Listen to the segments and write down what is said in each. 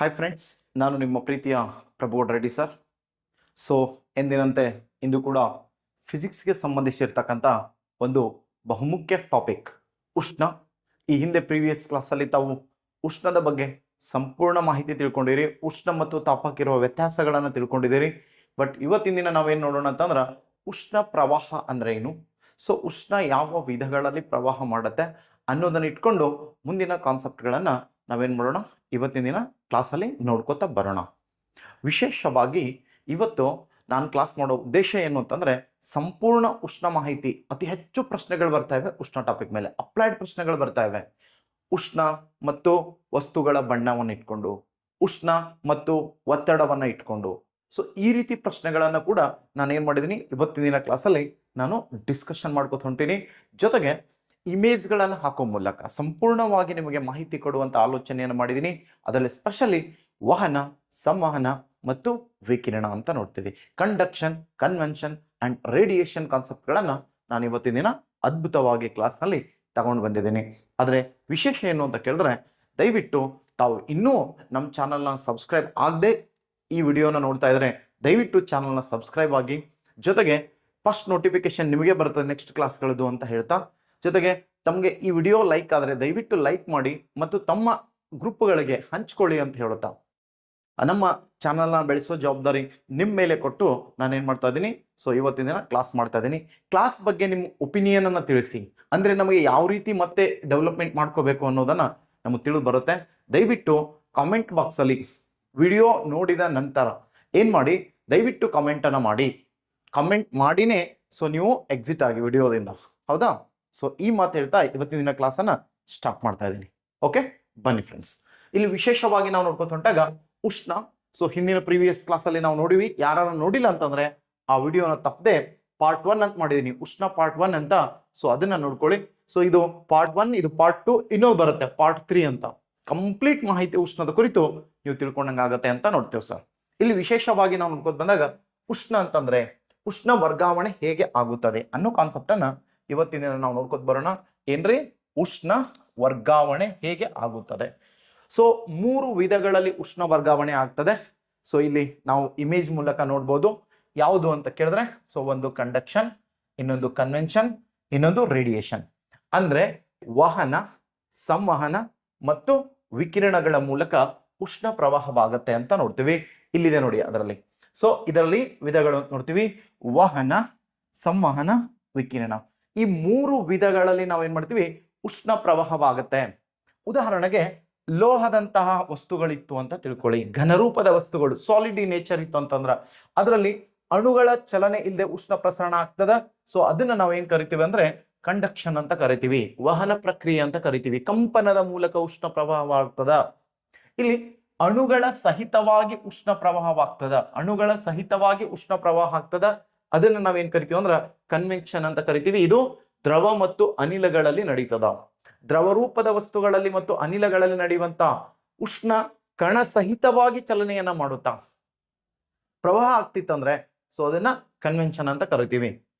Hi friends, ನಾನು ನಿಮ್ಮ ಪ್ರೀತಿಯ ಪ್ರಭುಗೌಡ ರೆಡ್ಡಿ ಸರ್. ಸೊ ಎಂದಿನಂತೆ ಇಂದು ಕೂಡ ಫಿಸಿಕ್ಸ್ಗೆ ಸಂಬಂಧಿಸಿರ್ತಕ್ಕಂಥ ಒಂದು ಬಹುಮುಖ್ಯ ಟಾಪಿಕ್ ಉಷ್ಣ. ಈ ಹಿಂದೆ ಪ್ರೀವಿಯಸ್ ಕ್ಲಾಸಲ್ಲಿ ತಾವು ಉಷ್ಣದ ಬಗ್ಗೆ ಸಂಪೂರ್ಣ ಮಾಹಿತಿ ತಿಳ್ಕೊಂಡಿರಿ, ಉಷ್ಣ ಮತ್ತು ತಾಪಕ್ಕಿರುವ ವ್ಯತ್ಯಾಸಗಳನ್ನು ತಿಳ್ಕೊಂಡಿದ್ದೀರಿ. ಬಟ್ ಇವತ್ತಿನ ದಿನ ನಾವೇನು ನೋಡೋಣ ಅಂತಂದ್ರೆ ಉಷ್ಣ ಪ್ರವಾಹ ಅಂದರೆ ಏನು, ಸೊ ಉಷ್ಣ ಯಾವ ವಿಧಗಳಲ್ಲಿ ಪ್ರವಾಹ ಮಾಡುತ್ತೆ ಅನ್ನೋದನ್ನ ಇಟ್ಕೊಂಡು ಮುಂದಿನ ಕಾನ್ಸೆಪ್ಟ್ಗಳನ್ನು ನಾವೇನು ಮಾಡೋಣ ಇವತ್ತಿನ ದಿನ ಕ್ಲಾಸಲ್ಲಿ ನೋಡ್ಕೋತಾ ಬರೋಣ. ವಿಶೇಷವಾಗಿ ಇವತ್ತು ನಾನು ಕ್ಲಾಸ್ ಮಾಡೋ ಉದ್ದೇಶ ಏನು ಅಂತಂದರೆ ಸಂಪೂರ್ಣ ಉಷ್ಣ ಮಾಹಿತಿ. ಅತಿ ಹೆಚ್ಚು ಪ್ರಶ್ನೆಗಳು ಬರ್ತಾ ಇವೆ ಉಷ್ಣ ಟಾಪಿಕ್ ಮೇಲೆ, ಅಪ್ಲೈಡ್ ಪ್ರಶ್ನೆಗಳು ಬರ್ತಾ ಇವೆ. ಉಷ್ಣ ಮತ್ತು ವಸ್ತುಗಳ ಬಣ್ಣವನ್ನು ಇಟ್ಕೊಂಡು, ಉಷ್ಣ ಮತ್ತು ಒತ್ತಡವನ್ನು ಇಟ್ಕೊಂಡು, ಸೊ ಈ ರೀತಿ ಪ್ರಶ್ನೆಗಳನ್ನು ಕೂಡ ನಾನು ಏನು ಮಾಡಿದ್ದೀನಿ ಇವತ್ತಿನ ದಿನ ಕ್ಲಾಸಲ್ಲಿ ನಾನು ಡಿಸ್ಕಷನ್ ಮಾಡ್ಕೊತ ಹೊಂಟೀನಿ. ಜೊತೆಗೆ ಇಮೇಜ್ಗಳನ್ನು ಹಾಕೋ ಮೂಲಕ ಸಂಪೂರ್ಣವಾಗಿ ನಿಮಗೆ ಮಾಹಿತಿ ಕೊಡುವಂಥ ಆಲೋಚನೆಯನ್ನು ಮಾಡಿದ್ದೀನಿ. ಅದರಲ್ಲಿ ಸ್ಪೆಷಲಿ ವಹನ, ಸಂವಹನ ಮತ್ತು ವಿಕಿರಣ ಅಂತ ನೋಡ್ತೀವಿ. ಕಂಡಕ್ಷನ್, ಕನ್ವೆನ್ಷನ್ ಆ್ಯಂಡ್ ರೇಡಿಯೇಷನ್ ಕಾನ್ಸೆಪ್ಟ್ಗಳನ್ನು ನಾನು ಇವತ್ತಿನ ದಿನ ಅದ್ಭುತವಾಗಿ ಕ್ಲಾಸ್ನಲ್ಲಿ ತಗೊಂಡು ಬಂದಿದ್ದೀನಿ. ಆದರೆ ವಿಶೇಷ ಏನು ಅಂತ ಕೇಳಿದ್ರೆ, ದಯವಿಟ್ಟು ತಾವು ಇನ್ನೂ ನಮ್ಮ ಚಾನಲ್ನ ಸಬ್ಸ್ಕ್ರೈಬ್ ಆಗದೆ ಈ ವಿಡಿಯೋನ ನೋಡ್ತಾ ಇದ್ದರೆ ದಯವಿಟ್ಟು ಚಾನಲ್ನ ಸಬ್ಸ್ಕ್ರೈಬ್ ಆಗಿ, ಜೊತೆಗೆ ಫಸ್ಟ್ ನೋಟಿಫಿಕೇಶನ್ ನಿಮಗೆ ಬರ್ತದೆ ನೆಕ್ಸ್ಟ್ ಕ್ಲಾಸ್ಗಳದ್ದು ಅಂತ ಹೇಳ್ತಾ, ಜೊತೆಗೆ ತಮಗೆ ಈ ವಿಡಿಯೋ ಲೈಕ್ ಆದರೆ ದಯವಿಟ್ಟು ಲೈಕ್ ಮಾಡಿ ಮತ್ತು ತಮ್ಮ ಗ್ರೂಪ್ಗಳಿಗೆ ಹಂಚ್ಕೊಳ್ಳಿ ಅಂತ ಹೇಳುತ್ತಾ, ನಮ್ಮ ಚಾನಲ್ನ ಬೆಳೆಸೋ ಜವಾಬ್ದಾರಿ ನಿಮ್ಮ ಮೇಲೆ ಕೊಟ್ಟು ನಾನೇನು ಮಾಡ್ತಾ ಇದ್ದೀನಿ, ಸೊ ಇವತ್ತಿನ ದಿನ ಕ್ಲಾಸ್ ಮಾಡ್ತಾ ಇದ್ದೀನಿ. ಕ್ಲಾಸ್ ಬಗ್ಗೆ ನಿಮ್ಮ ಒಪಿನಿಯನನ್ನು ತಿಳಿಸಿ, ಅಂದರೆ ನಮಗೆ ಯಾವ ರೀತಿ ಮತ್ತೆ ಡೆವಲಪ್ಮೆಂಟ್ ಮಾಡ್ಕೋಬೇಕು ಅನ್ನೋದನ್ನು ನಮಗೆ ತಿಳಿದು ಬರುತ್ತೆ. ದಯವಿಟ್ಟು ಕಾಮೆಂಟ್ ಬಾಕ್ಸಲ್ಲಿ ವಿಡಿಯೋ ನೋಡಿದ ನಂತರ ಏನು ಮಾಡಿ, ದಯವಿಟ್ಟು ಕಮೆಂಟನ್ನು ಮಾಡಿ. ಕಮೆಂಟ್ ಮಾಡಿನೇ ಸೊ ನೀವು ಎಕ್ಸಿಟ್ ಆಗಿ ವಿಡಿಯೋದಿಂದ, ಹೌದಾ? ಸೊ ಈ ಮಾತು ಹೇಳ್ತಾ ಇವತ್ತಿನ ದಿನ ಕ್ಲಾಸನ್ನು ಸ್ಟಾರ್ಟ್ ಮಾಡ್ತಾ ಇದ್ದೀನಿ. ಓಕೆ, ಬನ್ನಿ ಫ್ರೆಂಡ್ಸ್. ಇಲ್ಲಿ ವಿಶೇಷವಾಗಿ ನಾವು ನೋಡ್ಕೊತ ಹೊಂಟಾಗ ಉಷ್ಣ. ಸೊ ಹಿಂದಿನ ಪ್ರೀವಿಯಸ್ ಕ್ಲಾಸಲ್ಲಿ ನಾವು ನೋಡಿವಿ. ಯಾರು ನೋಡಿಲ್ಲ ಅಂತಂದ್ರೆ ಆ ವಿಡಿಯೋನ ತಪ್ಪದೆ ಪಾರ್ಟ್ 1 ಅಂತ ಮಾಡಿದ್ದೀನಿ, ಉಷ್ಣ ಪಾರ್ಟ್ 1 ಅಂತ. ಸೊ ಅದನ್ನ ನೋಡ್ಕೊಳ್ಳಿ. ಸೊ ಇದು ಪಾರ್ಟ್ 1, ಇದು ಪಾರ್ಟ್ 2, ಇನ್ನೊಂದು ಬರುತ್ತೆ ಪಾರ್ಟ್ 3 ಅಂತ. ಕಂಪ್ಲೀಟ್ ಮಾಹಿತಿ ಉಷ್ಣದ ಕುರಿತು ನೀವು ತಿಳ್ಕೊಂಡಂಗಾಗತ್ತೆ ಅಂತ ನೋಡ್ತೇವೆ ಸರ್. ಇಲ್ಲಿ ವಿಶೇಷವಾಗಿ ನಾವು ನೋಡ್ಕೊತ ಬಂದಾಗ ಉಷ್ಣ ಅಂತಂದ್ರೆ ಉಷ್ಣ ವರ್ಗಾವಣೆ ಹೇಗೆ ಆಗುತ್ತದೆ ಅನ್ನೋ ಕಾನ್ಸೆಪ್ಟ್ ಅನ್ನ ಇವತ್ತಿನ ದಿನ ನಾವು ನೋಡ್ಕೊತ ಬರೋಣ. ಏನ್ರಿ, ಉಷ್ಣ ವರ್ಗಾವಣೆ ಹೇಗೆ ಆಗುತ್ತದೆ. ಸೊ 3 ವಿಧಗಳಲ್ಲಿ ಉಷ್ಣ ವರ್ಗಾವಣೆ ಆಗ್ತದೆ. ಸೊ ಇಲ್ಲಿ ನಾವು ಇಮೇಜ್ ಮೂಲಕ ನೋಡ್ಬೋದು. ಯಾವುದು ಅಂತ ಕೇಳಿದ್ರೆ, ಸೊ ಒಂದು ಕಂಡಕ್ಷನ್, ಇನ್ನೊಂದು ಕನ್ವೆನ್ಷನ್, ಇನ್ನೊಂದು ರೇಡಿಯೇಷನ್. ಅಂದ್ರೆ ವಹನ, ಸಂವಹನ ಮತ್ತು ವಿಕಿರಣಗಳ ಮೂಲಕ ಉಷ್ಣ ಪ್ರವಾಹವಾಗತ್ತೆ ಅಂತ ನೋಡ್ತೀವಿ. ಇಲ್ಲಿದೆ ನೋಡಿ ಅದರಲ್ಲಿ. ಸೊ ಇದರಲ್ಲಿ ವಿಧಗಳು ನೋಡ್ತೀವಿ: ವಹನ, ಸಂವಹನ, ವಿಕಿರಣ. ಈ 3 ವಿಧಗಳಲ್ಲಿ ನಾವೇನ್ ಮಾಡ್ತೀವಿ, ಉಷ್ಣ ಪ್ರವಾಹವಾಗತ್ತೆ. ಉದಾಹರಣೆಗೆ ಲೋಹದಂತಹ ವಸ್ತುಗಳಿತ್ತು ಅಂತ ತಿಳ್ಕೊಳ್ಳಿ, ಘನರೂಪದ ವಸ್ತುಗಳು, ಸಾಲಿಡ್ ಇನ್ ನೇಚರ್ ಇತ್ತು ಅಂತಂದ್ರ ಅದರಲ್ಲಿ ಅಣುಗಳ ಚಲನೆ ಇಲ್ಲದೆ ಉಷ್ಣ ಪ್ರಸರಣ ಆಗ್ತದ. ಸೊ ಅದನ್ನ ನಾವೇನ್ ಕರಿತೀವಿ ಅಂದ್ರೆ ಕಂಡಕ್ಷನ್ ಅಂತ ಕರಿತೀವಿ, ವಹನ ಪ್ರಕ್ರಿಯೆ ಅಂತ ಕರಿತೀವಿ. ಕಂಪನದ ಮೂಲಕ ಉಷ್ಣ ಪ್ರವಾಹವಾಗ್ತದ. ಇಲ್ಲಿ ಅಣುಗಳ ಸಹಿತವಾಗಿ ಉಷ್ಣ ಪ್ರವಾಹವಾಗ್ತದ, ಅಣುಗಳ ಸಹಿತವಾಗಿ ಉಷ್ಣ ಪ್ರವಾಹ ಆಗ್ತದ. ಅದನ್ನ ನಾವೇನ್ ಕರಿತೀವಿ ಅಂದ್ರ ಕನ್ವೆನ್ಷನ್ ಅಂತ ಕರಿತೀವಿ. ಇದು ದ್ರವ ಮತ್ತು ಅನಿಲಗಳಲ್ಲಿ ನಡೀತದ. ದ್ರವ ರೂಪದ ವಸ್ತುಗಳಲ್ಲಿ ಮತ್ತು ಅನಿಲಗಳಲ್ಲಿ ನಡೆಯುವಂತ ಉಷ್ಣ ಕಣ ಸಹಿತವಾಗಿ ಚಲನೆಯನ್ನ ಮಾಡುತ್ತಾ ಪ್ರವಾಹ ಆಗ್ತಿತ್ತಂದ್ರೆ ಸೊ ಅದನ್ನ ಕನ್ವೆನ್ಷನ್ ಅಂತ ಕರಿತೀವಿ.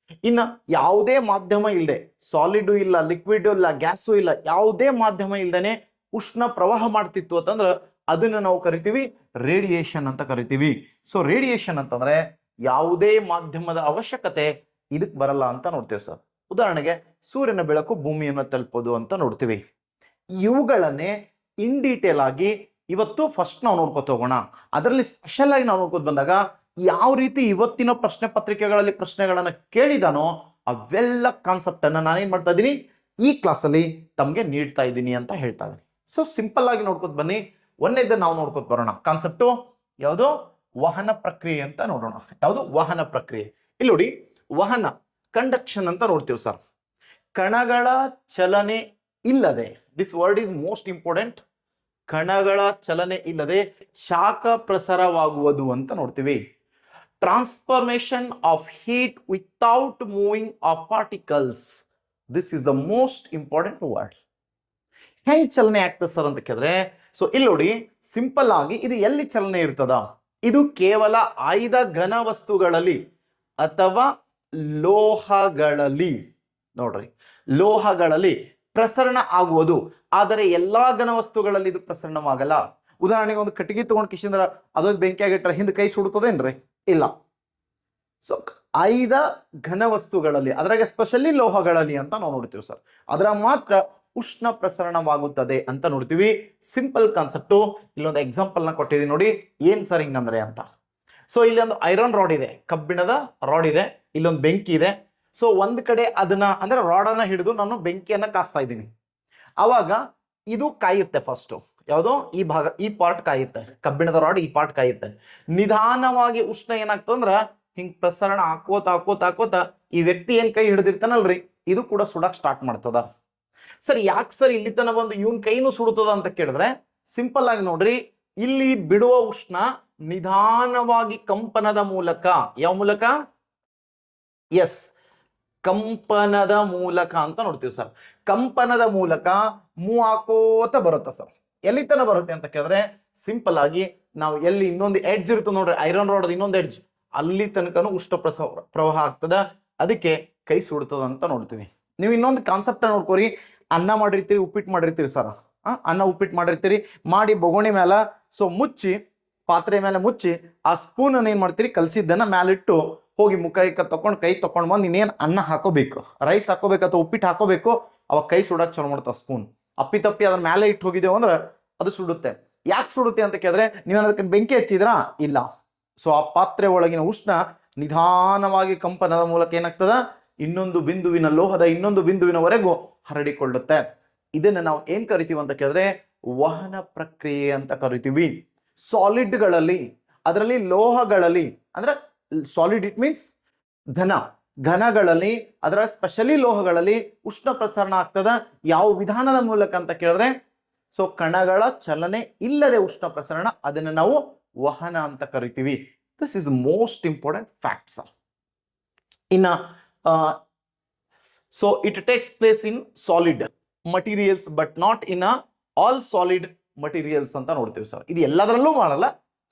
ಇನ್ನ ಯಾವುದೇ ಮಾಧ್ಯಮ ಇಲ್ಲದೆ, ಸಾಲಿಡ್ ಇಲ್ಲ, ಲಿಕ್ವಿಡ್ ಇಲ್ಲ, ಗ್ಯಾಸು ಇಲ್ಲ, ಯಾವುದೇ ಮಾಧ್ಯಮ ಇಲ್ದೇನೆ ಉಷ್ಣ ಪ್ರವಾಹ ಮಾಡ್ತಿತ್ತು ಅಂತಂದ್ರೆ ಅದನ್ನ ನಾವು ಕರಿತೀವಿ ರೇಡಿಯೇಷನ್ ಅಂತ ಕರಿತೀವಿ. ಸೊ ರೇಡಿಯೇಷನ್ ಅಂತಂದ್ರೆ ಯಾವುದೇ ಮಾಧ್ಯಮದ ಅವಶ್ಯಕತೆ ಇದಕ್ಕೆ ಬರಲ್ಲ ಅಂತ ನೋಡ್ತೀವಿ ಸರ್. ಉದಾಹರಣೆಗೆ ಸೂರ್ಯನ ಬೆಳಕು ಭೂಮಿಯನ್ನು ತಲುಪೋದು ಅಂತ ನೋಡ್ತೀವಿ. ಇವುಗಳನ್ನೇ ಇನ್ ಡೀಟೇಲ್ ಆಗಿ ಇವತ್ತು ಫಸ್ಟ್ ನಾವು ನೋಡ್ಕೊತ ಹೋಗೋಣ. ಅದರಲ್ಲಿ ಸ್ಪೆಷಲ್ ಆಗಿ ನಾವು ನೋಡ್ಕೊತ ಬಂದಾಗ ಯಾವ ರೀತಿ ಇವತ್ತಿನ ಪ್ರಶ್ನೆ ಪತ್ರಿಕೆಗಳಲ್ಲಿ ಪ್ರಶ್ನೆಗಳನ್ನ ಕೇಳಿದಾನೋ ಅವೆಲ್ಲ ಕಾನ್ಸೆಪ್ಟ್ ಅನ್ನ ನಾನೇನ್ ಮಾಡ್ತಾ ಇದ್ದೀನಿ ಈ ಕ್ಲಾಸಲ್ಲಿ ತಮಗೆ ನೀಡ್ತಾ ಇದ್ದೀನಿ ಅಂತ ಹೇಳ್ತಾ ಇದ್ದೀನಿ. ಸೊ ಸಿಂಪಲ್ ಆಗಿ ನೋಡ್ಕೊತ ಬನ್ನಿ. ಒಂದೇದ ನಾವು ನೋಡ್ಕೊತ ಬರೋಣ. ಕಾನ್ಸೆಪ್ಟು ಯಾವುದು? ವಹನ ಪ್ರಕ್ರಿಯೆ ಅಂತ ನೋಡೋಣ. ಯಾವುದು? ವಹನ ಪ್ರಕ್ರಿಯೆ. ಇಲ್ಲಿ ನೋಡಿ, ವಹನ, ಕಂಡಕ್ಷನ್ ಅಂತ ನೋಡ್ತೀವಿ ಸರ್. ಕಣಗಳ ಚಲನೆ ಇಲ್ಲದೆ, this word is most important, ಕಣಗಳ ಚಲನೆ ಇಲ್ಲದೆ ಶಾಖ ಪ್ರಸಾರವಾಗುವುದು ಅಂತ ನೋಡ್ತೀವಿ. Transformation of heat without moving of particles, this is the most important word. ಹೆಂಗ್ ಚಲನೆ ಆಗ್ತದೆ ಸರ್ ಅಂತ ಕೇಳಿದ್ರೆ, ಸೊ ಇಲ್ಲಿ ನೋಡಿ ಸಿಂಪಲ್ ಆಗಿ ಇದು ಎಲ್ಲಿ ಚಲನೆ ಇರ್ತದ? ಇದು ಕೇವಲ ಆಯ್ದ ಘನ ವಸ್ತುಗಳಲ್ಲಿ ಅಥವಾ ಲೋಹಗಳಲ್ಲಿ, ನೋಡ್ರಿ ಲೋಹಗಳಲ್ಲಿ ಪ್ರಸರಣ ಆಗುವುದು. ಆದರೆ ಎಲ್ಲಾ ಘನ ವಸ್ತುಗಳಲ್ಲಿ ಇದು ಪ್ರಸರಣವಾಗಲ್ಲ. ಉದಾಹರಣೆಗೆ ಒಂದು ಕಟ್ಟಿಗೆ ತಗೊಂಡು ಕಿಶಿಂದ್ರ ಅದೊಂದು ಬೆಂಕಿ ಆಗಿಟ್ರೆ ಹಿಂದೆ ಕೈ ಸುಡುತ್ತದೇನ್ರಿ? ಇಲ್ಲ. ಸೊ ಆಯ್ದ ಘನ ವಸ್ತುಗಳಲ್ಲಿ, ಅದ್ರಾಗ ಎಸ್ಪೆಷಲಿ ಲೋಹಗಳಲ್ಲಿ ಅಂತ ನಾವು ನೋಡ್ತೀವಿ ಸರ್, ಅದರ ಮಾತ್ರ ಉಷ್ಣ ಪ್ರಸರಣವಾಗುತ್ತದೆ ಅಂತ ನೋಡ್ತೀವಿ. Simple concept. ಇಲ್ಲೊಂದು ಎಕ್ಸಾಂಪಲ್ ನ ಕೊಟ್ಟಿದ್ದೀನಿ ನೋಡಿ, ಏನ್ ಸರ್ ಹಿಂಗಂದ್ರೆ ಅಂತ. ಸೊ ಇಲ್ಲಿ ಒಂದು ಐರನ್ ರಾಡ್ ಇದೆ, ಕಬ್ಬಿಣದ ರಾಡ್ ಇದೆ, ಇಲ್ಲೊಂದು ಬೆಂಕಿ ಇದೆ. ಸೊ ಒಂದ್ ಕಡೆ ಅದನ್ನ ಅಂದ್ರೆ ರಾಡನ್ನ ಹಿಡಿದು ನಾನು ಬೆಂಕಿಯನ್ನ ಕಾಸ್ತಾ ಇದ್ದೀನಿ. ಅವಾಗ ಇದು ಕಾಯುತ್ತೆ ಫಸ್ಟ್, ಯಾವುದೋ ಈ ಭಾಗ, ಈ ಪಾರ್ಟ್ ಕಾಯುತ್ತೆ, ಕಬ್ಬಿಣದ ರಾಡ್ ಈ ಪಾರ್ಟ್ ಕಾಯುತ್ತೆ. ನಿಧಾನವಾಗಿ ಉಷ್ಣ ಏನಾಗ್ತದಂದ್ರ ಹಿಂಗ್ ಪ್ರಸರಣ ಹಾಕೋತ ಹಾಕೋತ ಹಾಕೋತ ಈ ವ್ಯಕ್ತಿ ಏನ್ ಕೈ ಹಿಡಿದಿರ್ತಾನಲ್ರಿ, ಇದು ಕೂಡ ಸುಡಕ್ ಸ್ಟಾರ್ಟ್ ಮಾಡ್ತದ. ಸರ್ ಯಾಕೆ ಸರ್ ಇಲ್ಲಿ ತನ ಬಂದು ಇವನ್ ಕೈನೂ ಸುಡುತ್ತದ ಅಂತ ಕೇಳಿದ್ರೆ, ಸಿಂಪಲ್ ಆಗಿ ನೋಡ್ರಿ, ಇಲ್ಲಿ ಬಿಡುವ ಉಷ್ಣ ನಿಧಾನವಾಗಿ ಕಂಪನದ ಮೂಲಕ, ಯಾವ ಮೂಲಕ? ಎಸ್, ಕಂಪನದ ಮೂಲಕ ಅಂತ ನೋಡ್ತೀವಿ ಸರ್. ಕಂಪನದ ಮೂಲಕ ಮೂವ್ ಹಾಕೋತ ಬರುತ್ತೆ ಸರ್. ಎಲ್ಲಿ ತನ ಬರುತ್ತೆ ಅಂತ ಕೇಳಿದ್ರೆ, ಸಿಂಪಲ್ ಆಗಿ ನಾವು ಎಲ್ಲಿ ಇನ್ನೊಂದು ಎಡ್ಜ್ ಇರುತ್ತೆ ನೋಡ್ರಿ, ಐರನ್ ರಾಡ್ ಇನ್ನೊಂದು ಎಡ್ಜ್, ಅಲ್ಲಿ ತನಕನೂ ಉಷ್ಣ ಪ್ರವಾಹ ಆಗ್ತದ. ಅದಕ್ಕೆ ಕೈ ಸುಡ್ತದ ಅಂತ ನೋಡ್ತೀವಿ. ನೀವು ಇನ್ನೊಂದು ಕಾನ್ಸೆಪ್ಟ್ ನೋಡ್ಕೋರಿ, ಅನ್ನ ಮಾಡಿರ್ತೀರಿ, ಉಪ್ಪಿಟ್ಟು ಮಾಡಿರ್ತೀರಿ ಸರ್, ಅನ್ನ ಉಪ್ಪಿಟ್ಟು ಮಾಡಿರ್ತೀರಿ, ಮಾಡಿ ಬೊಗೋಣಿ ಮೇಲೆ ಸೊ ಮುಚ್ಚಿ, ಪಾತ್ರೆ ಮೇಲೆ ಮುಚ್ಚಿ, ಆ ಸ್ಪೂನ್ ಅನ್ನ ಏನ್ ಮಾಡ್ತೀರಿ, ಕಲಸಿದ್ದನ್ನ ಮೇಲಿಟ್ಟು ಹೋಗಿ ಮುಖ ತಕೊಂಡ್ ಕೈ ತಕೊಂಡ್ ಬಂದು ಇನ್ನೇನ್ ಅನ್ನ ಹಾಕೋಬೇಕು, ರೈಸ್ ಹಾಕೋಬೇಕು ಅಥವಾ ಉಪ್ಪಿಟ್ಟು ಹಾಕೋಬೇಕು, ಅವಾಗ ಕೈ ಸುಡಕ್ ಚಲೋ ಮಾಡ್ತಾವ ಸ್ಪೂನ್. ಅಪ್ಪಿ ತಪ್ಪಿ ಅದ್ರ ಮೇಲೆ ಇಟ್ಟು ಹೋಗಿದ್ದೇವೆ ಅಂದ್ರೆ ಅದು ಸುಡುತ್ತೆ. ಯಾಕೆ ಸುಡುತ್ತೆ ಅಂತ ಕೇಳಿದ್ರೆ, ನೀವು ಅದಕ್ಕೆ ಬೆಂಕಿ ಹಚ್ಚಿದ್ರಾ? ಇಲ್ಲ. ಸೊ ಆ ಪಾತ್ರೆ ಒಳಗಿನ ಉಷ್ಣ ನಿಧಾನವಾಗಿ ಕಂಪನದ ಮೂಲಕ ಏನಾಗ್ತದ, ಇನ್ನೊಂದು ಬಿಂದುವಿನ ಲೋಹದ ಇನ್ನೊಂದು ಬಿಂದುವಿನವರೆಗೂ ಹರಡಿಕೊಳ್ಳುತ್ತೆ. ಇದನ್ನ ನಾವು ಏನ್ ಕರಿತೀವಿ ಅಂತ ಕೇಳಿದ್ರೆ, ವಹನ ಪ್ರಕ್ರಿಯೆ ಅಂತ ಕರಿತೀವಿ. ಸಾಲಿಡ್ಗಳಲ್ಲಿ, ಅದರಲ್ಲಿ ಲೋಹಗಳಲ್ಲಿ, ಅಂದ್ರೆ ಸಾಲಿಡ್ ಇಟ್ ಮೀನ್ಸ್ ಘನಗಳಲ್ಲಿ, ಅದರ ಸ್ಪೆಷಲಿ ಲೋಹಗಳಲ್ಲಿ ಉಷ್ಣ ಪ್ರಸರಣ ಆಗ್ತದ. ಯಾವ ವಿಧಾನದ ಮೂಲಕ ಅಂತ ಕೇಳಿದ್ರೆ, ಸೊ ಕಣಗಳ ಚಲನೆ ಇಲ್ಲದೆ ಉಷ್ಣ ಪ್ರಸರಣ, ಅದನ್ನು ನಾವು ವಹನ ಅಂತ ಕರಿತೀವಿ. This is most important facts. ಇನ್ನ so it takes place in solid materials but not in all solid materials ಅಂತ ನೋಡ್ತೀವಿ ಸರ್. ಇದು ಎಲ್ಲದರಲ್ಲೂ ಮಾಡಲ್ಲ.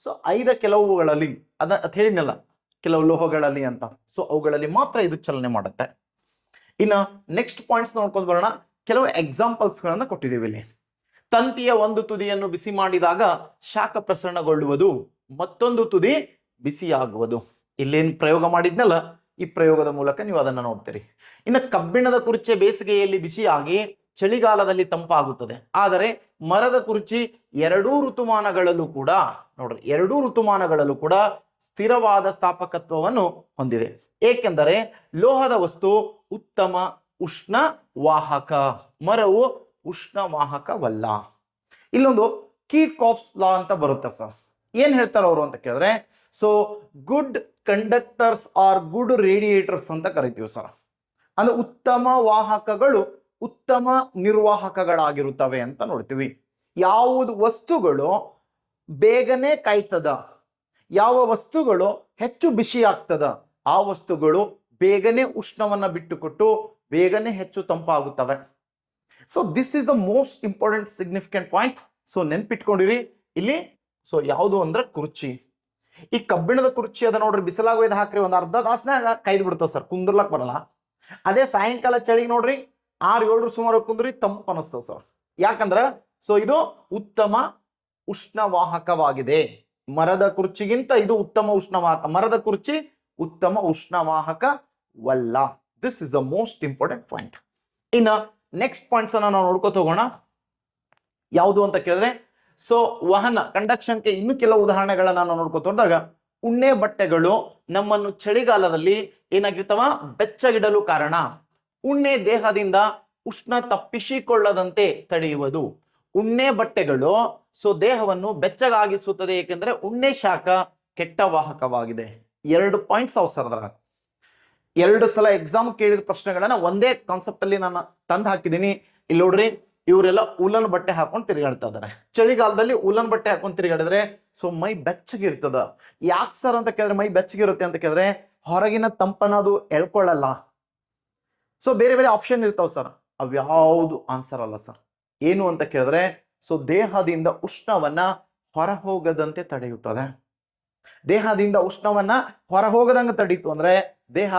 ಸೊ ಕೆಲವುಗಳಲ್ಲಿ ಅದ ಹೇಳಿದ್ನಲ್ಲ, ಕೆಲವು ಲೋಹಗಳಲ್ಲಿ ಅಂತ, ಸೊ ಅವುಗಳಲ್ಲಿ ಮಾತ್ರ ಇದು ಚಲನೆ ಮಾಡುತ್ತೆ. ಇನ್ನು ನೆಕ್ಸ್ಟ್ ಪಾಯಿಂಟ್ಸ್ ನೋಡ್ಕೊಂಡು ಬರೋಣ. ಕೆಲವು ಎಕ್ಸಾಂಪಲ್ಸ್ ಗಳನ್ನ ಕೊಟ್ಟಿದ್ದೀವಿ ಇಲ್ಲಿ. ತಂತಿಯ ಒಂದು ತುದಿಯನ್ನು ಬಿಸಿ ಮಾಡಿದಾಗ ಶಾಖ ಪ್ರಸರಣಗೊಳ್ಳುವುದು, ಮತ್ತೊಂದು ತುದಿ ಬಿಸಿಯಾಗುವುದು. ಇಲ್ಲೇನು ಪ್ರಯೋಗ ಮಾಡಿದ್ನಲ್ಲ, ಈ ಪ್ರಯೋಗದ ಮೂಲಕ ನೀವು ಅದನ್ನ ನೋಡ್ತೀರಿ. ಇನ್ನು ಕಬ್ಬಿಣದ ಕುರ್ಚಿ ಬೇಸಿಗೆಯಲ್ಲಿ ಬಿಸಿಯಾಗಿ ಚಳಿಗಾಲದಲ್ಲಿ ತಂಪಾಗುತ್ತದೆ. ಆದರೆ ಮರದ ಕುರ್ಚಿ ಎರಡೂ ಋತುಮಾನಗಳಲ್ಲೂ ಕೂಡ, ನೋಡ್ರಿ, ಎರಡೂ ಋತುಮಾನಗಳಲ್ಲೂ ಕೂಡ ಸ್ಥಿರವಾದ ಸ್ಥಾಪಕತ್ವವನ್ನು ಹೊಂದಿದೆ. ಏಕೆಂದರೆ ಲೋಹದ ವಸ್ತು ಉತ್ತಮ ಉಷ್ಣ ವಾಹಕ, ಮರವು ಉಷ್ಣ ವಾಹಕವಲ್ಲ. ಇಲ್ಲೊಂದು ಕೀಕಾಪ್ಸ್ ಲಾ ಅಂತ ಬರುತ್ತೆ ಸರ್. ಏನ್ ಹೇಳ್ತಾರೆ ಅವರು ಅಂತ ಕೇಳಿದ್ರೆ, so good conductors are good radiators ಅಂತ ಕರಿತೀವಿ ಸರ್. ಅಂದ್ರೆ ಉತ್ತಮ ವಾಹಕಗಳು ಉತ್ತಮ ನಿರ್ವಾಹಕಗಳಾಗಿರುತ್ತವೆ ಅಂತ ನೋಡ್ತೀವಿ. ಯಾವುದು ವಸ್ತುಗಳು ಬೇಗನೆ ಕಾಯ್ತದ, ಯಾವ ವಸ್ತುಗಳು ಹೆಚ್ಚು ಬಿಸಿ ಆಗ್ತದ, ಆ ವಸ್ತುಗಳು ಬೇಗನೆ ಉಷ್ಣವನ್ನ ಬಿಟ್ಟುಕೊಟ್ಟು ಬೇಗನೆ ಹೆಚ್ಚು ತಂಪಾಗುತ್ತವೆ. So this is the most important significant point. So ನೆನ್ಪಿಟ್ಕೊಂಡಿರಿ ಇಲ್ಲಿ. ಸೊ ಯಾವುದು ಅಂದ್ರೆ ಕುರ್ಚಿ. ಈ ಕಬ್ಬಿಣದ ಕುರ್ಚಿ ಅದ ನೋಡ್ರಿ, ಬಿಸಿಲಾಗೋಯ್ದು ಹಾಕ್ರಿ, ಒಂದು ಅರ್ಧ ತಾಸನಾಗ ಕಾಯ್ದು ಬಿಡ್ತಾವ ಸರ್, ಕುಂದ್ರಲಕ್ ಬರಲ್ಲ. ಅದೇ ಸಾಯಂಕಾಲ ಚಳಿಗೆ ನೋಡ್ರಿ 6-7 ಸುಮಾರು ಕುಂದ್ರಿ ತಂಪು ಅನಿಸ್ತದ ಸರ್. ಯಾಕಂದ್ರ ಸೊ ಇದು ಉತ್ತಮ ಉಷ್ಣವಾಹಕವಾಗಿದೆ. ಮರದ ಕುರ್ಚಿಗಿಂತ ಇದು ಉತ್ತಮ ಉಷ್ಣವಾಹಕ, ಮರದ ಕುರ್ಚಿ ಉತ್ತಮ ಉಷ್ಣವಾಹಕವಲ್ಲ. This is the most important point. ಇನ್ನ ನೆಕ್ಸ್ಟ್ ಪಾಯಿಂಟ್ಸ್ ಅನ್ನ ನಾವು ನೋಡ್ಕೋತ ಹೋಗೋಣ. ಯಾವುದು ಅಂತ ಕೇಳಿದ್ರೆ, ಸೊ ವಹನ ಕಂಡಕ್ಷನ್ಗೆ ಇನ್ನು ಕೆಲವು ಉದಾಹರಣೆಗಳನ್ನ ನಾವು ನೋಡ್ಕೋತ ಹೋದಾಗ, ಉಣ್ಣೆ ಬಟ್ಟೆಗಳು ನಮ್ಮನ್ನು ಚಳಿಗಾಲದಲ್ಲಿ ಏನಾಗಿರ್ತಾವ, ಬೆಚ್ಚಗಿಡಲು ಕಾರಣ. ಉಣ್ಣೆ ದೇಹದಿಂದ ಉಷ್ಣ ತಪ್ಪಿಸಿಕೊಳ್ಳದಂತೆ ತಡೆಯುವುದು. ಉಣ್ಣೆ ಬಟ್ಟೆಗಳು ಸೊ ದೇಹವನ್ನು ಬೆಚ್ಚಗಾಗಿಸುತ್ತದೆ, ಏಕೆಂದರೆ ಉಣ್ಣೆ ಶಾಖ ಕೆಟ್ಟ ವಾಹಕವಾಗಿದೆ. 2 ಪಾಯಿಂಟ್ಸ್ ಅವಸರದ್ರ. 2 ಸಲ ಎಕ್ಸಾಮ್ ಕೇಳಿದ ಪ್ರಶ್ನೆಗಳನ್ನ ಒಂದೇ ಕಾನ್ಸೆಪ್ಟ್ ಅಲ್ಲಿ ನಾನು ತಂದು ಹಾಕಿದ್ದೀನಿ. ಇಲ್ಲಿ ನೋಡ್ರಿ, ಇವರೆಲ್ಲ ಉಲನ್ ಬಟ್ಟೆ ಹಾಕೊಂಡು ತಿರುಗಾಡ್ತಾ ಇದಾರೆ. ಚಳಿಗಾಲದಲ್ಲಿ ಉಲನ್ ಬಟ್ಟೆ ಹಾಕೊಂಡು ತಿರುಗಾಡಿದ್ರೆ ಸೊ ಮೈ ಬೆಚ್ಚಗಿರ್ತದ. ಯಾಕೆ ಸರ್ ಅಂತ ಕೇಳಿದ್ರೆ, ಮೈ ಬೆಚ್ಚಗಿರುತ್ತೆ ಅಂತ ಕೇಳಿದ್ರೆ ಹೊರಗಿನ ತಂಪನದು ಎಳ್ಕೊಳ್ಳಲ್ಲ. ಸೊ ಬೇರೆ ಬೇರೆ ಆಪ್ಷನ್ ಇರ್ತಾವ ಸರ್, ಅವ್ಯಾವುದು ಆನ್ಸರ್ ಅಲ್ಲ ಸರ್. ಏನು ಅಂತ ಕೇಳಿದ್ರೆ, ಸೊ ದೇಹದಿಂದ ಉಷ್ಣವನ್ನ ಹೊರಹೋಗದಂತೆ ತಡೆಯುತ್ತದೆ. ದೇಹದಿಂದ ಉಷ್ಣವನ್ನ ಹೊರಹೋಗದಂಗೆ ತಡೀತು ಅಂದ್ರೆ ದೇಹ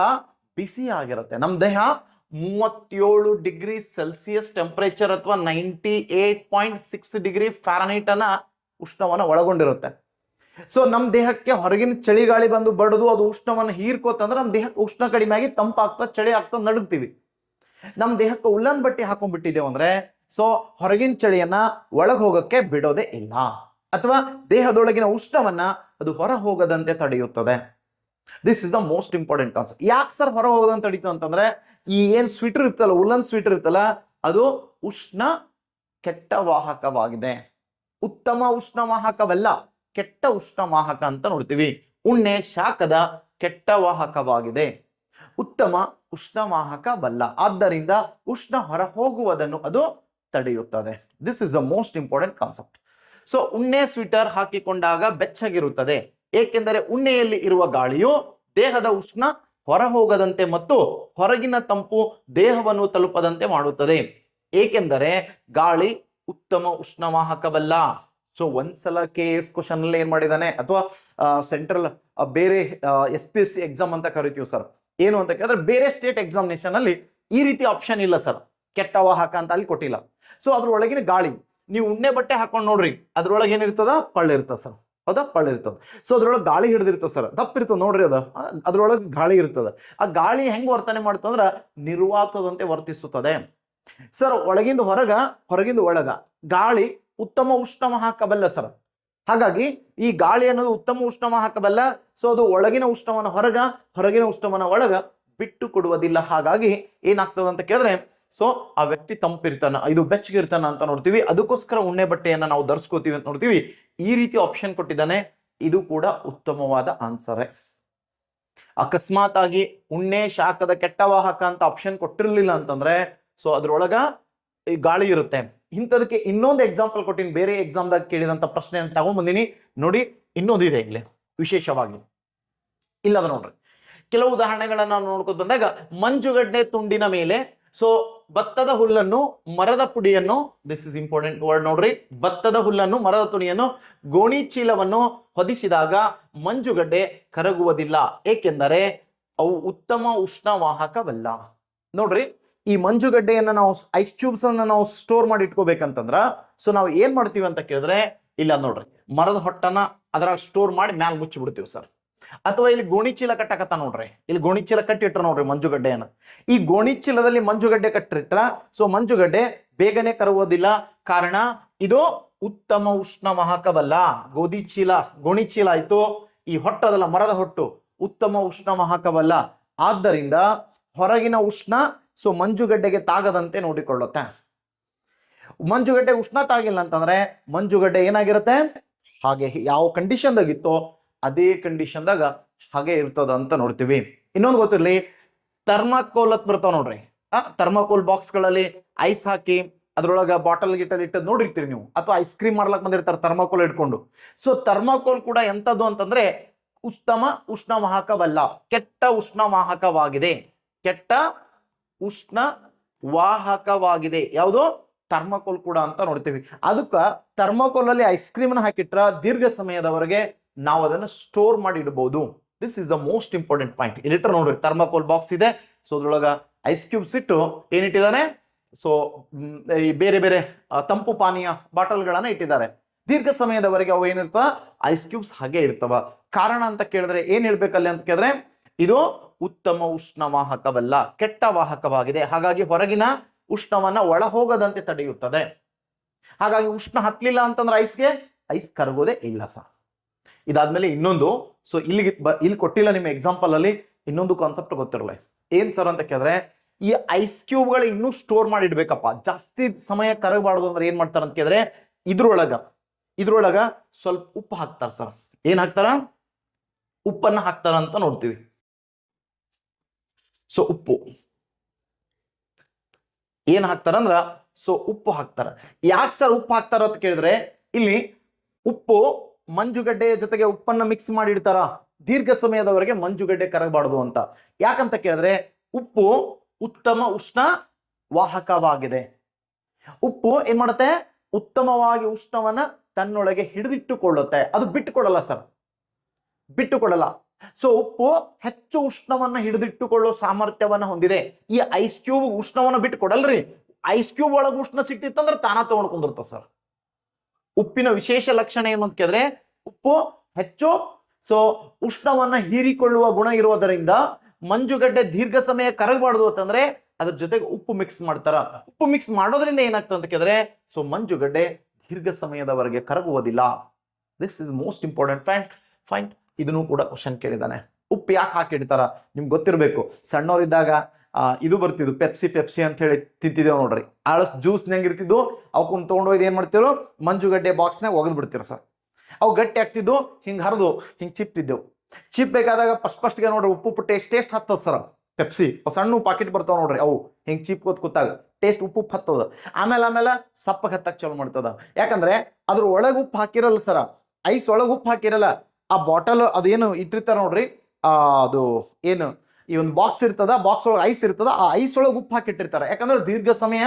ಬಿಸಿ ಆಗಿರುತ್ತೆ. ನಮ್ ದೇಹ 37 ಡಿಗ್ರಿ ಸೆಲ್ಸಿಯಸ್ ಟೆಂಪರೇಚರ್ ಅಥವಾ 98.6 ಡಿಗ್ರಿ ಫ್ಯಾರನೈಟ್ ಅನ್ನ ಉಷ್ಣವನ್ನ ಒಳಗೊಂಡಿರುತ್ತೆ. ಸೊ ನಮ್ಮ ದೇಹಕ್ಕೆ ಹೊರಗಿನ ಚಳಿಗಾಳಿ ಬಂದು ಬಡದು ಅದು ಉಷ್ಣವನ್ನು ಹೀರ್ಕೋತಂದ್ರೆ ನಮ್ಮ ದೇಹಕ್ಕೆ ಉಷ್ಣ ಕಡಿಮೆ ಆಗಿ ತಂಪಾಗ್ತಾ ಚಳಿ ಆಗ್ತಾ ನಡುಗ್ತೀವಿ. ನಮ್ಮ ದೇಹಕ್ಕೆ ಉಲ್ಲನ್ ಬಟ್ಟೆ ಹಾಕೊಂಡ್ಬಿಟ್ಟಿದ್ದೇವೆ ಅಂದ್ರೆ ಸೊ ಹೊರಗಿನ ಚಳಿಯನ್ನ ಒಳಗೆ ಹೋಗಕ್ಕೆ ಬಿಡೋದೇ ಇಲ್ಲ, ಅಥವಾ ದೇಹದೊಳಗಿನ ಉಷ್ಣವನ್ನ ಅದು ಹೊರ ಹೋಗದಂತೆ ತಡೆಯುತ್ತದೆ. This is the most important concept. ಯಾಕೆ ಸರ್ ಹೊರ ಹೋಗದಂತೆ ತಡೀತು ಅಂತಂದ್ರೆ ಈ ಏನ್ ಸ್ವೀಟರ್ ಇರ್ತಲ್ಲ, ಉಲ್ಲನ್ ಸ್ವೀಟರ್ ಇರ್ತಲ್ಲ, ಅದು ಉಷ್ಣ ಕೆಟ್ಟ ವಾಹಕವಾಗಿದೆ. ಉತ್ತಮ ಉಷ್ಣ ವಾಹಕವಲ್ಲ, ಕೆಟ್ಟ ಉಷ್ಣ ವಾಹಕ ಅಂತ ನೋಡ್ತೀವಿ. ಉಣ್ಣೆ ಶಾಖದ ಕೆಟ್ಟ ವಾಹಕವಾಗಿದೆ, ಉತ್ತಮ ಉಷ್ಣ ವಾಹಕವಲ್ಲ. ಆದ್ದರಿಂದ ಉಷ್ಣ ಹೊರ ಹೋಗುವುದನ್ನು ಅದು ತಡೆಯುತ್ತದೆ. This is the most important concept. So ಉಣ್ಣೆ ಸ್ವೆಟರ್ ಹಾಕಿಕೊಂಡಾಗ ಬೆಚ್ಚಗಿರುತ್ತದೆ, ಏಕೆಂದರೆ ಉಣ್ಣೆಯಲ್ಲಿ ಇರುವ ಗಾಳಿಯು ದೇಹದ ಉಷ್ಣ ಹೊರ ಹೋಗದಂತೆ ಮತ್ತು ಹೊರಗಿನ ತಂಪು ದೇಹವನ್ನು ತಲುಪದಂತೆ ಮಾಡುತ್ತದೆ. ಏಕೆಂದರೆ ಗಾಳಿ ಉತ್ತಮ ಉಷ್ಣವಾಹಕವಲ್ಲ. ಸೊ ಒಂದ್ಸಲ KS ಕ್ವಶನ್ ಅಲ್ಲಿ ಏನ್ ಮಾಡಿದಾನೆ, ಅಥವಾ ಸೆಂಟ್ರಲ್ ಬೇರೆ SPSC ಎಕ್ಸಾಮ್ ಅಂತ ಕರಿತೀವಿ ಸರ್, ಏನು ಅಂತ ಕೇಳಿದ್ರೆ ಬೇರೆ ಸ್ಟೇಟ್ ಎಕ್ಸಾಮಿನೇಷನ್ ಅಲ್ಲಿ ಈ ರೀತಿ ಆಪ್ಷನ್ ಇಲ್ಲ ಸರ್, ಕೆಟ್ಟ ವಾಹಕ ಅಂತ ಅಲ್ಲಿ ಕೊಟ್ಟಿಲ್ಲ. ಸೊ ಅದ್ರೊಳಗಿನ ಗಾಳಿ, ನೀವು ಉಣ್ಣೆ ಬಟ್ಟೆ ಹಾಕೊಂಡು ನೋಡ್ರಿ, ಅದ್ರೊಳಗೆ ಏನಿರ್ತದ, ಪಳ್ಳಿರ್ತದ ಸರ್, ಹೌದಾ, ಪಳ್ಳಿರ್ತದ. ಸೊ ಅದ್ರೊಳಗೆ ಗಾಳಿ ಹಿಡಿದಿರ್ತದ ಸರ್, ದಪ್ಪಿರ್ತದ ನೋಡ್ರಿ, ಅದ್ರೊಳಗೆ ಗಾಳಿ ಇರ್ತದ. ಆ ಗಾಳಿ ಹೆಂಗ್ ವರ್ತನೆ ಮಾಡ್ತಂದ್ರ ನಿರ್ವಾತದಂತೆ ವರ್ತಿಸುತ್ತದೆ ಸರ್. ಒಳಗಿಂದ ಹೊರಗ, ಹೊರಗಿಂದ ಒಳಗ ಗಾಳಿ ಉತ್ತಮ ಉಷ್ಣವಾಹಕವಲ್ಲ ಸರ್. ಹಾಗಾಗಿ ಈ ಗಾಳಿ ಅನ್ನೋದು ಉತ್ತಮ ಉಷ್ಣವಾಹಕವಲ್ಲ. ಸೊ ಅದು ಒಳಗಿನ ಉಷ್ಣವನ್ನ ಹೊರಗ, ಹೊರಗಿನ ಉಷ್ಣವನ್ನ ಒಳಗ ಬಿಟ್ಟು ಕೊಡುವುದಿಲ್ಲ. ಹಾಗಾಗಿ ಏನಾಗ್ತದ ಅಂತ ಕೇಳಿದ್ರೆ ಸೊ ಆ ವ್ಯಕ್ತಿ ತಂಪಿರ್ತಾನ, ಇದು ಬೆಚ್ಚಗಿರ್ತಾನ ಅಂತ ನೋಡ್ತೀವಿ. ಅದಕ್ಕೋಸ್ಕರ ಉಣ್ಣೆ ಬಟ್ಟೆಯನ್ನ ನಾವು ಧರಿಸ್ಕೋತೀವಿ ಅಂತ ನೋಡ್ತೀವಿ. ಈ ರೀತಿ ಆಪ್ಷನ್ ಕೊಟ್ಟಿದ್ದಾನೆ, ಇದು ಕೂಡ ಉತ್ತಮವಾದ ಆನ್ಸರೇ. ಅಕಸ್ಮಾತ್ ಆಗಿ ಉಣ್ಣೆ ಶಾಖದ ಕೆಟ್ಟ ವಾಹಕ ಅಂತ ಆಪ್ಷನ್ ಕೊಟ್ಟಿರ್ಲಿಲ್ಲ ಅಂತಂದ್ರೆ ಸೊ ಅದ್ರೊಳಗ ಈ ಗಾಳಿ ಇರುತ್ತೆ. ಇಂಥದಕ್ಕೆ ಇನ್ನೊಂದು ಎಕ್ಸಾಂಪಲ್ ಕೊಟ್ಟಿನಿ, ಬೇರೆ ಎಕ್ಸಾಮ್ದಾಗ ಕೇಳಿದಂತ ಪ್ರಶ್ನೆ ತಗೊಂಡ್ಬಂದಿನಿ ನೋಡಿ. ಇನ್ನೊಂದಿದೆ ಇಲ್ಲಿ ವಿಶೇಷವಾಗಿ, ಇಲ್ಲದ ನೋಡ್ರಿ. ಕೆಲವು ಉದಾಹರಣೆಗಳನ್ನ ನಾವು ನೋಡ್ಕೊಂಡು ಬಂದಾಗ ಮಂಜುಗಡ್ಡೆ ತುಂಡಿನ ಮೇಲೆ, ಸೊ ಭತ್ತದ ಹುಲ್ಲನ್ನು, ಮರದ ಪುಡಿಯನ್ನು, ದಿಸ್ ಇಸ್ ಇಂಪಾರ್ಟೆಂಟ್ ವರ್ಡ್ ನೋಡ್ರಿ, ಭತ್ತದ ಹುಲ್ಲನ್ನು, ಮರದ ತುಣಿಯನ್ನು, ಗೋಣಿ ಚೀಲವನ್ನು ಹೊದಿಸಿದಾಗ ಮಂಜುಗಡ್ಡೆ ಕರಗುವುದಿಲ್ಲ, ಏಕೆಂದರೆ ಅವು ಉತ್ತಮ ಉಷ್ಣವಾಹಕವಲ್ಲ. ನೋಡ್ರಿ, ಈ ಮಂಜುಗಡ್ಡೆಯನ್ನ ನಾವು ಐಸ್ ಕ್ಯೂಬ್ಸ್ ಅನ್ನ ನಾವು ಸ್ಟೋರ್ ಮಾಡಿ ಇಟ್ಕೋಬೇಕಂತಂದ್ರ ಸೊ ನಾವು ಏನ್ ಮಾಡ್ತೀವಿ ಅಂತ ಕೇಳಿದ್ರೆ, ಇಲ್ಲ ನೋಡ್ರಿ, ಮರದ ಹೊಟ್ಟನ ಅದರ ಸ್ಟೋರ್ ಮಾಡಿ ಮ್ಯಾಲ ಮುಚ್ಚಿ ಬಿಡ್ತೀವಿ ಸರ್. ಅಥವಾ ಇಲ್ಲಿ ಗೋಣಿ ಚೀಲ ಕಟ್ಟಕತ್ತ ನೋಡ್ರಿ, ಇಲ್ಲಿ ಗೋಣಿ ಚೀಲ ಕಟ್ಟಿಟ್ರ ನೋಡ್ರಿ ಮಂಜುಗಡ್ಡೆಯನ್ನ. ಈ ಗೋಣಿ ಚೀಲದಲ್ಲಿ ಮಂಜುಗಡ್ಡೆ ಕಟ್ಟಿಟ್ರ ಸೊ ಮಂಜುಗಡ್ಡೆ ಬೇಗನೆ ಕರಗೋದಿಲ್ಲ. ಕಾರಣ ಇದು ಉತ್ತಮ ಉಷ್ಣವಾಹಕವಲ್ಲ. ಗೋಣಿ ಚೀಲ ಆಯ್ತು, ಈ ಹೊಟ್ಟದಲ್ಲ ಮರದ ಹೊಟ್ಟು ಉತ್ತಮ ಉಷ್ಣವಾಹಕವಲ್ಲ. ಆದ್ದರಿಂದ ಹೊರಗಿನ ಉಷ್ಣ ಸೊ ಮಂಜುಗಡ್ಡೆಗೆ ತಾಗದಂತೆ ನೋಡಿಕೊಳ್ಳುತ್ತೆ. ಮಂಜುಗಡ್ಡೆ ಉಷ್ಣ ತಾಗಿಲ್ಲ ಅಂತಂದ್ರೆ ಮಂಜುಗಡ್ಡೆ ಏನಾಗಿರುತ್ತೆ, ಹಾಗೆ ಯಾವ ಕಂಡೀಷನ್ದಾಗಿತ್ತೋ ಅದೇ ಕಂಡೀಷನ್ದಾಗ ಹಾಗೆ ಇರ್ತದ ಅಂತ ನೋಡ್ತೀವಿ. ಇನ್ನೊಂದು ಗೊತ್ತಿರ್ಲಿ, ಥರ್ಮಾಕೋಲ್ ಅಂತ ಬರ್ತಾವ ನೋಡ್ರಿ. ಥರ್ಮಾಕೋಲ್ ಬಾಕ್ಸ್ಗಳಲ್ಲಿ ಐಸ್ ಹಾಕಿ ಅದ್ರೊಳಗ ಬಾಟಲ್ ಗಿಟಲ್ ಇಟ್ಟದ್ ನೋಡಿರ್ತೀರಿ ನೀವು, ಅಥವಾ ಐಸ್ ಕ್ರೀಮ್ ಮಾಡ್ಲಕ್ ಬಂದಿರ್ತಾರೆ ಥರ್ಮಾಕೋಲ್ ಇಟ್ಕೊಂಡು. ಸೊ ಥರ್ಮಾಕೋಲ್ ಕೂಡ ಎಂತದ್ದು ಅಂತಂದ್ರೆ ಉತ್ತಮ ಉಷ್ಣವಾಹಕವಲ್ಲ, ಕೆಟ್ಟ ಉಷ್ಣವಾಹಕವಾಗಿದೆ. ಕೆಟ್ಟ ಉಷ್ಣ ವಾಹಕವಾಗಿದೆ ಯಾವುದು, ಥರ್ಮಾಕೋಲ್ ಕೂಡ ಅಂತ ನೋಡ್ತೀವಿ. ಅದಕ್ಕ ಥರ್ಮಾಕೋಲ್ ಅಲ್ಲಿ ಐಸ್ ಕ್ರೀಮ್ ಹಾಕಿಟ್ರ ದೀರ್ಘ ಸಮಯದವರೆಗೆ ನಾವು ಅದನ್ನು ಸ್ಟೋರ್ ಮಾಡಿ ಇಡಬಹುದು. This is the most important point. ಇಲ್ಲಿಟ್ರ ನೋಡ್ರಿ, ಥರ್ಮಾಕೋಲ್ ಬಾಕ್ಸ್ ಇದೆ, ಸೊ ಅದ್ರೊಳಗ ಐಸ್ ಕ್ಯೂಬ್ಸ್ ಇಟ್ಟು ಏನಿಟ್ಟಿದ್ದಾನೆ, ಸೊ ಈ ಬೇರೆ ಬೇರೆ ತಂಪು ಪಾನೀಯ ಬಾಟಲ್ಗಳನ್ನ ಇಟ್ಟಿದ್ದಾರೆ. ದೀರ್ಘ ಸಮಯದವರೆಗೆ ಅವು ಏನಿರ್ತವ, ಐಸ್ ಕ್ಯೂಬ್ಸ್ ಹಾಗೆ ಇರ್ತವ. ಕಾರಣ ಅಂತ ಕೇಳಿದ್ರೆ ಏನ್ ಹೇಳ್ಬೇಕಲ್ಲಿ ಅಂತ ಕೇಳಿದ್ರೆ, ಇದು ಉತ್ತಮ ಉಷ್ಣವಾಹಕವಲ್ಲ, ಕೆಟ್ಟ ವಾಹಕವಾಗಿದೆ. ಹಾಗಾಗಿ ಹೊರಗಿನ ಉಷ್ಣವನ್ನ ಒಳ ಹೋಗದಂತೆ ತಡೆಯುತ್ತದೆ. ಹಾಗಾಗಿ ಉಷ್ಣ ಹತ್ಲಿಲ್ಲ ಅಂತಂದ್ರೆ ಐಸ್ ಕರಗೋದೇ ಇಲ್ಲ ಸರ್. ಇದಾದ್ಮೇಲೆ ಇನ್ನೊಂದು, ಸೊ ಇಲ್ಲಿ ಕೊಟ್ಟಿಲ್ಲ ನಿಮ್ಮ ಎಕ್ಸಾಂಪಲ್ ಅಲ್ಲಿ, ಇನ್ನೊಂದು ಕಾನ್ಸೆಪ್ಟ್ ಗೊತ್ತಿರಲ್ಲ. ಏನ್ ಸರ್ ಅಂತ ಕೇಳಿದ್ರೆ, ಈ ಐಸ್ ಕ್ಯೂಬ್ಗಳು ಇನ್ನೂ ಸ್ಟೋರ್ ಮಾಡಿ ಇಡ್ಬೇಕಪ್ಪ, ಜಾಸ್ತಿ ಸಮಯ ಕರಗಬಾರ್ದು ಅಂದ್ರೆ ಏನ್ ಮಾಡ್ತಾರ ಅಂತ ಕೇಳಿದ್ರೆ, ಇದ್ರೊಳಗ ಸ್ವಲ್ಪ ಉಪ್ಪು ಹಾಕ್ತಾರ ಸರ್. ಏನ್ ಹಾಕ್ತಾರ, ಉಪ್ಪನ್ನ ಹಾಕ್ತಾರ ಅಂತ ನೋಡ್ತೀವಿ. ಸೊ ಉಪ್ಪು ಏನ್ ಹಾಕ್ತಾರಂದ್ರ, ಸೊ ಉಪ್ಪು ಹಾಕ್ತಾರ. ಯಾಕೆ ಸರ್ ಉಪ್ಪು ಹಾಕ್ತಾರ ಅಂತ ಕೇಳಿದ್ರೆ, ಇಲ್ಲಿ ಉಪ್ಪು ಮಂಜುಗಡ್ಡೆ ಜೊತೆಗೆ ಉಪ್ಪನ್ನ ಮಿಕ್ಸ್ ಮಾಡಿ ಇಡ್ತಾರ ದೀರ್ಘ ಸಮಯದವರೆಗೆ ಮಂಜುಗಡ್ಡೆ ಕರಗಬಾರ್ದು ಅಂತ. ಯಾಕಂತ ಕೇಳಿದ್ರೆ ಉಪ್ಪು ಉತ್ತಮ ಉಷ್ಣ ವಾಹಕವಾಗಿದೆ. ಉಪ್ಪು ಏನ್ ಮಾಡುತ್ತೆ, ಉತ್ತಮವಾಗಿ ಉಷ್ಣವನ್ನ ತನ್ನೊಳಗೆ ಹಿಡಿದಿಟ್ಟುಕೊಳ್ಳುತ್ತೆ, ಅದು ಬಿಟ್ಟುಕೊಡಲ್ಲ ಸರ್, ಬಿಟ್ಟುಕೊಡಲ್ಲ. ಸೊ ಉಪ್ಪು ಹೆಚ್ಚು ಉಷ್ಣವನ್ನ ಹಿಡಿದಿಟ್ಟುಕೊಳ್ಳೋ ಸಾಮರ್ಥ್ಯವನ್ನ ಹೊಂದಿದೆ. ಈ ಐಸ್ ಕ್ಯೂಬ್ ಉಷ್ಣವನ್ನ ಬಿಟ್ಟು ಕೊಡಲ್ರಿ. ಐಸ್ ಕ್ಯೂಬ್ ಒಳಗೆ ಉಷ್ಣ ಸಿಕ್ತಿತ್ತಂದ್ರೆ ತಾನ ತಗೊಂಡ್ಕೊಂಡಿರ್ತ ಸರ್. ಉಪ್ಪಿನ ವಿಶೇಷ ಲಕ್ಷಣ ಏನು ಅಂತ ಕೇಳಿದ್ರೆ ಉಪ್ಪು ಹೆಚ್ಚು ಉಷ್ಣವನ್ನ ಹೀರಿಕೊಳ್ಳುವ ಗುಣ ಇರುವುದರಿಂದ ಮಂಜುಗಡ್ಡೆ ದೀರ್ಘ ಸಮಯ ಕರಗಬಾರ್ದು ಅಂತಂದ್ರೆ ಅದ್ರ ಜೊತೆಗೆ ಉಪ್ಪು ಮಿಕ್ಸ್ ಮಾಡ್ತಾರ. ಉಪ್ಪು ಮಿಕ್ಸ್ ಮಾಡೋದ್ರಿಂದ ಏನಾಗ್ತದೆ ಅಂತ ಕೇಳಿದ್ರೆ ಮಂಜುಗಡ್ಡೆ ದೀರ್ಘ ಸಮಯದವರೆಗೆ ಕರಗುವುದಿಲ್ಲ. This is most important find. ಇದನ್ನು ಕೂಡ ಕ್ವಶನ್ ಕೇಳಿದಾನೆ. ಉಪ್ಪು ಯಾಕೆ ಹಾಕಿಡ್ತಾರ ನಿಮ್ಗೆ ಗೊತ್ತಿರಬೇಕು. ಸಣ್ಣವರಿದ್ದಾಗ ಇದು ಬರ್ತಿದ್ವು ಪೆಪ್ಸಿ ಅಂತ ಹೇಳಿ ತಿಂತಿದ್ದೇವೆ ನೋಡ್ರಿ. ಜ್ಯೂಸ್ ನಂಗಿರ್ತಿದ್ವು. ಅವಕ್ಕೂ ತೊಗೊಂಡೋಯ್ದು ಏನ್ ಮಾಡ್ತಿದ್ರು, ಮಂಜುಗಡ್ಡೆ ಬಾಕ್ಸ್ನಾಗ ಒಗದ್ ಬಿಡ್ತಿರು ಸರ್. ಅವು ಗಟ್ಟಿ ಆಗ್ತಿದ್ವು, ಹಿಂಗೆ ಹರಿದು ಹಿಂಗೆ ಚಿಪ್ತಿದ್ದೆವು. ಚಿಪ್ ಬೇಕಾದಾಗ ಫಸ್ಟ್ಗೆ ನೋಡ್ರಿ ಉಪ್ಪು ಟೇಸ್ಟ್ ಹತ್ತದ ಸರ್. ಪೆಪ್ಸಿ ಸಣ್ಣ ಪಾಕೆಟ್ ಬರ್ತಾವ ನೋಡ್ರಿ, ಅವು ಹಿಂಗೆ ಚಿಪ್ ಕೂತಾಗ ಟೇಸ್ಟ್ ಉಪ್ಪು ಹತ್ತದ. ಆಮೇಲೆ ಸಪ್ಪಗೆ ಹತ್ತಕ್ಕೆ ಚಾಲು ಮಾಡ್ತದ. ಯಾಕಂದ್ರೆ ಅದ್ರ ಒಳಗೆ ಉಪ್ಪು ಹಾಕಿರಲ್ಲ ಸರ, ಐಸ್ ಒಳಗೆ ಉಪ್ಪು ಹಾಕಿರಲ್ಲ. ಆ ಬಾಟಲ್ ಅದೇನು ಇಟ್ಟಿರ್ತಾರ ನೋಡ್ರಿ, ಅದು ಏನು ಈ ಒಂದು ಬಾಕ್ಸ್ ಇರ್ತದ, ಬಾಕ್ಸ್ ಒಳಗೆ ಐಸ್ ಇರ್ತದ, ಆ ಐಸ್ ಒಳಗೆ ಉಪ್ಪು ಹಾಕಿಟ್ಟಿರ್ತಾರೆ. ಯಾಕಂದ್ರೆ ದೀರ್ಘ ಸಮಯ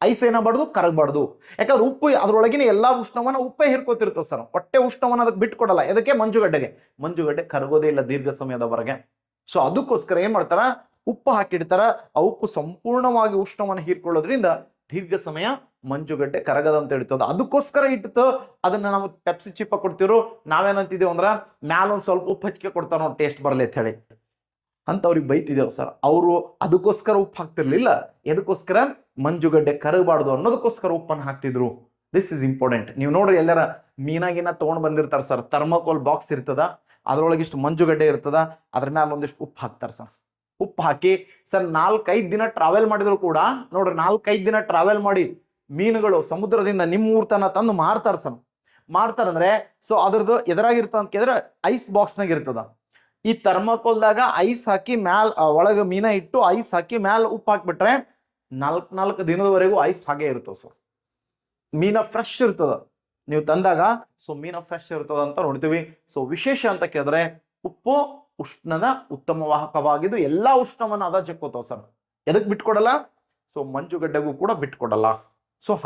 ಐಸ್ ಏನಾಗಬಾರ್ದು, ಕರಗಬಾರ್ದು. ಯಾಕಂದ್ರೆ ಉಪ್ಪು ಅದ್ರೊಳಗಿನ ಎಲ್ಲಾ ಉಷ್ಣವನ್ನ ಉಪ್ಪೇ ಹಿರ್ಕೋತಿರ್ತದೆ ಸರ್. ಹೊಟ್ಟೆ ಉಷ್ಣವನ್ನ ಅದಕ್ಕೆ ಬಿಟ್ಕೊಡಲ್ಲ. ಎದಕ್ಕೆ? ಮಂಜುಗಡ್ಡೆ ಕರಗೋದೇ ಇಲ್ಲ ದೀರ್ಘ ಸಮಯದವರೆಗೆ. ಅದಕ್ಕೋಸ್ಕರ ಏನ್ ಮಾಡ್ತಾರ, ಉಪ್ಪು ಹಾಕಿಡ್ತಾರ. ಆ ಉಪ್ಪು ಸಂಪೂರ್ಣವಾಗಿ ಉಷ್ಣವನ್ನ ಹೀರ್ಕೊಳ್ಳೋದ್ರಿಂದ ದೀರ್ಘ ಸಮಯ ಮಂಜುಗಡ್ಡೆ ಕರಗದಂತ ಹೇಳ್ತದ. ಅದಕ್ಕೋಸ್ಕರ ಇಟ್ಟು ಅದನ್ನ ನಾವು ಪೆಪ್ಸಿ ಚಿಪ್ಪ ಕೊಡ್ತಿರೋ, ನಾವೇನಂತಿದ್ದೇವೆ ಅಂದ್ರ ಮ್ಯಾಲ ಒಂದ್ ಸ್ವಲ್ಪ ಉಪ್ಪು ಹಚ್ಕೆ ಕೊಡ್ತಾರ ನೋಡಿ ಟೇಸ್ಟ್ ಬರ್ಲಿ ಅಂತ ಹೇಳಿ ಅಂತ ಅವ್ರಿಗೆ ಬೈತಿದ್ದೇವ್ ಸರ್. ಅವರು ಅದಕ್ಕೋಸ್ಕರ ಉಪ್ಪು ಹಾಕ್ತಿರ್ಲಿಲ್ಲ. ಎದಕ್ಕೋಸ್ಕರ? ಮಂಜುಗಡ್ಡೆ ಕರಗಬಾರ್ದು ಅನ್ನೋದಕ್ಕೋಸ್ಕರ ಉಪ್ಪನ್ನು ಹಾಕ್ತಿದ್ರು. This is important. ನೀವು ನೋಡ್ರಿ, ಎಲ್ಲರ ಮೀನಾಗಿನ ತಗೊಂಡ್ ಬಂದಿರ್ತಾರ ಸರ್, ಥರ್ಮಾಕೋಲ್ ಬಾಕ್ಸ್ ಇರ್ತದ, ಅದ್ರೊಳಗೆ ಇಷ್ಟು ಮಂಜುಗಡ್ಡೆ ಇರ್ತದ, ಅದ್ರ ಮ್ಯಾಲ ಒಂದಿಷ್ಟು ಉಪ್ಪು ಹಾಕ್ತಾರ ಸರ್. ಉಪ್ಪು ಹಾಕಿ ಸರ್ 4-5 ದಿನ ಟ್ರಾವೆಲ್ ಮಾಡಿದ್ರು ಕೂಡ ನೋಡ್ರಿ, 4-5 ದಿನ ಟ್ರಾವೆಲ್ ಮಾಡಿ ಮೀನುಗಳು ಸಮುದ್ರದಿಂದ ನಿಮ್ಮ ಊರ್ ತನ ತಂದು ಮಾರ್ತಾರ ಸರ್. ಮಾರ್ತಾರಂದ್ರೆ ಅದ್ರದ್ದು ಎದುರಾಗಿರ್ತದ ಅಂತ ಕೇಳಿದ್ರೆ ಐಸ್ ಬಾಕ್ಸ್ನಾಗ ಇರ್ತದ. ಈ ಥರ್ಮಾಕೋಲ್ದಾಗ ಐಸ್ ಹಾಕಿ ಮ್ಯಾಲ ಒಳಗೆ ಮೀನ ಇಟ್ಟು ಐಸ್ ಹಾಕಿ ಮ್ಯಾಲ ಉಪ್ಪು ಹಾಕ್ಬಿಟ್ರೆ 4 ದಿನದವರೆಗೂ ಐಸ್ ಹಾಗೆ ಇರ್ತದ ಸರ್. ಮೀನ ಫ್ರೆಶ್ ಇರ್ತದ ನೀವು ತಂದಾಗ. ಮೀನ ಫ್ರೆಶ್ ಇರ್ತದ ಅಂತ ನೋಡ್ತೀವಿ. ವಿಶೇಷ ಅಂತ ಕೇಳಿದ್ರೆ ಉಪ್ಪು ಉಷ್ಣದ ಉತ್ತಮ ವಾಹಕವಾಗಿದ್ದು ಎಲ್ಲಾ ಉಷ್ಣವನ್ನ ಅದ ಜಕ್ಕೋತಾವ ಸರ್. ಎದಕ್ ಬಿಟ್ಕೊಡಲ್ಲ? ಮಂಜುಗಡ್ಡೆಗೂ ಕೂಡ ಬಿಟ್ಕೊಡಲ್ಲ.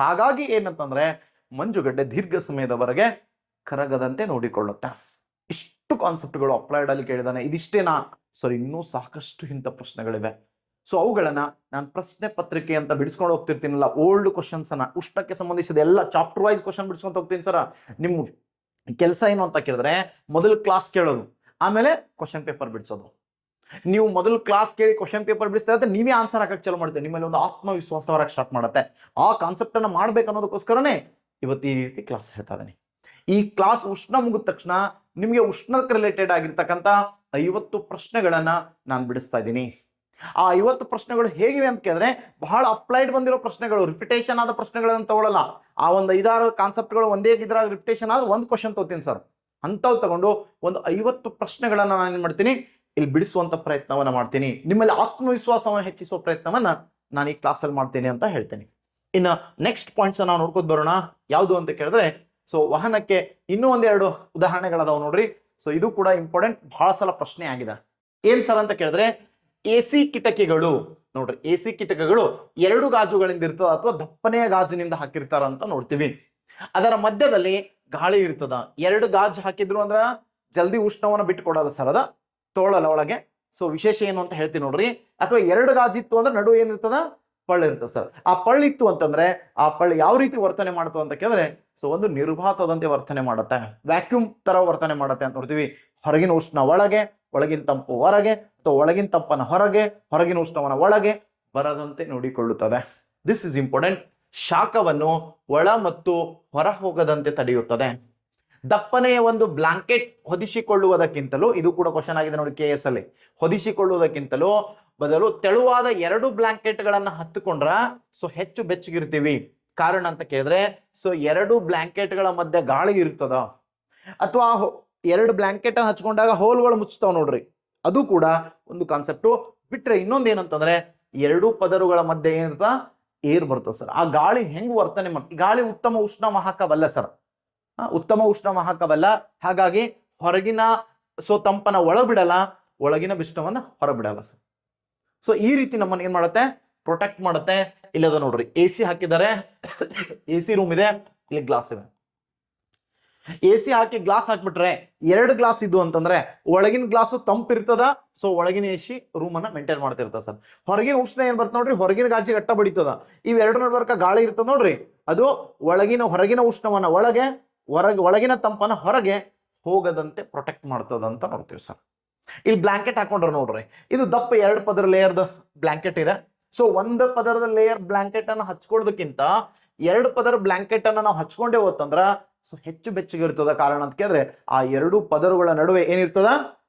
ಹಾಗಾಗಿ ಏನಂತಂದ್ರೆ ಮಂಜುಗಡ್ಡೆ ದೀರ್ಘ ಸಮಯದವರೆಗೆ ಕರಗದಂತೆ ನೋಡಿಕೊಳ್ಳುತ್ತೆ. ಇಷ್ಟು ಕಾನ್ಸೆಪ್ಟ್ಗಳು ಅಪ್ಲೈಡ್ ಅಲ್ಲಿ ಕೇಳಿದಾನೆ. ಇದಿಷ್ಟೇನಾ? ಇನ್ನೂ ಸಾಕಷ್ಟು ಇಂಥ ಪ್ರಶ್ನೆಗಳಿವೆ. ಅವುಗಳನ್ನ ನಾನು ಪ್ರಶ್ನೆ ಪತ್ರಿಕೆ ಅಂತ ಬಿಡಿಸ್ಕೊಂಡು ಹೋಗ್ತಿರ್ತೀನಲ್ಲ, ಓಲ್ಡ್ ಕ್ವಶನ್ಸ್ ಅನ್ನ ಉಷ್ಣಕ್ಕೆ ಸಂಬಂಧಿಸಿದ ಎಲ್ಲ ಚಾಪ್ಟರ್ ವೈಸ್ ಕ್ವಶನ್ ಬಿಡಿಸ್ಕೊಂತ ಹೋಗ್ತೀನಿ ಸರ. ನಿಮ್ಮ ಕೆಲಸ ಏನು ಅಂತ ಕೇಳಿದ್ರೆ ಮೊದಲು ಕ್ಲಾಸ್ ಕೇಳೋದು, ಆಮೇಲೆ ಕ್ವಶನ್ ಪೇಪರ್ ಬಿಡಿಸೋದು. ನೀವು ಮೊದಲು ಕ್ಲಾಸ್ ಕೇಳಿ ಕ್ವಶನ್ ಪೇಪರ್ ಬಿಡಿಸ್ತಾ ಇದ್ರೆ ನೀವೇ ಆನ್ಸರ್ ಹಾಕಕ್ಕೆ ಚಾಲು ಮಾಡ್ತೀವಿ. ನಿಮ್ಮಲ್ಲಿ ಒಂದು ಆತ್ಮವಿಶ್ವಾಸ ಹೊರಕ್ಕೆ ಸ್ಟಾರ್ಟ್ ಮಾಡುತ್ತೆ. ಆ ಕಾನ್ಸೆಪ್ಟ್ ಅನ್ನ ಮಾಡ್ಬೇಕು ಅನ್ನೋದಕ್ಕೋಸ್ಕರನೇ ಇವತ್ತು ಈ ರೀತಿ ಕ್ಲಾಸ್ ಹೇಳ್ತಾ ಇದ್ದೀನಿ. ಈ ಕ್ಲಾಸ್ ಉಷ್ಣ ಮುಗಿದ ತಕ್ಷಣ ನಿಮಗೆ ಉಷ್ಣಕ್ಕೆ ರಿಲೇಟೆಡ್ ಆಗಿರ್ತಕ್ಕಂಥ 50 ಪ್ರಶ್ನೆಗಳನ್ನ ನಾನು ಬಿಡಿಸ್ತಾ ಇದ್ದೀನಿ. ಆ 50 ಪ್ರಶ್ನೆಗಳು ಹೇಗಿವೆ ಅಂತ ಕೇಳಿದ್ರೆ ಬಹಳ ಅಪ್ಲೈಡ್ ಬಂದಿರೋ ಪ್ರಶ್ನೆಗಳು, ರಿಪಿಟೇಷನ್ ಆದ ಪ್ರಶ್ನೆಗಳನ್ನ ತಗೊಳ್ಳಲ್ಲ. ಆ ಒಂದು 5-6 ಕಾನ್ಸೆಪ್ಟ್ಗಳು ಒಂದೇ ಇದ್ರಾಗ ರಿಪಿಟೇಷನ್ ಆದ್ರೆ ಒಂದು ಕ್ವಶನ್ ತಗೋತೀನಿ ಸರ್. ಅಂಥವು ತಗೊಂಡು ಒಂದು 50 ಪ್ರಶ್ನೆಗಳನ್ನ ನಾನು ಏನ್ ಮಾಡ್ತೀನಿ, ಇಲ್ಲಿ ಬಿಡಿಸುವಂತ ಪ್ರಯತ್ನವನ್ನ ಮಾಡ್ತೀನಿ. ನಿಮ್ಮಲ್ಲಿ ಆತ್ಮವಿಶ್ವಾಸವನ್ನು ಹೆಚ್ಚಿಸುವ ಪ್ರಯತ್ನವನ್ನ ನಾನು ಈ ಕ್ಲಾಸಲ್ಲಿ ಮಾಡ್ತೀನಿ ಅಂತ ಹೇಳ್ತೀನಿ. ಇನ್ನು ನೆಕ್ಸ್ಟ್ ಪಾಯಿಂಟ್ಸ್ ನಾವು ನೋಡ್ಕೋತ ಬರೋಣ. ಯಾವುದು ಅಂತ ಕೇಳಿದ್ರೆ ವಾಹನಕ್ಕೆ ಇನ್ನೂ 1-2 ಉದಾಹರಣೆಗಳದಾವ ನೋಡ್ರಿ. ಇದು ಕೂಡ ಇಂಪಾರ್ಟೆಂಟ್, ಬಹಳ ಸಲ ಪ್ರಶ್ನೆ ಆಗಿದೆ. ಏನ್ ಸರ್ ಅಂತ ಕೇಳಿದ್ರೆ AC ಕಿಟಕಿಗಳು ನೋಡ್ರಿ, AC ಕಿಟಕಿಗಳು 2 ಗಾಜುಗಳಿಂದ ಇರ್ತದ ಅಥವಾ ದಪ್ಪನೆಯ ಗಾಜಿನಿಂದ ಹಾಕಿರ್ತಾರ ಅಂತ ನೋಡ್ತೀವಿ. ಅದರ ಮಧ್ಯದಲ್ಲಿ ಗಾಳಿ ಇರ್ತದ. 2 ಗಾಜು ಹಾಕಿದ್ರು ಅಂದ್ರ ಜಲ್ದಿ ಉಷ್ಣವನ್ನ ಬಿಟ್ಟು ಕೊಡೋದ ಸರ್, ಅದ ತೋಳಲ್ಲ ಒಳಗೆ. ವಿಶೇಷ ಏನು ಅಂತ ಹೇಳ್ತೀನಿ ನೋಡ್ರಿ. ಅಥವಾ 2 ಗಾಜು ಇತ್ತು ಅಂದ್ರೆ ನಡು ಏನಿರ್ತದ, ಪಳ್ಳು ಇರ್ತದೆ ಸರ್. ಆ ಪಳ್ಳಿತ್ತು ಅಂತಂದ್ರೆ ಆ ಪಳ್ಳು ಯಾವ ರೀತಿ ವರ್ತನೆ ಮಾಡ್ತದೆ ಅಂತ ಕೇಳಿದ್ರೆ ಒಂದು ನಿರ್ವಾತದಂತೆ ವರ್ತನೆ ಮಾಡುತ್ತೆ, ವ್ಯಾಕ್ಯೂಮ್ ತರ ವರ್ತನೆ ಮಾಡುತ್ತೆ ಅಂತ ನೋಡ್ತೀವಿ. ಹೊರಗಿನ ಉಷ್ಣ ಒಳಗೆ, ಒಳಗಿನ ತಂಪು ಹೊರಗೆ, ಅಥವಾ ಒಳಗಿನ ತಂಪನ ಹೊರಗೆ, ಹೊರಗಿನ ಉಷ್ಣವನ್ನ ಒಳಗೆ ಬರದಂತೆ ನೋಡಿಕೊಳ್ಳುತ್ತದೆ. This is important. ಶಾಖವನ್ನು ಒಳ ಮತ್ತು ಹೊರ ಹೋಗದಂತೆ ತಡೆಯುತ್ತದೆ. ದಪ್ಪನೆಯ ಒಂದು ಬ್ಲಾಂಕೆಟ್ ಹೊದಿಸಿಕೊಳ್ಳುವುದಕ್ಕಿಂತಲೂ, ಇದು ಕೂಡ ಕ್ವಶನ್ ಆಗಿದೆ ನೋಡಿ KS ಅಲ್ಲಿ, ಹೊದಿಸಿಕೊಳ್ಳುವುದಕ್ಕಿಂತಲೂ ಬದಲು ತೆಳುವಾದ 2 ಬ್ಲಾಂಕೆಟ್ಗಳನ್ನ ಹತ್ತುಕೊಂಡ್ರ ಹೆಚ್ಚು ಬೆಚ್ಚಗಿರ್ತೀವಿ. ಕಾರಣ ಅಂತ ಕೇಳಿದ್ರೆ 2 ಬ್ಲಾಂಕೆಟ್ಗಳ ಮಧ್ಯೆ ಗಾಳಿ ಇರ್ತದ, ಅಥವಾ 2 ಬ್ಲಾಂಕೆಟ್ ಅನ್ನ ಹಚ್ಕೊಂಡಾಗ ಹೋಲ್ಗಳು ಮುಚ್ಚತಾವ್ ನೋಡ್ರಿ, ಅದು ಕೂಡ ಒಂದು ಕಾನ್ಸೆಪ್ಟು. ಬಿಟ್ರೆ ಇನ್ನೊಂದು ಏನಂತಂದ್ರೆ 2 ಪದರುಗಳ ಮಧ್ಯೆ ಏನಿರ್ತ, ಏರ್ ಬರ್ತದೆ ಸರ್. ಆ ಗಾಳಿ ಹೆಂಗ್ ವರ್ತನೆ ಮಾಡ್ತೀವಿ, ಗಾಳಿ ಉತ್ತಮ ಉಷ್ಣ ವಾಹಕವಲ್ಲ ಸರ್, ಉತ್ತಮ ಉಷ್ಣ ವಾಹಕವಲ್ಲ. ಹಾಗಾಗಿ ಹೊರಗಿನ ತಂಪನ ಒಳಬಿಡಲ್ಲ, ಒಳಗಿನ ಬಿಷ್ಟವನ್ನ ಹೊರಬಿಡಲ್ಲ ಸರ್. ಈ ರೀತಿ ನಮ್ಮನ್ನ ಏನ್ ಮಾಡುತ್ತೆ, ಪ್ರೊಟೆಕ್ಟ್ ಮಾಡುತ್ತೆ. ಇಲ್ಲದ ನೋಡ್ರಿ AC ಹಾಕಿದ್ದಾರೆ, AC ರೂಮ್ ಇದೆ, ಇಲ್ಲಿ ಗ್ಲಾಸ್ ಇದೆ. AC ಹಾಕಿ ಗ್ಲಾಸ್ ಹಾಕ್ಬಿಟ್ರೆ 2 ಗ್ಲಾಸ್ ಇದ್ದು ಅಂತಂದ್ರೆ ಒಳಗಿನ ಗ್ಲಾಸು ತಂಪಿರ್ತದ, ಸೊ ಒಳಗಿನ AC ರೂಮ್ ಅನ್ನ ಮೇಂಟೈನ್ ಮಾಡ್ತಿರ್ತದ ಸರ್. ಹೊರಗಿನ ಉಷ್ಣ ಏನ್ ಬರ್ತದೆ ನೋಡ್ರಿ, ಹೊರಗಿನ ಗಾಜಿಗೆ ಅಟ್ಟ ಬಡಿತದ. ಇವೆರಡು ನಡುವರ್ಕ ಗಾಳಿ ಇರ್ತದ ನೋಡ್ರಿ, ಅದು ಹೊರಗಿನ ಉಷ್ಣವನ್ನ ಒಳಗಿನ ತಂಪನ್ನ ಹೊರಗೆ ಹೋಗದಂತೆ ಪ್ರೊಟೆಕ್ಟ್ ಮಾಡ್ತದ ಅಂತ ನೋಡ್ತೀವಿ ಸರ್. ಇಲ್ಲಿ ಬ್ಲಾಂಕೆಟ್ ಹಾಕೊಂಡ್ರೆ ನೋಡ್ರಿ, ಇದು ದಪ್ಪ 2 ಪದರ ಲೇಯರ್ದ ಬ್ಲಾಂಕೆಟ್ ಇದೆ. ಸೊ 1 ಪದರದ ಲೇಯರ್ ಬ್ಲಾಂಕೆಟ್ ಅನ್ನ ಹಚ್ಕೊಳ್ಳೋದಕ್ಕಿಂತ 2 ಪದರ ಬ್ಲಾಂಕೆಟ್ ಅನ್ನ ನಾವು ಹಚ್ಕೊಂಡೇ ಹೋತಂದ್ರ ಸೊ ಹೆಚ್ಚು ಬೆಚ್ಚಗೆ ಇರ್ತದ. ಕಾರಣ ಅಂತ ಕೇಳಿದ್ರೆ ಆ 2 ಪದರುಗಳ ನಡುವೆ ಏನಿರ್ತದ,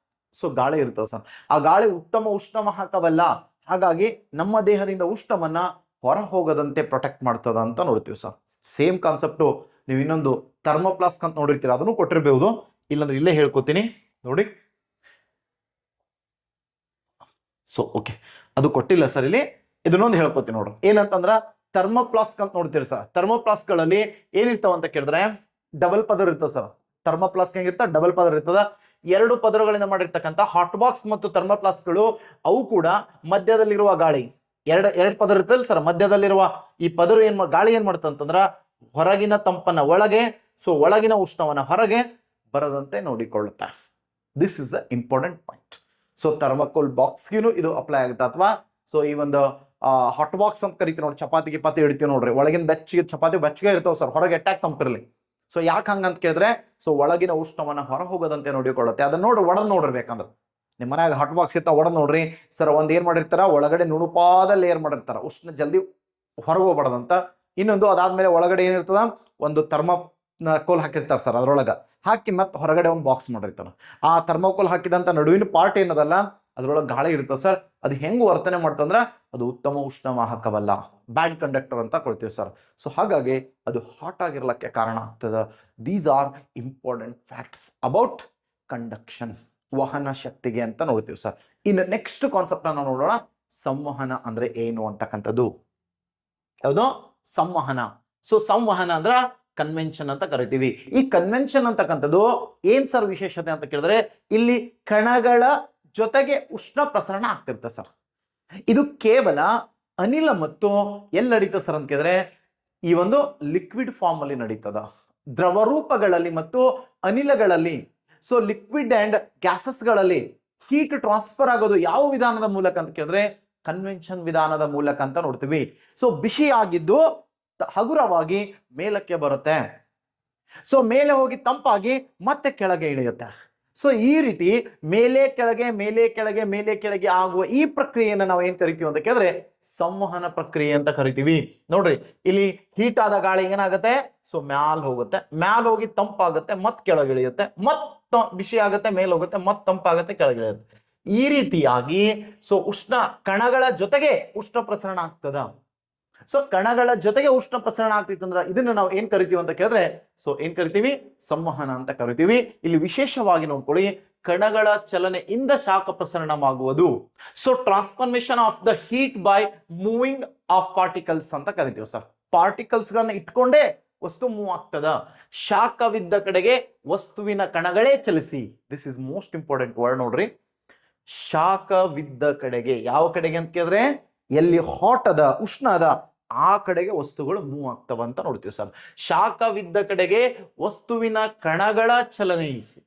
ಸೊ ಗಾಳಿ ಇರ್ತದ ಸರ್. ಆ ಗಾಳಿ ಉತ್ತಮ ಉಷ್ಣವಾಹಕವಲ್ಲ, ಹಾಗಾಗಿ ನಮ್ಮ ದೇಹದಿಂದ ಉಷ್ಣವನ್ನ ಹೊರ ಹೋಗದಂತೆ ಪ್ರೊಟೆಕ್ಟ್ ಮಾಡ್ತದ ಅಂತ ನೋಡ್ತೀವಿ ಸರ್. ಸೇಮ್ ಕಾನ್ಸೆಪ್ಟು ನೀವು ಇನ್ನೊಂದು ಥರ್ಮೋಪ್ಲಾಸ್ಕ್ ಅಂತ ನೋಡಿರ್ತೀರ, ಅದನ್ನು ಕೊಟ್ಟಿರ್ಬಹುದು. ಇಲ್ಲಾಂದ್ರೆ ಇಲ್ಲೇ ಹೇಳ್ಕೊತೀನಿ ನೋಡಿ. ಸೊ ಓಕೆ, ಅದು ಕೊಟ್ಟಿಲ್ಲ ಸರ್ ಇಲ್ಲಿ, ಇದನ್ನೊಂದು ಹೇಳ್ಕೊತೀನಿ ನೋಡ್ರಿ. ಏನಂತಂದ್ರ ಥರ್ಮೋಪ್ಲಾಸ್ಕ್ ಅಂತ ನೋಡ್ತೀರಿ ಸರ್. ಥರ್ಮೋಪ್ಲಾಸ್ಕ್ ಗಳಲ್ಲಿ ಏನಿರ್ತಾವ ಅಂತ ಕೇಳಿದ್ರೆ ಡಬಲ್ ಪದರ್ ಇರ್ತದ ಸರ್. ಥರ್ಮೋಪ್ಲಾಸ್ಕ್ ಹೆಂಗಿರ್ತ, ಡಬಲ್ ಪದರ್ ಇರ್ತದ. 2 ಪದರಗಳಿಂದ ಮಾಡಿರ್ತಕ್ಕಂಥ ಹಾಟ್ ಬಾಕ್ಸ್ ಮತ್ತು ಥರ್ಮೋಪ್ಲಾಸ್ಕ್ಗಳು, ಅವು ಕೂಡ ಮಧ್ಯದಲ್ಲಿರುವ ಗಾಳಿ, ಎರಡು ಪದರ ಇರ್ತದಲ್ಲ ಸರ್, ಮಧ್ಯದಲ್ಲಿರುವ ಈ ಪದರು ಗಾಳಿ ಏನ್ ಮಾಡ್ತಂತಂದ್ರ ಹೊರಗಿನ ತಂಪನ್ನ ಒಳಗೆ, ಸೊ ಒಳಗಿನ ಉಷ್ಣವನ್ನ ಹೊರಗೆ ಬರದಂತೆ ನೋಡಿಕೊಳ್ಳುತ್ತೆ. This is the important point. So thermocol ಬಾಕ್ಸ್ಗೂ ಇದು ಅಪ್ಲೈ ಆಗುತ್ತೆ. ಅಥವಾ ಸೊ ಈ ಒಂದು ಹಾಟ್ ಬಾಕ್ಸ್ ಅಂತ ಕರಿತೀವಿ ನೋಡಿ, ಚಪಾತಿ ಹಿಡಿತೀವಿ ನೋಡ್ರಿ, ಒಳಗಿನ ಚಪಾತಿ ಬೆಚ್ಚಗೆ ಇರ್ತಾವ ಸರ್, ಹೊರಗೆ ಎಟ್ಟಾಕ್ ತಂಪಿರಲಿ. ಸೊ ಯಾಕೆ ಹಂಗಂತ ಕೇಳಿದ್ರೆ, ಸೊ ಒಳಗಿನ ಉಷ್ಣವನ್ನ ಹೊರ ಹೋಗದಂತೆ ನೋಡಿಕೊಳ್ಳುತ್ತೆ. ಅದನ್ನ ಒಡೆದ್ ನೋಡಿರ್ಬೇಕಂದ್ರೆ ನಿಮ್ಮ ಮನ್ಯಾಗ ಹಾಟ್ ಬಾಕ್ಸ್ ಇರ್ತಾವ, ಒಡೆದ್ ನೋಡ್ರಿ ಸರ್. ಒಂದ್ ಏನ್ ಮಾಡಿರ್ತಾರ, ಒಳಗಡೆ ನುಣುಪಾದ ಲೇಯರ್ ಮಾಡಿರ್ತಾರ, ಉಷ್ಣ ಜಲ್ದಿ ಹೊರಗೆ ಹೋಗ್ಬಾರ್ದಂತ. ಇನ್ನೊಂದು ಅದಾದ್ಮೇಲೆ ಒಳಗಡೆ ಏನಿರ್ತದ, ಒಂದು ಥರ್ಮೋಕೋಲ್ ಹಾಕಿರ್ತಾರ ಸರ್, ಅದ್ರೊಳಗ ಹಾಕಿ ಮತ್ತೆ ಹೊರಗಡೆ ಒಂದು ಬಾಕ್ಸ್ ಮಾಡಿರ್ತಾರ. ಆ ಥರ್ಮೋಕೋಲ್ ಹಾಕಿದಂತ ನಡುವಿನ ಪಾರ್ಟ್ ಏನದಲ್ಲ, ಅದ್ರೊಳಗೆ ಗಾಳಿ ಇರ್ತದೆ ಸರ್. ಅದು ಹೆಂಗ್ ವರ್ತನೆ ಮಾಡ್ತಂದ್ರ ಅದು ಉತ್ತಮ ಉಷ್ಣವಾಹಕವಲ್ಲ, ಬ್ಯಾಡ್ ಕಂಡಕ್ಟರ್ ಅಂತ ಕೊಡ್ತೀವಿ ಸರ್. ಸೊ ಹಾಗಾಗಿ ಅದು ಹಾಟ್ ಆಗಿರ್ಲಕ್ಕೆ ಕಾರಣ ಆಗ್ತದ. These are important facts about conduction, ವಹನ ಶಕ್ತಿಗೆ ಅಂತ ನೋಡ್ತೀವಿ ಸರ್. ಇನ್ನು ನೆಕ್ಸ್ಟ್ ಕಾನ್ಸೆಪ್ಟ್ ನಾವು ನೋಡೋಣ, ಸಂವಹನ ಅಂದ್ರೆ ಏನು ಅಂತಕ್ಕಂಥದ್ದು. ಯಾವುದು ಸಂವಹನ? ಸೊ ಸಂವಹನ ಅಂದ್ರ ಕನ್ವೆನ್ಷನ್ ಅಂತ ಕರಿತೀವಿ. ಈ ಕನ್ವೆನ್ಷನ್ ಅಂತಕ್ಕಂಥದ್ದು ಏನ್ ಸರ್ ವಿಶೇಷತೆ ಅಂತ ಕೇಳಿದ್ರೆ, ಇಲ್ಲಿ ಕಣಗಳ ಜೊತೆಗೆ ಉಷ್ಣ ಪ್ರಸರಣ ಆಗ್ತಿರ್ತದೆ ಸರ್. ಇದು ಕೇವಲ ಅನಿಲ ಮತ್ತು ಎಲ್ಲಿ ನಡೀತದೆ ಸರ್ ಅಂತ ಕೇಳಿದ್ರೆ, ಈ ಒಂದು ಲಿಕ್ವಿಡ್ ಫಾರ್ಮ್ ಅಲ್ಲಿ ನಡೀತದ, ದ್ರವ ರೂಪಗಳಲ್ಲಿ ಮತ್ತು ಅನಿಲಗಳಲ್ಲಿ. ಸೊ ಲಿಕ್ವಿಡ್ ಅಂಡ್ ಗ್ಯಾಸಸ್ಗಳಲ್ಲಿ ಹೀಟ್ ಟ್ರಾನ್ಸ್ಫರ್ ಆಗೋದು ಯಾವ ವಿಧಾನದ ಮೂಲಕ ಅಂತ ಕೇಳಿದ್ರೆ, ಕನ್ವೆನ್ಷನ್ ವಿಧಾನದ ಮೂಲಕ ಅಂತ ನೋಡ್ತೀವಿ. ಸೊ ಬಿಸಿ ಆಗಿದ್ದು ಹಗುರವಾಗಿ ಮೇಲಕ್ಕೆ ಬರುತ್ತೆ, ಸೊ ಮೇಲೆ ಹೋಗಿ ತಂಪಾಗಿ ಮತ್ತೆ ಕೆಳಗೆ ಇಳಿಯುತ್ತೆ. ಸೊ ಈ ರೀತಿ ಮೇಲೆ ಕೆಳಗೆ ಮೇಲೆ ಕೆಳಗೆ ಮೇಲೆ ಕೆಳಗೆ ಆಗುವ ಈ ಪ್ರಕ್ರಿಯೆಯನ್ನು ನಾವು ಏನ್ ಕರಿತೀವಿ ಅಂತ ಕೇಳಿದ್ರೆ ಸಂವಹನ ಪ್ರಕ್ರಿಯೆ ಅಂತ ಕರಿತೀವಿ. ನೋಡ್ರಿ, ಇಲ್ಲಿ ಹೀಟ್ ಆದ ಗಾಳಿ ಏನಾಗುತ್ತೆ, ಸೊ ಮ್ಯಾಲ್ ಹೋಗುತ್ತೆ, ಮ್ಯಾಲ್ ಹೋಗಿ ತಂಪಾಗುತ್ತೆ, ಮತ್ ಕೆಳಗೆ ಇಳಿಯುತ್ತೆ, ಮತ್ ಬಿಸಿ ಆಗುತ್ತೆ, ಮೇಲೆ ಹೋಗುತ್ತೆ, ಮತ್ ತಂಪಾಗುತ್ತೆ, ಕೆಳಗೆ ಇಳಿಯುತ್ತೆ. ಈ ರೀತಿಯಾಗಿ ಸೊ ಉಷ್ಣ ಕಣಗಳ ಜೊತೆಗೆ ಉಷ್ಣ ಪ್ರಸರಣ ಆಗ್ತದ. ಸೊ ಕಣಗಳ ಜೊತೆಗೆ ಉಷ್ಣ ಪ್ರಸರಣ ಆಗ್ತಿತ್ತಂದ್ರ ಇದನ್ನ ನಾವು ಏನ್ ಕರಿತೀವಿ ಅಂತ ಕೇಳಿದ್ರೆ, ಸೊ ಏನ್ ಕರಿತೀವಿ, ಸಂವಹನ ಅಂತ ಕರಿತೀವಿ. ಇಲ್ಲಿ ವಿಶೇಷವಾಗಿ ನೋಡ್ಕೊಳ್ಳಿ, ಕಣಗಳ ಚಲನೆಯಿಂದ ಶಾಖ ಪ್ರಸರಣವಾಗುವುದು. So transformation of the heat by moving of particles ಅಂತ ಕರಿತೀವಿ ಸರ್. ಪಾರ್ಟಿಕಲ್ಸ್ ಗಳನ್ನ ಇಟ್ಕೊಂಡೇ ವಸ್ತು ಮೂವ್ ಆಗ್ತದ. ಶಾಖವಿದ್ದ ಕಡೆಗೆ ವಸ್ತುವಿನ ಕಣಗಳೇ ಚಲಿಸಿ. This is most important word ನೋಡ್ರಿ. ಶಾಖವಿದ್ದ ಕಡೆಗೆ, ಯಾವ ಕಡೆಗೆ ಅಂತ ಕೇಳಿದ್ರೆ ಎಲ್ಲಿ ಹಾಟ್ ಅದ, ಉಷ್ಣ ಅದ, ಆ ಕಡೆಗೆ ವಸ್ತುಗಳು ಮೂವ್ ಆಗ್ತವ ಅಂತ ನೋಡ್ತೀವಿ ಸರ್. ಶಾಖವಿದ್ದ ಕಡೆಗೆ ವಸ್ತುವಿನ ಕಣಗಳ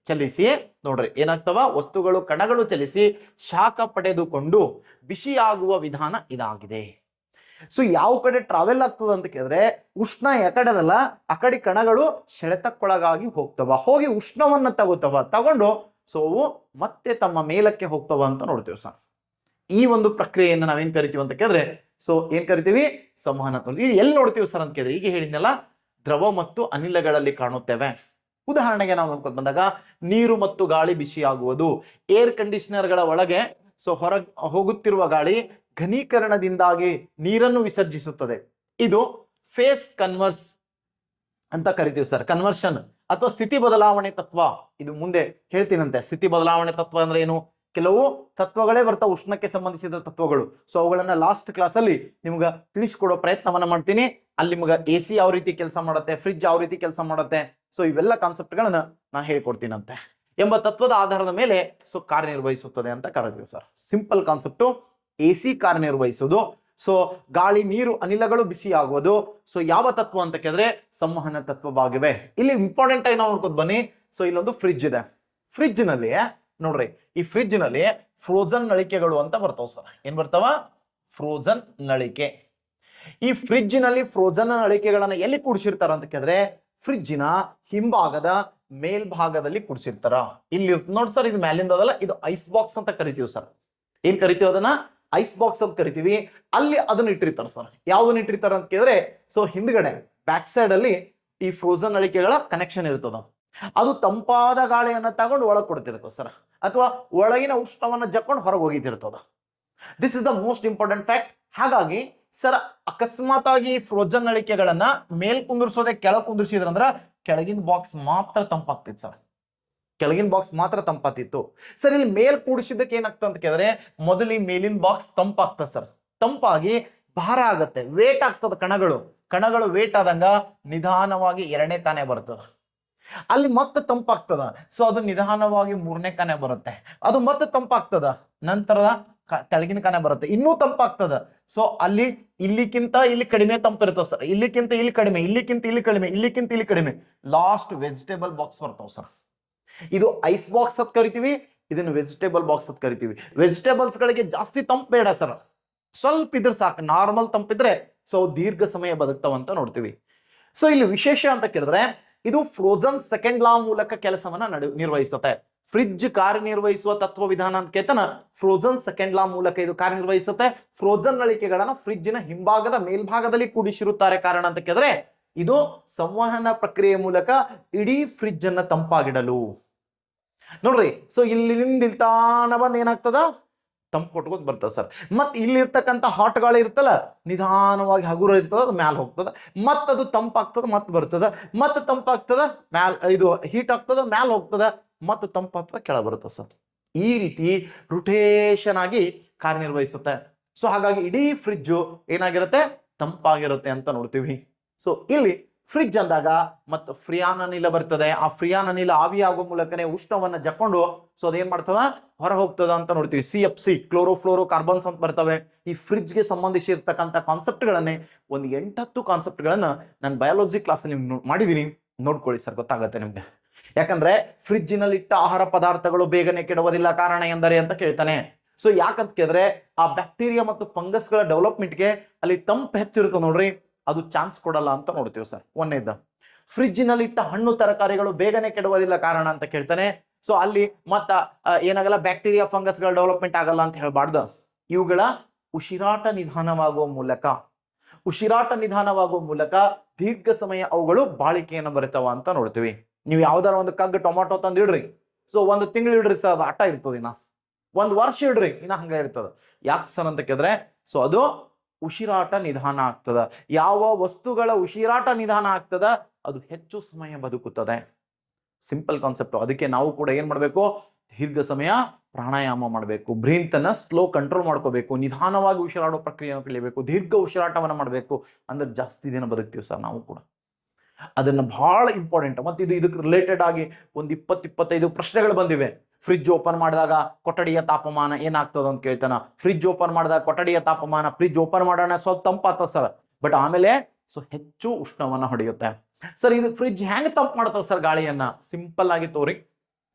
ಚಲಿಸಿ ನೋಡ್ರಿ ಏನಾಗ್ತವ, ವಸ್ತುಗಳು ಕಣಗಳು ಚಲಿಸಿ ಶಾಖ ಪಡೆದುಕೊಂಡು ಬಿಸಿಯಾಗುವ ವಿಧಾನ ಇದಾಗಿದೆ. ಸೊ ಯಾವ ಕಡೆ ಟ್ರಾವೆಲ್ ಆಗ್ತದ ಅಂತ ಕೇಳಿದ್ರೆ, ಉಷ್ಣ ಯಾಕಡೆದಲ್ಲ ಆ ಕಡೆ ಕಣಗಳು ಸೆಳೆತಕ್ಕೊಳಗಾಗಿ ಹೋಗ್ತವ, ಹೋಗಿ ಉಷ್ಣವನ್ನ ತಗೊಂಡು ಸೊ ಮತ್ತೆ ತಮ್ಮ ಮೇಲಕ್ಕೆ ಹೋಗ್ತವ ಅಂತ ನೋಡ್ತೀವಿ ಸರ್. ಈ ಒಂದು ಪ್ರಕ್ರಿಯೆಯನ್ನು ನಾವೇನ್ ಕರಿತೀವಿ ಅಂತ ಕೇಳಿದ್ರೆ, ಸೊ ಏನ್ ಕರಿತೀವಿ, ಸಂವಹನ. ಎಲ್ಲಿ ನೋಡ್ತೀವಿ ಸರ್ ಅಂತ ಕೇಳಿದ್ರೆ, ಈಗ ಹೇಳಿದ್ನಲ್ಲ, ದ್ರವ ಮತ್ತು ಅನಿಲಗಳಲ್ಲಿ ಕಾಣುತ್ತೇವೆ. ಉದಾಹರಣೆಗೆ ನಾವು ನೋಡ್ಕೊಂಡು ಬಂದಾಗ ನೀರು ಮತ್ತು ಗಾಳಿ ಬಿಸಿಯಾಗುವುದು. ಏರ್ ಕಂಡೀಷನರ್ಗಳ ಒಳಗೆ ಸೊ ಹೋಗುತ್ತಿರುವ ಗಾಳಿ ಘನೀಕರಣದಿಂದಾಗಿ ನೀರನ್ನು ವಿಸರ್ಜಿಸುತ್ತದೆ. ಇದು ಫೇಸ್ ಕನ್ವರ್ಸ್ ಅಂತ ಕರಿತೀವಿ ಸರ್. ಕನ್ವರ್ಷನ್ ಅಥವಾ ಸ್ಥಿತಿ ಬದಲಾವಣೆ ತತ್ವ, ಇದು ಮುಂದೆ ಹೇಳ್ತೀನಂತೆ. ಸ್ಥಿತಿ ಬದಲಾವಣೆ ತತ್ವ ಅಂದ್ರೆ ಏನು, ಕೆಲವು ತತ್ವಗಳೇ ಬರ್ತಾವ ಉಷ್ಣಕ್ಕೆ ಸಂಬಂಧಿಸಿದ ತತ್ವಗಳು. ಸೊ ಅವುಗಳನ್ನ ಲಾಸ್ಟ್ ಕ್ಲಾಸ್ ಅಲ್ಲಿ ನಿಮ್ಗೆ ತಿಳಿಸ್ಕೊಡೋ ಪ್ರಯತ್ನವನ್ನ ಮಾಡ್ತೀನಿ. ಅಲ್ಲಿ ನಿಮ್ಗೆ AC ಯಾವ ರೀತಿ ಕೆಲಸ ಮಾಡುತ್ತೆ, ಫ್ರಿಡ್ಜ್ ಯಾವ ರೀತಿ ಕೆಲಸ ಮಾಡುತ್ತೆ, ಸೊ ಇವೆಲ್ಲ ಕಾನ್ಸೆಪ್ಟ್ಗಳನ್ನ ನಾನು ಹೇಳ್ಕೊಡ್ತೀನಂತೆ ಎಂಬ ತತ್ವದ ಆಧಾರದ ಮೇಲೆ ಸೊ ಕಾರ್ಯನಿರ್ವಹಿಸುತ್ತದೆ ಅಂತ ಕರೀತೀವಿ ಸರ್. ಸಿಂಪಲ್ ಕಾನ್ಸೆಪ್ಟು, AC ಕಾರ್ಯನಿರ್ವಹಿಸೋದು ಸೊ ಗಾಳಿ ನೀರು ಅನಿಲಗಳು ಬಿಸಿ ಆಗೋದು ಸೊ ಯಾವ ತತ್ವ ಅಂತ ಕೇಳಿದ್ರೆ ಸಂವಹನ ತತ್ವವಾಗಿವೆ. ಇಲ್ಲಿ ಇಂಪಾರ್ಟೆಂಟ್ ಆಗಿ ನಾವು ನೋಡ್ಕೊಂಡು ಬನ್ನಿ. ಸೊ ಇಲ್ಲೊಂದು ಫ್ರಿಡ್ಜ್ ಇದೆ. ಫ್ರಿಡ್ಜ್ ನಲ್ಲಿ ನೋಡ್ರಿ, ಈ ಫ್ರಿಡ್ಜ್ ನಲ್ಲಿ ಫ್ರೋಜನ್ ನಳಿಕೆಗಳು ಅಂತ ಬರ್ತಾವ ಸರ್. ಏನ್ ಬರ್ತಾವ? ಫ್ರೋಜನ್ ನಳಿಕೆ. ಈ ಫ್ರಿಡ್ಜ್ ನಲ್ಲಿ ಫ್ರೋಜನ್ ನಳಿಕೆಗಳನ್ನ ಎಲ್ಲಿ ಕೂಡಿಸಿರ್ತಾರ ಅಂತ ಕೇಳಿದ್ರೆ ಫ್ರಿಡ್ಜಿನ ಹಿಂಭಾಗದ ಮೇಲ್ಭಾಗದಲ್ಲಿ ಕೂಡಿಸಿರ್ತಾರ. ಇಲ್ಲಿ ನೋಡಿ ಸರ್, ಇದು ಮ್ಯಾಲಿಂದ ಅದಲ್ಲ, ಇದು ಐಸ್ ಬಾಕ್ಸ್ ಅಂತ ಕರಿತೀವಿ ಸರ್. ಏನ್ ಕರಿತೀವಿ ಅದನ್ನ? ಐಸ್ ಬಾಕ್ಸ್ ಅಂತ ಕರಿತೀವಿ. ಅಲ್ಲಿ ಅದನ್ನ ಇಟ್ಟಿರ್ತಾರೆ ಸರ್. ಯಾವ್ದನ್ನ ಇಟ್ಟಿರ್ತಾರ ಅಂತ ಕೇಳಿದ್ರೆ ಸೊ ಹಿಂದ್ಗಡೆ ಬ್ಯಾಕ್ ಸೈಡ್ ಅಲ್ಲಿ ಈ ಫ್ರೋಜನ್ ನಳಿಕೆಗಳ ಕನೆಕ್ಷನ್ ಇರ್ತದ. ಅದು ತಂಪಾದ ಗಾಳಿಯನ್ನ ತಗೊಂಡು ಒಳಗೆ ಕೊಡ್ತಿರ್ತದ ಸರ್, ಅಥವಾ ಒಳಗಿನ ಉಷ್ಣವನ್ನ ಜಕ್ಕೊಂಡು ಹೊರಗೆ ಹೋಗಿತಿರ್ತದ. This is the most important fact. ಹಾಗಾಗಿ ಸರ್ ಅಕಸ್ಮಾತ್ ಆಗಿ ಫ್ರೋಜನ್ ನಳಿಕೆಗಳನ್ನ ಮೇಲ್ ಕುಂದಿರ್ಸೋದೆ ಕೆಳಗೆ ಕುಂದಿರ್ಸಿದ್ರಂದ್ರ ಕೆಳಗಿನ ಬಾಕ್ಸ್ ಮಾತ್ರ ತಂಪಾಗ್ತಿತ್ತು ಸರ್. ಕೆಳಗಿನ ಬಾಕ್ಸ್ ಮಾತ್ರ ತಂಪಾತಿತ್ತು ಸರ್. ಇಲ್ಲಿ ಮೇಲ್ ಕೂಡಿಸಿದ್ದಕ್ಕೆ ಏನಾಗ್ತದೆ ಅಂತ ಕೇಳಿದ್ರೆ ಮೊದಲು ಈ ಮೇಲಿನ ಬಾಕ್ಸ್ ತಂಪಾಗ್ತದೆ ಸರ್. ತಂಪಾಗಿ ಭಾರ ಆಗತ್ತೆ, ವೇಟ್ ಆಗ್ತದ. ಕಣಗಳು ವೇಟ್ ಆದಂಗ ನಿಧಾನವಾಗಿ 2ನೇ ಕಾನೆ ಬರ್ತದ. ಅಲ್ಲಿ ಮತ್ತೆ ತಂಪಾಗ್ತದ. ಸೊ ಅದು ನಿಧಾನವಾಗಿ 3ನೇ ಕಾನೆ ಬರುತ್ತೆ. ಅದು ಮತ್ತೆ ತಂಪಾಗ್ತದ. ನಂತರ ತೆಳಗಿನ ಕಾನೆ ಬರುತ್ತೆ, ಇನ್ನೂ ತಂಪಾಗ್ತದ. ಸೊ ಅಲ್ಲಿ ಇಲ್ಲಿಕ್ಕಿಂತ ಇಲ್ಲಿ ಕಡಿಮೆ ತಂಪಿರ್ತದೆ ಸರ್. ಇಲ್ಲಿಕ್ಕಿಂತ ಇಲ್ಲಿ ಕಡಿಮೆ, ಇಲ್ಲಿಕ್ಕಿಂತ ಇಲ್ಲಿ ಕಡಿಮೆ, ಇಲ್ಲಿಕ್ಕಿಂತ ಇಲ್ಲಿ ಕಡಿಮೆ. ಲಾಸ್ಟ್ ವೆಜಿಟೇಬಲ್ ಬಾಕ್ಸ್ ಬರ್ತಾವ ಸರ್. ಇದು ಐಸ್ ಬಾಕ್ಸ್ ಅಂತ ಕರಿತೀವಿ, ಇದನ್ನು ವೆಜಿಟೇಬಲ್ ಬಾಕ್ಸ್ ಅಂತ ಕರಿತೀವಿ. ವೆಜಿಟೇಬಲ್ಸ್ ಗಳಿಗೆ ಜಾಸ್ತಿ ತಂಪು ಬೇಡ ಸರ್, ಸ್ವಲ್ಪ ಇದ್ರೆ ಸಾಕು. ನಾರ್ಮಲ್ ತಂಪಿದ್ರೆ ಸೊ ದೀರ್ಘ ಸಮಯ ಬದುಕ್ತಾವಂತ ನೋಡ್ತೀವಿ. ಸೊ ಇಲ್ಲಿ ವಿಶೇಷ ಅಂತ ಕೇಳಿದ್ರೆ ಇದು ಫ್ರೋಜನ್ ಸೆಕೆಂಡ್ ಲಾ ಮೂಲಕ ಕೆಲಸವನ್ನ ನಿರ್ವಹಿಸುತ್ತೆ. ಫ್ರಿಡ್ಜ್ ಕಾರ್ಯನಿರ್ವಹಿಸುವ ತತ್ವ ವಿಧಾನ ಅಂತ ಕೇತನ ಫ್ರೋಜನ್ ಸೆಕೆಂಡ್ ಲಾ ಮೂಲಕ ಇದು ಕಾರ್ಯನಿರ್ವಹಿಸುತ್ತೆ. ಫ್ರೋಜನ್ ನಳಿಕೆಗಳನ್ನ ಫ್ರಿಡ್ಜಿನ ಹಿಂಭಾಗದ ಮೇಲ್ಭಾಗದಲ್ಲಿ ಕೂಡಿಸಿರುತ್ತಾರೆ. ಕಾರಣ ಅಂತ ಕೇಳಿದ್ರೆ ಇದು ಸಂವಹನ ಪ್ರಕ್ರಿಯೆ ಮೂಲಕ ಇಡೀ ಫ್ರಿಡ್ಜ್ ಅನ್ನ ತಂಪಾಗಿಡಲು. ನೋಡ್ರಿ, ಸೊ ಇಲ್ಲಿಂದ ಇಲ್ತಾನ ಬಂದ್ ಏನಾಗ್ತದ? ತಂಪು ಕೊಟ್ಕೋತ ಬರ್ತದೆ ಸರ್. ಮತ್ತೆ ಇಲ್ಲಿರ್ತಕ್ಕಂಥ ಹಾಟ್ ಗಾಳಿ ಇರ್ತಲ್ಲ, ನಿಧಾನವಾಗಿ ಹಗುರ ಇರ್ತದ, ಅದು ಮ್ಯಾಲ ಹೋಗ್ತದ. ಮತ್ತದು ತಂಪಾಗ್ತದ, ಮತ್ತೆ ಬರ್ತದ, ಮತ್ತೆ ತಂಪಾಗ್ತದ, ಇದು ಹೀಟ್ ಆಗ್ತದ, ಮ್ಯಾಲ ಹೋಗ್ತದ, ಮತ್ತೆ ತಂಪಾಗ್ತದ, ಕೆಳ ಬರ್ತದೆ ಸರ್. ಈ ರೀತಿ ರೊಟೇಷನ್ ಆಗಿ ಕಾರ್ಯನಿರ್ವಹಿಸುತ್ತೆ. ಸೊ ಹಾಗಾಗಿ ಇಡೀ ಫ್ರಿಡ್ಜು ಏನಾಗಿರುತ್ತೆ? ತಂಪಾಗಿರುತ್ತೆ ಅಂತ ನೋಡ್ತೀವಿ. ಸೊ ಇಲ್ಲಿ ಫ್ರಿಡ್ಜ್ ಅಂದಾಗ ಮತ್ತು ಫ್ರಿಯಾನ್ ಅನಿಲ ಬರ್ತದೆ. ಆ ಫ್ರಿಯಾನ್ ಅನಿಲ ಆವಿ ಆಗೋ ಮೂಲಕನೇ ಉಷ್ಣವನ್ನ ಜಕ್ಕೊಂಡು ಸೊ ಅದೇನ್ ಮಾಡ್ತದ? ಹೊರ ಹೋಗ್ತದ ಅಂತ ನೋಡ್ತೀವಿ. CFC ಕ್ಲೋರೋಫ್ಲೋರೋ ಕಾರ್ಬನ್ಸ್ ಅಂತ ಬರ್ತವೆ. ಈ ಫ್ರಿಡ್ಜ್ಗೆ ಸಂಬಂಧಿಸಿರ್ತಕ್ಕಂಥ ಕಾನ್ಸೆಪ್ಟ್ಗಳನ್ನೇ ಒಂದು 8-10 ಕಾನ್ಸೆಪ್ಟ್ಗಳನ್ನ ನಾನು ಬಯಾಲಜಿ ಕ್ಲಾಸಲ್ಲಿ ಮಾಡಿದ್ದೀನಿ, ನೋಡ್ಕೊಳ್ಳಿ ಸರ್, ಗೊತ್ತಾಗತ್ತೆ ನಿಮ್ಗೆ. ಯಾಕಂದ್ರೆ ಫ್ರಿಡ್ಜಿನಲ್ಲಿ ಇಟ್ಟ ಆಹಾರ ಪದಾರ್ಥಗಳು ಬೇಗನೆ ಕೆಡುವುದಿಲ್ಲ, ಕಾರಣ ಎಂದರೆ ಅಂತ ಕೇಳ್ತಾನೆ. ಸೊ ಯಾಕಂತ ಕೇಳಿದ್ರೆ ಆ ಬ್ಯಾಕ್ಟೀರಿಯಾ ಮತ್ತು ಫಂಗಸ್ಗಳ ಡೆವಲಪ್ಮೆಂಟ್ಗೆ ಅಲ್ಲಿ ತಂಪು ಹೆಚ್ಚಿರುತ್ತೆ ನೋಡ್ರಿ, ಅದು ಚಾನ್ಸ್ ಕೊಡಲ್ಲ ಅಂತ ನೋಡ್ತೀವಿ ಸರ್. ಒಂದೇದ ಫ್ರಿಡ್ಜಿನಲ್ಲಿ ಇಟ್ಟ ಹಣ್ಣು ತರಕಾರಿಗಳು ಬೇಗನೆ ಕೆಡುವುದಿಲ್ಲ, ಕಾರಣ ಅಂತ ಕೇಳ್ತಾನೆ. ಸೊ ಅಲ್ಲಿ ಮತ್ತ ಏನಾಗಲ್ಲ, ಬ್ಯಾಕ್ಟೀರಿಯಾ ಫಂಗಸ್ಗಳ ಡೆವಲಪ್ಮೆಂಟ್ ಆಗಲ್ಲ ಅಂತ ಹೇಳ್ಬಾರ್ದು. ಇವುಗಳ ಉಸಿರಾಟ ನಿಧಾನವಾಗುವ ಮೂಲಕ ದೀರ್ಘ ಸಮಯ ಅವುಗಳು ಬಾಳಿಕೆಯನ್ನು ಬರುತ್ತವ ಅಂತ ನೋಡ್ತೀವಿ. ನೀವು ಯಾವ್ದಾರ ಒಂದು ಕಗ್ಗ ಟೊಮಾಟೊ ತಂದು ಇಡ್ರಿ, ಸೊ 1 ತಿಂಗಳು ಇಡ್ರಿ ಸರ್, ಅದು ಆಟ ಇರ್ತದ. ಇನ್ನ 1 ವರ್ಷ ಇಡ್ರಿ, ಇನ್ನ ಹಂಗ ಇರ್ತದ. ಯಾಕೆ ಸರ್ ಅಂತ ಕೇಳಿದ್ರೆ ಸೊ ಅದು ಉಸಿರಾಟ ನಿಧಾನ ಆಗ್ತದ. ಯಾವ ವಸ್ತುಗಳ ಉಸಿರಾಟ ನಿಧಾನ ಆಗ್ತದ ಅದು ಹೆಚ್ಚು ಸಮಯ ಬದುಕುತ್ತದೆ. Simple concept. ಅದಕ್ಕೆ ನಾವು ಕೂಡ ಏನ್ ಮಾಡ್ಬೇಕು? ದೀರ್ಘ ಸಮಯ ಪ್ರಾಣಾಯಾಮ ಮಾಡಬೇಕು. ಬ್ರೀತ್ ಅನ್ನ ಸ್ಲೋ ಕಂಟ್ರೋಲ್ ಮಾಡ್ಕೋಬೇಕು. ನಿಧಾನವಾಗಿ ಉಸಿರಾಡೋ ಪ್ರಕ್ರಿಯೆಯನ್ನು ಕಲಿಯಬೇಕು. ದೀರ್ಘ ಉಸಿರಾಟವನ್ನ ಮಾಡಬೇಕು. ಅಂದ್ರೆ ಜಾಸ್ತಿ ದಿನ ಬದುಕ್ತೀವಿ ಸರ್ ನಾವು ಕೂಡ. ಅದನ್ನ ಬಹಳ ಇಂಪಾರ್ಟೆಂಟ್. ಮತ್ತೆ ಇದಕ್ಕೆ ರಿಲೇಟೆಡ್ ಆಗಿ ಒಂದು 20-25 ಪ್ರಶ್ನೆಗಳು ಬಂದಿವೆ. ಫ್ರಿಡ್ಜ್ ಓಪನ್ ಮಾಡಿದಾಗ ಕೊಠಡಿಯ ತಾಪಮಾನ ಏನಾಗ್ತದ ಅಂತ ಕೇಳ್ತಾನ. ಫ್ರಿಡ್ಜ್ ಓಪನ್ ಮಾಡಿದಾಗ ಕೊಠಡಿಯ ತಾಪಮಾನ, ಫ್ರಿಡ್ಜ್ ಓಪನ್ ಮಾಡೋಣ ಸ್ವಲ್ಪ ತಂಪಾಗ್ತದ ಸರ್, ಬಟ್ ಆಮೇಲೆ ಸೊ ಹೆಚ್ಚು ಉಷ್ಣವನ್ನ ಹೊಡೆಯುತ್ತೆ ಸರ್. ಇದು ಫ್ರಿಡ್ಜ್ ಹೆಂಗ್ ತಂಪು ಮಾಡ್ತದ ಸರ್ ಗಾಳಿಯನ್ನ? ಸಿಂಪಲ್ ಆಗಿ ತೋರಿ.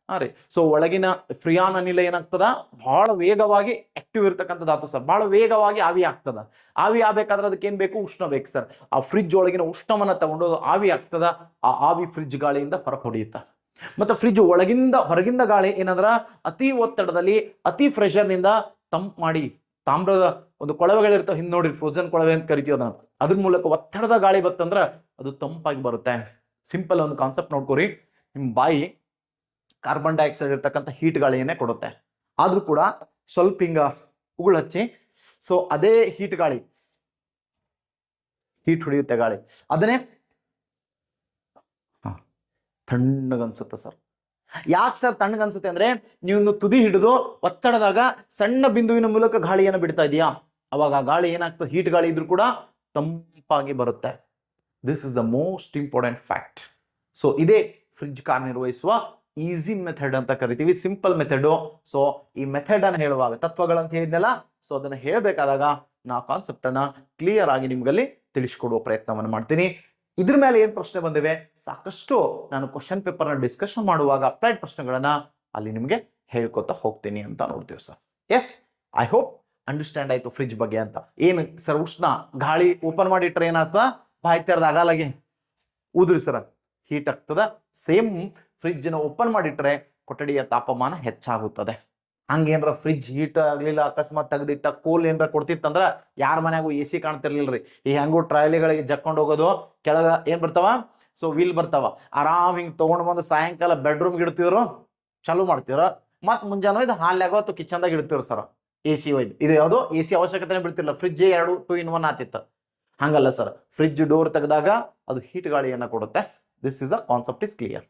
ರೀ, ಸೊ ಒಳಗಿನ ಫ್ರಿಯಾನ್ ಅನಿಲ ಏನಾಗ್ತದ? ಬಹಳ ವೇಗವಾಗಿ ಆಕ್ಟಿವ್ ಇರ್ತಕ್ಕಂಥದ್ದು ಸರ್. ಬಹಳ ವೇಗವಾಗಿ ಆವಿ ಆಗ್ತದ. ಆವಿ ಆಗ್ಬೇಕಾದ್ರೆ ಅದಕ್ಕೆ ಏನ್ ಬೇಕು? ಉಷ್ಣ ಬೇಕು ಸರ್. ಆ ಫ್ರಿಡ್ಜ್ ಒಳಗಿನ ಉಷ್ಣವನ್ನ ತಗೊಂಡು ಆವಿ ಆಗ್ತದ. ಆ ಆವಿ ಫ್ರಿಡ್ಜ್ ಗಾಳಿಯಿಂದ ಹೊರಗೆ ಹೊಡೆಯುತ್ತ. ಮತ್ತೆ ಫ್ರಿಡ್ಜ್ ಹೊರಗಿಂದ ಗಾಳಿ ಏನಾದ್ರ ಅತಿ ಒತ್ತಡದಲ್ಲಿ, ಅತಿ ಪ್ರೆಷರ್ನಿಂದ ತಂಪು ಮಾಡಿ, ತಾಮ್ರದ ಒಂದು ಕೊಳವೆಗಳಿರ್ತಾವ ಹಿಂದ್ ನೋಡಿ, ಫ್ರೋಜನ್ ಕೊಳವೆ ಅಂತ ಕರಿತೀವಿ ಅದನ್ನ. ಅದ್ರ ಮೂಲಕ ಒತ್ತಡದ ಗಾಳಿ ಬತ್ತಂದ್ರ ಅದು ತಂಪಾಗಿ ಬರುತ್ತೆ. ಸಿಂಪಲ್ ಒಂದು ಕಾನ್ಸೆಪ್ಟ್ ನೋಡ್ಕೋರಿ. ನಿಮ್ ಬಾಯಿ ಕಾರ್ಬನ್ ಡೈಆಕ್ಸೈಡ್ ಇರ್ತಕ್ಕಂಥ ಹೀಟ್ ಗಾಳಿಯನ್ನೇ ಕೊಡುತ್ತೆ. ಆದ್ರೂ ಕೂಡ ಸ್ವಲ್ಪ ಹಿಂಗ ಉಗುಳು ಹಚ್ಚಿ, ಸೊ ಅದೇ ಹೀಟ್ ಹೊಡೆಯುತ್ತೆ ಗಾಳಿ. ಅದನ್ನೇ ತಣ್ಣಗನ್ಸುತ್ತೆ ಸರ್. ಯಾಕೆ ಸರ್ ತಣ್ಣಗನ್ಸುತ್ತೆ ಅಂದ್ರೆ ನೀವು ತುದಿ ಹಿಡಿದು ಒತ್ತಡದಾಗ ಸಣ್ಣ ಬಿಂದುವಿನ ಮೂಲಕ ಗಾಳಿಯನ್ನು ಬಿಡ್ತಾ ಇದೆಯಾ, ಅವಾಗ ಆ ಗಾಳಿ ಏನಾಗ್ತದೆ? ಹೀಟ್ ಗಾಳಿ ಇದ್ರೂ ಕೂಡ ತಂಪಾಗಿ ಬರುತ್ತೆ. This is the most important fact. So ಇದೇ ಫ್ರಿಡ್ಜ್ ಕಾರ್ಯನಿರ್ವಹಿಸುವ ಈಸಿ ಮೆಥಡ್ ಅಂತ ಕರಿತೀವಿ, ಸಿಂಪಲ್ ಮೆಥಡ್. ಸೊ ಈ ಮೆಥಡ್ ಅನ್ನು ಹೇಳುವಾಗ ತತ್ವಗಳಂತ ಹೇಳಿದ್ನಲ್ಲ, ಸೊ ಅದನ್ನ ಹೇಳಬೇಕಾದಾಗ ನಾ ಕಾನ್ಸೆಪ್ಟ್ ಅನ್ನ ಕ್ಲಿಯರ್ ಆಗಿ ನಿಮ್ಗಲ್ಲಿ ತಿಳಿಸ್ಕೊಡುವ ಪ್ರಯತ್ನವನ್ನು ಮಾಡ್ತೀನಿ. ಇದ್ರ ಮೇಲೆ ಏನ್ ಪ್ರಶ್ನೆ ಬಂದಿವೆ, ಸಾಕಷ್ಟು ನಾನು ಕ್ವಶನ್ ಪೇಪರ್ ನ ಡಿಸ್ಕಷನ್ ಮಾಡುವಾಗ ಅಪ್ಲೈಡ್ ಪ್ರಶ್ನೆಗಳನ್ನ ಅಲ್ಲಿ ನಿಮ್ಗೆ ಹೇಳ್ಕೊತಾ ಹೋಗ್ತೀನಿ ಅಂತ ನೋಡ್ತೀವಿ sir. Yes, I hope understand ಆಯ್ತು ಫ್ರಿಜ್ ಬಗ್ಗೆ ಅಂತ. ಏನು ಸರ್, ಉಷ್ಣ ಗಾಳಿ ಓಪನ್ ಮಾಡಿಟ್ರೆ ಏನಾಗ್ತದ, ಬಾಯಿ ತೆರೆದ ಅಗಾಲಾಗಿ ಊದ್ರಿ ಸರ್ ಹೀಟ್ ಆಗ್ತದ. ಸೇಮ್ ಫ್ರಿಜ್ ನ ಓಪನ್ ಮಾಡಿಟ್ರೆ ಕೊಠಡಿಯ ತಾಪಮಾನ ಹೆಚ್ಚಾಗುತ್ತದೆ. ಹಂಗೇನ್ರ ಫ್ರಿಜ್ ಹೀಟ್ ಆಗ್ಲಿಲ್ಲ, ಅಕಸ್ಮಾತ್ ತೆಗ್ದಿಟ್ಟ ಕೂಲ್ ಏನ್ರ ಕೊಡ್ತಿತ್ತಂದ್ರ ಯಾರ ಮನ್ಯಾಗೂ ಎ ಸಿ ಕಾಣ್ತಿರ್ಲಿಲ್ರಿ. ಈ ಹೆಂಗು ಟ್ರಾಲಿಗಳಿಗೆ ಜಕ್ಕೊಂಡು ಹೋಗೋದು, ಕೆಳಗ ಏನ್ ಬರ್ತಾವ, ಸೊ ವೀಲ್ ಬರ್ತಾವ, ಆರಾಮ್ ಹಿಂಗ್ ತಗೊಂಡ್ ಬಂದು ಸಾಯಂಕಾಲ ಬೆಡ್ರೂಮ್ಗೆ ಇಡ್ತಿದ್ರು, ಚಾಲೂ ಮಾಡ್ತಿದ್ರು. ಮತ್ ಮುಂಜಾನೆ ಇದು ಹಾಲ್ಯಾಗೋ ಅಥವಾ ಕಿಚನ್ದಾಗ ಇಡ್ತಿದ್ರು ಸರ್ ಎ ಸಿ ಒಯ್ದು. ಇದು ಯಾವುದೋ ಎ ಸಿ ಅವಶ್ಯಕತೆ ಬೀಳ್ತಿಲ್ಲ, ಫ್ರಿಜ್ 2 in 1 ಆತಿತ್ತು. ಹಂಗಲ್ಲ ಸರ್, ಫ್ರಿಜ್ ಡೋರ್ ತೆಗೆದಾಗ ಅದು ಹೀಟ್ ಗಾಳಿಯನ್ನ ಕೊಡುತ್ತೆ. This is the concept is clear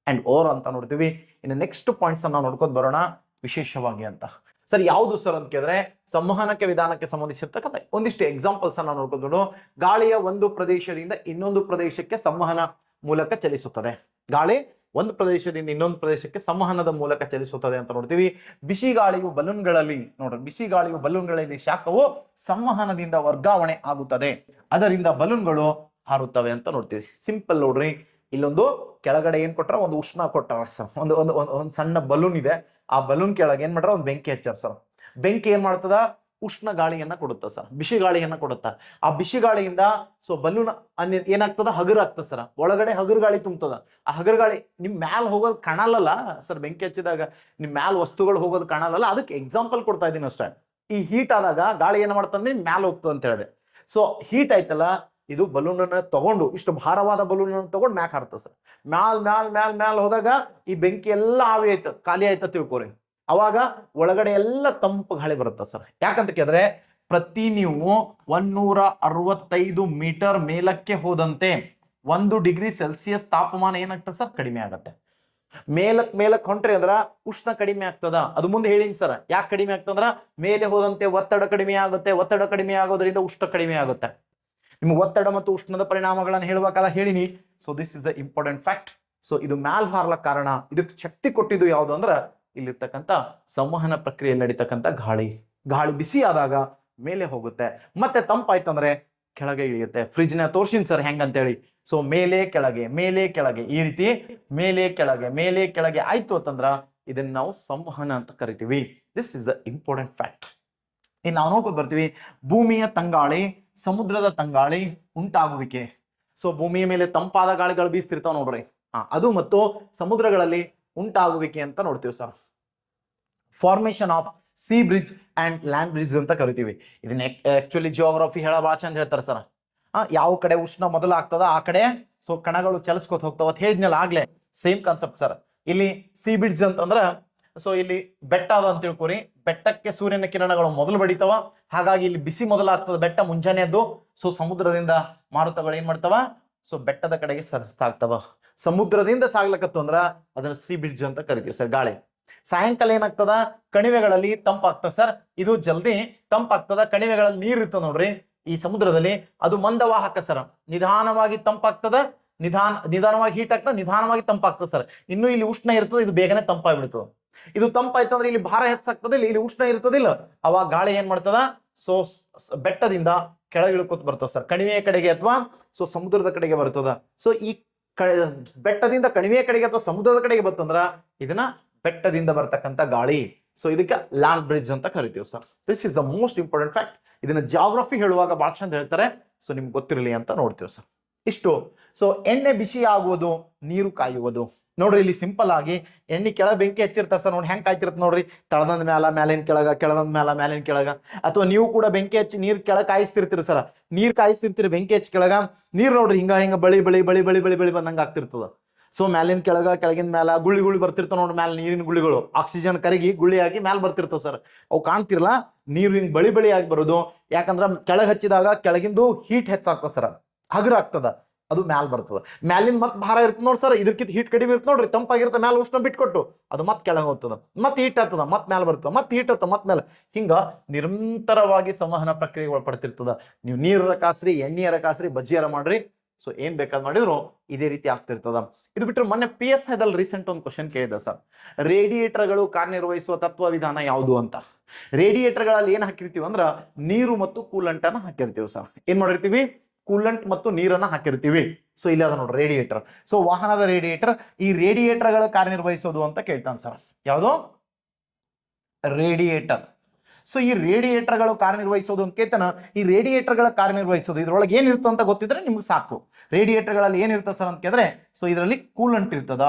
and over ಅಂತ ನೋಡ್ತೀವಿ. ಇನ್ನು ನೆಕ್ಸ್ಟ್ ಪಾಯಿಂಟ್ಸ್ ಅನ್ನ ನೋಡ್ಕೊಂಡು ಬರೋಣ ವಿಶೇಷವಾಗಿ ಅಂತ. ಸರ್ ಯಾವುದು ಸರ್ ಅಂತ ಕೇಳಿದ್ರೆ, ಸಂವಹನಕ್ಕೆ ವಿಧಾನಕ್ಕೆ ಸಂಬಂಧಿಸಿರ್ತಕ್ಕಂಥ ಒಂದಿಷ್ಟು ಎಕ್ಸಾಂಪಲ್ಸ್ ಅನ್ನ ನೋಡ್ಕೊಂಡು, ಗಾಳಿಯ ಒಂದು ಪ್ರದೇಶದಿಂದ ಇನ್ನೊಂದು ಪ್ರದೇಶಕ್ಕೆ ಸಂವಹನ ಮೂಲಕ ಚಲಿಸುತ್ತದೆ. ಗಾಳಿ ಒಂದು ಪ್ರದೇಶದಿಂದ ಇನ್ನೊಂದು ಪ್ರದೇಶಕ್ಕೆ ಸಂವಹನದ ಮೂಲಕ ಚಲಿಸುತ್ತದೆ ಅಂತ ನೋಡ್ತೀವಿ. ಬಿಸಿ ಗಾಳಿಯು ಬಲೂನ್ಗಳಲ್ಲಿ ನೋಡ್ರಿ, ಬಿಸಿ ಗಾಳಿಯು ಬಲೂನ್ಗಳಲ್ಲಿ ಶಾಖವು ಸಂವಹನದಿಂದ ವರ್ಗಾವಣೆ ಆಗುತ್ತದೆ, ಅದರಿಂದ ಬಲೂನ್ಗಳು ಹಾರುತ್ತವೆ ಅಂತ ನೋಡ್ತೀವಿ. ಸಿಂಪಲ್ ನೋಡ್ರಿ, ಇಲ್ಲೊಂದು ಕೆಳಗಡೆ ಏನ್ ಕೊಟ್ರ, ಒಂದು ಉಷ್ಣ ಕೊಟ್ಟಾರ ಸರ್, ಒಂದು ಸಣ್ಣ ಬಲೂನ್ ಇದೆ. ಆ ಬಲೂನ್ ಕೆಳಗೆ ಏನ್ ಮಾಡ್ರ, ಒಂದು ಬೆಂಕಿ ಹಚ್ಚಾರ ಸರ್. ಬೆಂಕಿ ಏನ್ ಮಾಡ್ತದ, ಉಷ್ಣ ಗಾಳಿಯನ್ನ ಕೊಡುತ್ತ ಸರ್, ಬಿಸಿ ಗಾಳಿಯನ್ನ ಕೊಡುತ್ತ. ಆ ಬಿಸಿ ಗಾಳಿಯಿಂದ ಸೊ ಬಲೂನ್ ಏನಾಗ್ತದ, ಹಗುರ ಆಗ್ತದ ಸರ್. ಒಳಗಡೆ ಹಗುರು ಗಾಳಿ ತುಂಬತದ. ಆ ಹಗುರು ಗಾಳಿ ನಿಮ್ ಮ್ಯಾಲ್ ಹೋಗೋದು ಕಾಣಲ್ಲ ಸರ್. ಬೆಂಕಿ ಹಚ್ಚಿದಾಗ ನಿಮ್ ಮ್ಯಾಲ್ ವಸ್ತುಗಳು ಹೋಗೋದು ಕಾಣಲ್ಲ. ಅದಕ್ಕೆ ಎಕ್ಸಾಂಪಲ್ ಕೊಡ್ತಾ ಇದೀನಿ ಅಷ್ಟೇ. ಈ ಹೀಟ್ ಆದಾಗ ಗಾಳಿ ಏನ್ ಮಾಡ್ತಂದ್ರೆ ಮ್ಯಾಲ್ ಹೋಗ್ತದ ಅಂತ ಹೇಳಿದೆ. ಸೊ ಹೀಟ್ ಆಯ್ತಲ್ಲ, ಇದು ಬಲೂನ್ ಅನ್ನ ತಗೊಂಡು, ಇಷ್ಟು ಭಾರವಾದ ಬಲೂನ್ ಅನ್ನು ತಗೊಂಡು ಮ್ಯಾಕ್ ಹಾರ್ತದೆ ಸರ್. ಮ್ಯಾಲ್ ಹೋದಾಗ ಈ ಬೆಂಕಿ ಎಲ್ಲ ಆವಿ ಆಯ್ತು, ಖಾಲಿ ಆಯ್ತ ತಿಳ್ಕೊರಿ. ಅವಾಗ ಒಳಗಡೆ ಎಲ್ಲ ತಂಪು ಗಾಳಿ ಬರುತ್ತೆ ಸರ್. ಯಾಕಂತ ಕೇಳಿದ್ರೆ, ಪ್ರತಿ ನೀವು 165 ಮೀಟರ್ ಮೇಲಕ್ಕೆ ಹೋದಂತೆ 1 ಡಿಗ್ರಿ ಸೆಲ್ಸಿಯಸ್ ತಾಪಮಾನ ಏನಾಗ್ತದೆ ಸರ್, ಕಡಿಮೆ ಆಗತ್ತೆ. ಮೇಲಕ್ ಹೊಂಟ್ರಿ ಅಂದ್ರ ಉಷ್ಣ ಕಡಿಮೆ ಆಗ್ತದ. ಅದು ಮುಂದೆ ಹೇಳಿನ್ ಸರ್, ಯಾಕೆ ಕಡಿಮೆ ಆಗ್ತಂದ್ರ ಮೇಲೆ ಹೋದಂತೆ ಒತ್ತಡ ಕಡಿಮೆ ಆಗುತ್ತೆ. ಒತ್ತಡ ಕಡಿಮೆ ಆಗೋದ್ರಿಂದ ಉಷ್ಣ ಕಡಿಮೆ ಆಗುತ್ತೆ. ನಿಮ್ಗೆ ಒತ್ತಡ ಮತ್ತು ಉಷ್ಣದ ಪರಿಣಾಮಗಳನ್ನು ಹೇಳುವಾಗ ಹೇಳಿನಿ. So this is the important fact. So ಇದು ಮ್ಯಾಲ್ ಹಾರ್ಲಕ್ ಕಾರಣ, ಇದಕ್ಕೆ ಶಕ್ತಿ ಕೊಟ್ಟಿದ್ದು ಯಾವುದು ಅಂದ್ರ ಇಲ್ಲಿರ್ತಕ್ಕಂಥ ಸಂವಹನ ಪ್ರಕ್ರಿಯೆಯಲ್ಲಿ ನಡೀತಕ್ಕಂಥ ಗಾಳಿ ಬಿಸಿ ಆದಾಗ ಮೇಲೆ ಹೋಗುತ್ತೆ, ಮತ್ತೆ ತಂಪಾಯ್ತಂದ್ರೆ ಕೆಳಗೆ ಇಳಿಯುತ್ತೆ. ಫ್ರಿಜ್ ನ ತೋರ್ಸಿನ್ ಸರ್ ಹೆಂಗಂತೇಳಿ. ಸೊ ಮೇಲೆ ಕೆಳಗೆ ಈ ರೀತಿ ಮೇಲೆ ಕೆಳಗೆ ಆಯ್ತು ಅಂತಂದ್ರ ಇದನ್ನ ನಾವು ಸಂವಹನ ಅಂತ ಕರಿತೀವಿ. This is the important fact. ಇನ್ನು ನಾವು ನೋಡ್ಕೊಂಡು ಬರ್ತೀವಿ, ಭೂಮಿಯ ತಂಗಾಳಿ, ಸಮುದ್ರದ ತಂಗಾಳಿ ಉಂಟಾಗುವಿಕೆ. ಸೊ ಭೂಮಿಯ ಮೇಲೆ ತಂಪಾದ ಗಾಳಿಗಳು ಬೀಸ್ತಿರ್ತಾವ ನೋಡ್ರಿ, ಅದು ಮತ್ತು ಸಮುದ್ರಗಳಲ್ಲಿ ಉಂಟಾಗುವಿಕೆ ಅಂತ ನೋಡ್ತೀವಿ sir. Formation of C bridge and land bridge ಅಂತ ಕರಿತೀವಿ. ಇದನ್ನ ಆಕ್ಚುಲಿ ಜಿಯೋಗ್ರಫಿ ಹೇಳ ಭಾಳ ಚಂದ ಹೇಳ್ತಾರೆ ಸರ್. ಯಾವ ಕಡೆ ಉಷ್ಣ ಮೊದಲು ಆಗ್ತದ ಆ ಕಡೆ ಸೊ ಕಣಗಳು ಚಲಿಸ್ಕೊತ ಹೋಗ್ತಾವ ಅಂತ ಹೇಳಿದ್ನಲ್ಲ ಆಗ್ಲೇ, ಸೇಮ್ ಕಾನ್ಸೆಪ್ಟ್ ಸರ್. ಇಲ್ಲಿ ಸಿ ಬ್ರಿಡ್ಜ್ ಅಂತಂದ್ರ, ಸೊ ಇಲ್ಲಿ ಬೆಟ್ಟ ಅದ ಅಂತ ತಿಳ್ಕೊರಿ. ಬೆಟ್ಟಕ್ಕೆ ಸೂರ್ಯನ ಕಿರಣಗಳು ಮೊದಲು ಬಡಿತಾವ, ಹಾಗಾಗಿ ಇಲ್ಲಿ ಬಿಸಿ ಮೊದಲಾಗ್ತದ ಬೆಟ್ಟ ಮುಂಜಾನೆ ಎದ್ದು. ಸೊ ಸಮುದ್ರದಿಂದ ಮಾರುತಗಳು ಏನ್ ಮಾಡ್ತಾವ, ಸೊ ಬೆಟ್ಟದ ಕಡೆಗೆ ಸರಿಸ್ತಾಗ್ತವ. ಸಮುದ್ರದಿಂದ ಸಾಗ್ಲಕತ್ತು ಅಂದ್ರ ಅದನ್ನ ಸಿ ಬ್ರಿಡ್ಜ್ ಅಂತ ಕರಿತೀವಿ ಸರ್. ಗಾಳಿ ಸಾಯಂಕಾಲ ಏನಾಗ್ತದ, ಕಣಿವೆಗಳಲ್ಲಿ ತಂಪಾಗ್ತದ ಸರ್. ಇದು ಜಲ್ದಿ ತಂಪಾಗ್ತದ. ಕಣಿವೆಗಳಲ್ಲಿ ನೀರ್ ಇರ್ತದ ನೋಡ್ರಿ ಈ ಸಮುದ್ರದಲ್ಲಿ, ಅದು ಮಂದವಾಹಕ ಸರ್. ನಿಧಾನವಾಗಿ ತಂಪಾಗ್ತದ, ನಿಧಾನವಾಗಿ ಹೀಟ್ ಆಗ್ತದ, ನಿಧಾನವಾಗಿ ತಂಪಾಗ್ತದೆ ಸರ್. ಇನ್ನು ಇಲ್ಲಿ ಉಷ್ಣ ಇರ್ತದೆ, ಇದು ಬೇಗನೆ ತಂಪಾಗ್ಬಿಡ್ತದೆ. ಇದು ತಂಪಾಯ್ತಂದ್ರೆ ಇಲ್ಲಿ ಭಾರ ಹೆಚ್ಚಾಗ್ತದೆ, ಇಲ್ಲಿ ಉಷ್ಣ ಇರ್ತದಿಲ್ಲ. ಅವಾಗ ಗಾಳಿ ಏನ್ ಮಾಡ್ತದ, ಸೊ ಬೆಟ್ಟದಿಂದ ಕೆಳಗೆ ಇಳ್ಕೊತ ಬರ್ತದ ಸರ್, ಕಣಿವೆಯ ಕಡೆಗೆ ಅಥವಾ ಸೊ ಸಮುದ್ರದ ಕಡೆಗೆ ಬರ್ತದ. ಸೊ ಈ ಬೆಟ್ಟದಿಂದ ಕಣಿವೆಯ ಕಡೆಗೆ ಅಥವಾ ಸಮುದ್ರದ ಕಡೆಗೆ ಬರ್ತಂದ್ರ ಇದನ್ನ ಬೆಟ್ಟದಿಂದ ಬರ್ತಕ್ಕಂಥ ಗಾಳಿ. ಸೊ ಇದಕ್ಕೆ ಲ್ಯಾಂಡ್ ಬ್ರಿಡ್ಜ್ ಅಂತ ಕರಿತೀವಿ sir. This is the most important fact. ಇದನ್ನ ಜಿಯೋಗ್ರಫಿ ಹೇಳುವಾಗ ಭಾಳ ಚಂದ ಹೇಳ್ತಾರೆ. ಸೊ ನಿಮ್ಗೆ ಗೊತ್ತಿರಲಿ ಅಂತ ನೋಡ್ತೀವಿ ಸರ್. ಇಷ್ಟು. ಸೊ ಎಣ್ಣೆ ಬಿಸಿ ಆಗುವುದು, ನೀರು ಕಾಯುವುದು. ನೋಡ್ರಿ ಇಲ್ಲಿ ಸಿಂಪಲ್ ಆಗಿ ಎಣ್ಣೆ ಕೆಳ ಬೆಂಕಿ ಹಚ್ಚಿರ್ತಾರೆ ಸರ್. ನೋಡಿ ಹೆಂಗ್ ಕಾಯ್ತಿರತ್ ನೋಡ್ರಿ, ತಳದಂದ ಮ್ಯಾಲಿನ ಕೆಳಗ, ಕೆಳದಂದ ಮ್ಯಾಲಿನ ಕೆಳಗ. ಅಥವಾ ನೀವು ಕೂಡ ಬೆಂಕಿ ಹಚ್ಚಿ ನೀರ್ ಕೆಳಗ ಕಾಯಿಸ್ತಿರ್ತೀರಿ ಸರ್. ನೀರ್ ಕಾಯಿಸ್ತಿರ್ತೀರಿ ಬೆಂಕಿ ಹಚ್ಚಿ ಕೆಳಗ. ನೀರ್ ನೋಡ್ರಿ ಹಿಂಗ ಬಳಿ ಬಂದಂಗ ಆಗ್ತಿರ್ತದ. ಸೊ ಮ್ಯಾಲಿನ ಕೆಳಗ, ಕೆಳಗಿನ ಮ್ಯಾಲ ಗುಳಿ ಬರ್ತಿರ್ತಾವ ನೋಡ್ರಿ. ಮ್ಯಾಲ ನೀರಿನ ಗುಳಿಗಳು ಆಕ್ಸಿಜನ್ ಕರಗಿ ಗುಳಿಯಾಗಿ ಮ್ಯಾಲ ಬರ್ತಿರ್ತಾವ ಸರ್. ಅವು ಕಾಣ್ತಿರಲ್ಲ, ನೀರು ಹಿಂಗ್ ಬಳಿ ಆಗಿ ಬರೋದು. ಯಾಕಂದ್ರ ಕೆಳಗ್ ಹಚ್ಚಿದಾಗ ಕೆಳಗಿಂದು ಹೀಟ್ ಹೆಚ್ಚಾಗ್ತದ ಸರ್, ಹಗುರ ಆಗ್ತದ, ಅದು ಮ್ಯಾಲ್ ಬರ್ತದ. ಮ್ಯಾಲಿಂದ ಮತ್ ಭಾರ ಇರ್ತದೆ ನೋಡಿ ಸರ್, ಇದಕ್ಕಿಂತ ಹೀಟ್ ಕಡಿಮೆ ಇರ್ತದೆ ನೋಡ್ರಿ, ತಂಪಾಗಿರ್ತದೆ. ಮ್ಯಾಲ ಉಷ್ಣ ಬಿಟ್ಕೊಟ್ಟು ಅದು ಮತ್ ಕೆಳಗೆ ಹೋಗ್ತದ, ಮತ್ ಹೀಟ್ ಆಗ್ತದ, ಮತ್ ಮ್ಯಾಲ ಬರ್ತದ, ಮತ್ ಹೀಟ್ ಆಗ್ತದ, ಮತ್ ಮ್ಯಾಲ. ಹಿಂಗ ನಿರಂತರವಾಗಿ ಸಂವಹನ ಪ್ರಕ್ರಿಯೆಗಳು ಪಡ್ತಿರ್ತದ. ನೀವು ನೀರರ ಕಾಸ್ರಿ, ಎಣ್ಣೆಯರ ಕಾಸ್ರಿ, ಬಜ್ಜಿಯರ ಮಾಡ್ರಿ, ಸೊ ಏನ್ ಬೇಕಾದ್ ಮಾಡಿದ್ರು ಇದೇ ರೀತಿ ಆಗ್ತಿರ್ತದ. ಇದು ಬಿಟ್ಟರೆ ಮೊನ್ನೆ PSI ದಲ್ಲಿ ರೀಸೆಂಟ್ ಒಂದು ಕ್ವಶನ್ ಕೇಳಿದೆ ಸರ್, ರೇಡಿಯೇಟರ್ಗಳು ಕಾರ್ಯನಿರ್ವಹಿಸುವ ತತ್ವ ವಿಧಾನ ಯಾವುದು ಅಂತ. ರೇಡಿಯೇಟರ್ಗಳಲ್ಲಿ ಏನ್ ಹಾಕಿರ್ತೀವಿ ಅಂದ್ರ ನೀರು ಮತ್ತು ಕೂಲಂಟ್ ಅನ್ನ ಹಾಕಿರ್ತೀವಿ ಸರ್. ಏನ್ ಮಾಡಿರ್ತೀವಿ, ಕೂಲಂಟ್ ಮತ್ತು ನೀರನ್ನ ಹಾಕಿರ್ತೀವಿ. ಸೊ ಇಲ್ಲಿ ಅದ ನೋಡ್ರಿ ರೇಡಿಯೇಟರ್. ಸೊ ವಾಹನದ ರೇಡಿಯೇಟರ್, ಈ ರೇಡಿಯೇಟರ್ಗಳ ಕಾರ್ಯನಿರ್ವಹಿಸೋದು ಅಂತ ಕೇಳ್ತಾನೆ ಸರ್. ಯಾವುದು, ರೇಡಿಯೇಟರ್. ಸೊ ಈ ರೇಡಿಯೇಟರ್ಗಳು ಕಾರ್ಯನಿರ್ವಹಿಸೋದು ಅಂತ ಕೇಳ್ತಾನ. ಈ ರೇಡಿಯೇಟರ್ಗಳ ಕಾರ್ಯನಿರ್ವಹಿಸೋದು ಇದ್ರೊಳಗೆ ಏನಿರ್ತದೆ ಅಂತ ಗೊತ್ತಿದ್ರೆ ನಿಮ್ಗೆ ಸಾಕು. ರೇಡಿಯೇಟರ್ಗಳಲ್ಲಿ ಏನಿರ್ತದೆ ಸರ್ ಅಂತ ಕೇಳಿದ್ರೆ, ಸೊ ಇದರಲ್ಲಿ ಕೂಲಂಟ್ ಇರ್ತದ,